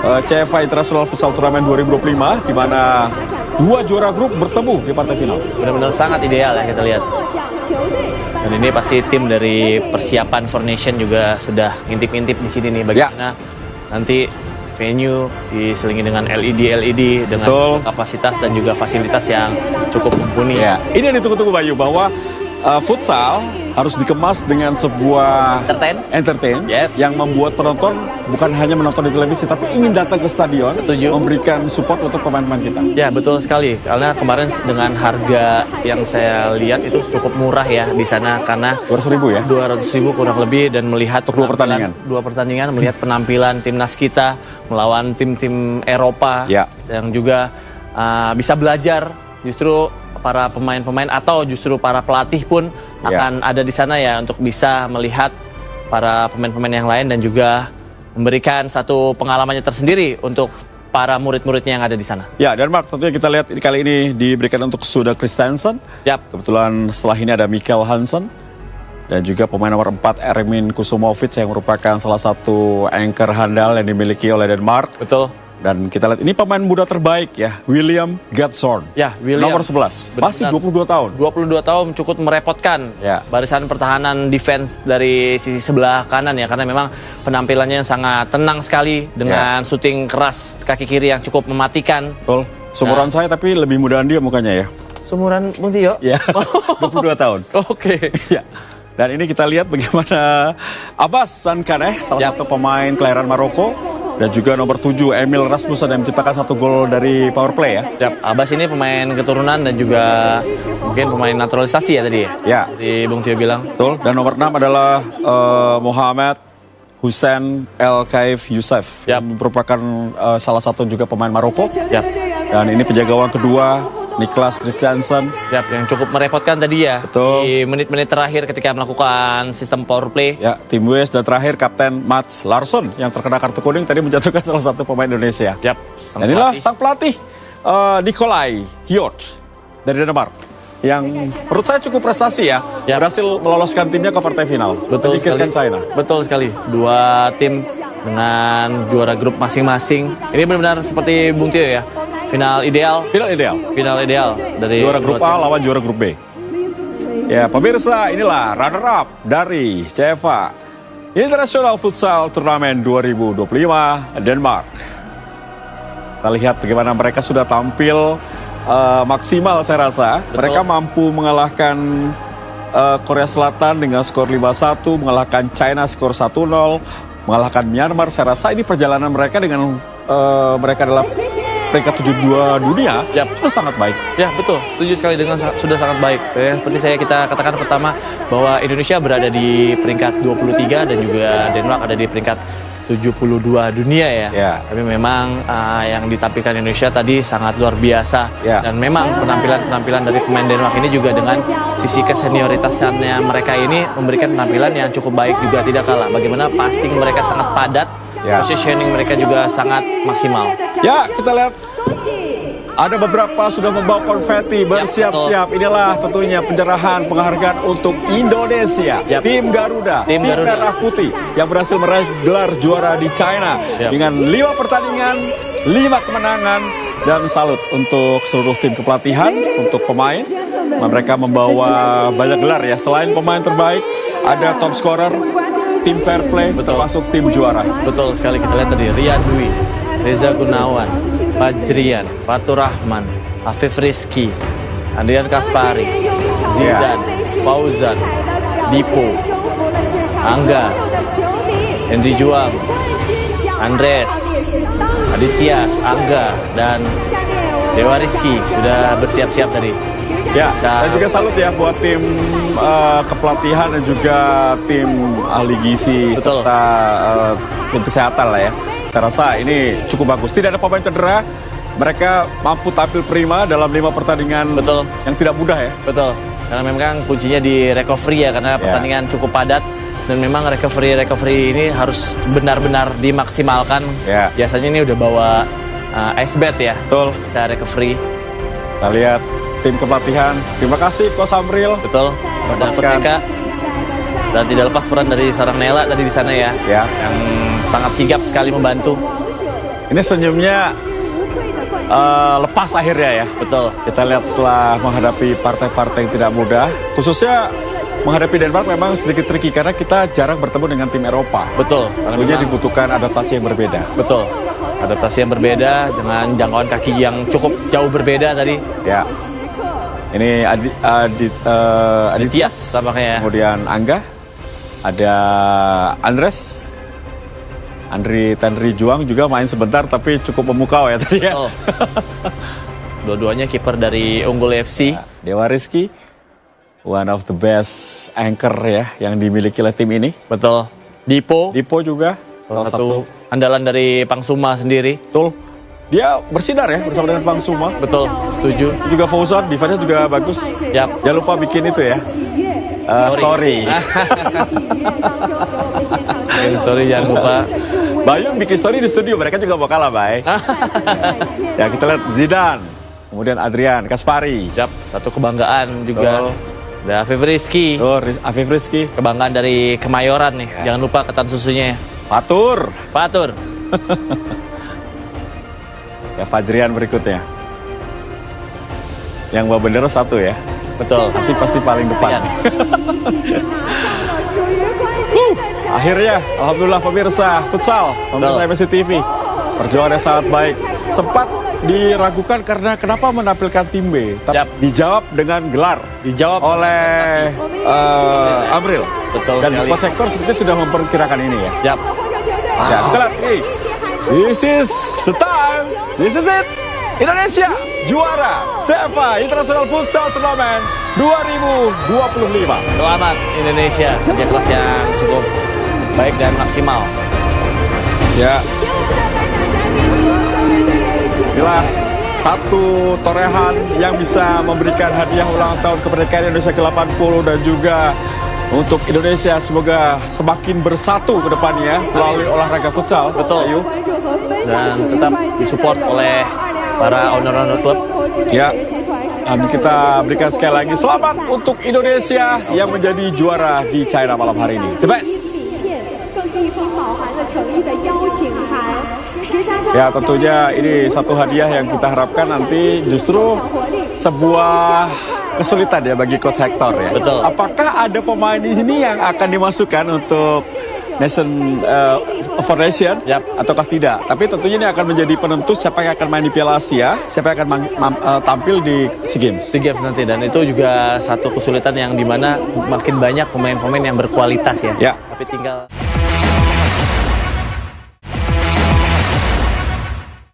CFA International Futsal Tournament 2025 di mana dua juara grup bertemu di partai final. Benar-benar sangat ideal ya kita lihat. Dan ini pasti tim dari persiapan for Nation juga sudah ngintip-ngintip di sini nih bagaimana nanti venue diselingi dengan LED dengan Betul. kapasitas dan juga fasilitas yang cukup mumpuni. Ya, ini yang ditunggu-tunggu Bayu bahwa futsal harus dikemas dengan sebuah entertain Yes. yang membuat penonton bukan hanya menonton di televisi tapi ingin datang ke stadion, Setuju. memberikan support untuk pemain-pemain kita. Ya betul sekali karena kemarin dengan harga yang saya lihat itu cukup murah ya di sana karena 200.000 ya. 200.000 kurang lebih dan melihat Untuk dua pertandingan. melihat penampilan timnas kita melawan tim-tim Eropa Ya. yang juga bisa belajar justru para pemain-pemain atau justru para pelatih pun akan ada di sana ya untuk bisa melihat para pemain-pemain yang lain dan juga memberikan satu pengalamannya tersendiri untuk para murid-muridnya yang ada di sana. Ya, Denmark tentunya kita lihat kali ini diberikan untuk Suda Christensen. Yap. Kebetulan setelah ini ada Mikael Hansen dan juga pemain nomor 4 Ermin Kusumovic yang merupakan salah satu anchor handal yang dimiliki oleh Denmark. Betul. Dan kita lihat ini pemain muda terbaik ya, William Gatshorn. Ya, William. Nomor 11. Masih Benar. 22 tahun. 22 tahun cukup merepotkan Ya. barisan pertahanan defense dari sisi sebelah kanan ya, karena memang penampilannya sangat tenang sekali dengan syuting keras kaki kiri yang cukup mematikan. Betul. Sumuran saya tapi lebih mudaan dia mukanya ya. Sumuran Bung Tio? Ya. 22 tahun. Oke. Ya. Dan ini kita lihat bagaimana Abbas Sankaneh, salah satu pemain kelahiran Maroko. Dan juga nomor 7 Emil Rasmussen yang menciptakan 1 gol dari power play ya. Siap. Abbas ini pemain keturunan dan juga mungkin pemain naturalisasi ya tadi ya? Ya. Di Bung Tio bilang. Betul. Dan nomor 6 adalah Mohamed Hussein El Kaif Youssef. Yap. Yang merupakan salah satu juga pemain Maroko. Siap. Dan ini penjaga gawang kedua Niklas Christiansen. Siap, yang cukup merepotkan tadi ya. Betul. Di menit-menit terakhir ketika melakukan sistem power play. Ya, tim Wales dan terakhir Kapten Mats Larsson yang terkena kartu kuning tadi menjatuhkan salah satu pemain Indonesia. Siap. Dan inilah sang pelatih Nikolai Hjort dari Denmark yang menurut saya cukup prestasi ya. Yap. Berhasil meloloskan timnya ke partai final. Betul sekali. Menyingkirkan China. Betul sekali. Dua tim dengan juara grup masing-masing. Ini benar-benar seperti Bung Tio ya. Final ideal. Final ideal. Final ideal dari Juara grup dua A tim. lawan juara grup B. Ya, pemirsa, inilah runner up dari CFA International Futsal Turnamen 2025 Denmark. Kita lihat bagaimana mereka sudah tampil maksimal saya rasa. Betul. Mereka mampu mengalahkan Korea Selatan dengan skor 5-1, mengalahkan China skor 1-0, mengalahkan Myanmar. Saya rasa ini perjalanan mereka dengan mereka adalah peringkat 72 dunia, Yap. sudah sangat baik. Ya betul, setuju sekali dengan sudah sangat baik. Ya, seperti kita katakan pertama bahwa Indonesia berada di peringkat 23 dan juga Denmark ada di peringkat 72 dunia ya. Ya. Tapi memang yang ditampilkan Indonesia tadi sangat luar biasa. Ya. Dan memang penampilan dari pemain Denmark ini juga dengan sisi kesenioritasannya mereka ini memberikan penampilan yang cukup baik juga tidak kalah. Bagaimana passing mereka sangat padat, Ya. positioning mereka juga sangat maksimal. Ya, kita lihat ada beberapa sudah membawa konfeti bersiap-siap. Inilah tentunya penyerahan penghargaan untuk Indonesia. Yap. Tim Garuda, Tim Garuda. Merah Putih yang berhasil meraih gelar juara di China Yap. dengan 5 pertandingan, 5 kemenangan, dan salut untuk seluruh tim kepelatihan, untuk pemain. Mereka membawa banyak gelar ya. Selain pemain terbaik, ada top scorer, tim fair play, Betul. termasuk tim juara. Betul sekali, kita lihat tadi Rian Dwi, Reza Gunawan, Fajrian, Fatur Rahman, Afif Rizky, Andrian Kaspari, Zidan, Fauzan, Dipo, Angga, Henry Juang, Andres, Adityas, Angga, dan Dewa Rizky sudah bersiap-siap tadi. Ya, Bisa- dan juga salut ya buat tim kepelatihan dan juga tim ahli gizi Betul. serta tim kesehatan lah ya. Saya rasa ini cukup bagus. Tidak ada pemain cedera. Mereka mampu tampil prima dalam 5 pertandingan Betul. yang tidak mudah ya. Betul, karena memang kuncinya di recovery ya, karena pertandingan cukup padat dan memang recovery ini harus benar-benar dimaksimalkan. Ya. Biasanya ini udah bawa ice bath ya, Betul. bisa recovery. Kita lihat tim kepelatihan. Terima kasih Coach Amril. Betul, dan Coach Mendapatkan- Eka. Dan tidak lepas peran dari seorang Nela tadi di sana ya, Ya. yang sangat sigap sekali membantu. Ini senyumnya lepas akhirnya ya. Betul, Kita lihat setelah menghadapi partai-partai yang tidak mudah, khususnya menghadapi Denmark memang sedikit tricky karena kita jarang bertemu dengan tim Eropa. betul. Karena Tentunya memang- dibutuhkan adaptasi yang berbeda. betul. Adaptasi yang berbeda dengan jangkauan kaki yang cukup jauh berbeda tadi. Ya. Ini Adityas tampaknya ya. kemudian Angga, ada Andres, Tenri Juang juga main sebentar tapi cukup memukau ya tadi ya. Oh. Dua-duanya kiper dari Unggul FC. Dewa Rizky, one of the best anchor ya yang dimiliki oleh tim ini. Betul. Dipo, Dipo juga salah satu andalan dari Pangsuma sendiri. betul. Dia bersinar ya bersama dengan Bang Suma. Betul, setuju. Juga Fauzan, defense-nya juga bagus. Yap. Jangan lupa bikin itu ya. Story. Sorry, jangan lupa. Bayu bikin story di studio, mereka juga mau kalah, Bay. Ya, kita lihat Zidane, kemudian Adrian Kaspari. Yap, satu kebanggaan juga. Betul. Ada Afif Rizky, Tuh, Afif Rizky, kebanggaan dari Kemayoran nih. Jangan lupa ketan susunya ya. Fatur. Fatur. Ya Fajrian berikutnya. Yang bawa bendera satu ya. Betul. Nanti pasti paling depan. Iya. 拿上了属于关键的成 Akhirnya, alhamdulillah pemirsa futsal, pemirsa Betul. MSC TV. Perjuangannya sangat baik. Sempat diragukan karena kenapa menampilkan tim B, tapi Yap. dijawab dengan gelar Dijawab oleh Amril. Betul Dan sekali. Koko Sektor sepertinya sudah memperkirakan ini ya. Yap. 获胜球队。 Ya, kita lihat nih. 一起喊出 This is the time. This is it. Indonesia juara CFA International Futsal Tournament 2025. Selamat Indonesia, kerja keras yang cukup baik dan maksimal. Ya, 请我们的颁奖嘉宾和各位队员一起 inilah satu torehan yang bisa memberikan hadiah ulang tahun kemerdekaan Indonesia ke-80 dan juga untuk Indonesia semoga semakin bersatu ke depannya melalui olahraga futsal. Betul. Ayu. 关注和分享 Dan 属于 tetap 关键的 disupport oleh para owner-owner klub. 中国之 Ya. 美集团是 Dan kita berikan sekali lagi selamat untuk Indonesia yang menjadi juara di China malam hari ini. The best. 名片，更是一封饱含了诚意的邀请函。石家庄 Ya tentunya ini satu hadiah yang kita harapkan nanti justru sebuah kesulitan ya bagi Coach Hector ya. Betul. Apakah ada pemain di sini yang akan dimasukkan untuk Nation for Nation Yap. ataukah tidak? Tapi tentunya ini akan menjadi penentu siapa yang akan main di Piala Asia, siapa yang akan tampil di SEA Games. SEA Games nanti, dan itu juga satu kesulitan yang dimana makin banyak pemain-pemain yang berkualitas ya. Ya. Tapi tinggal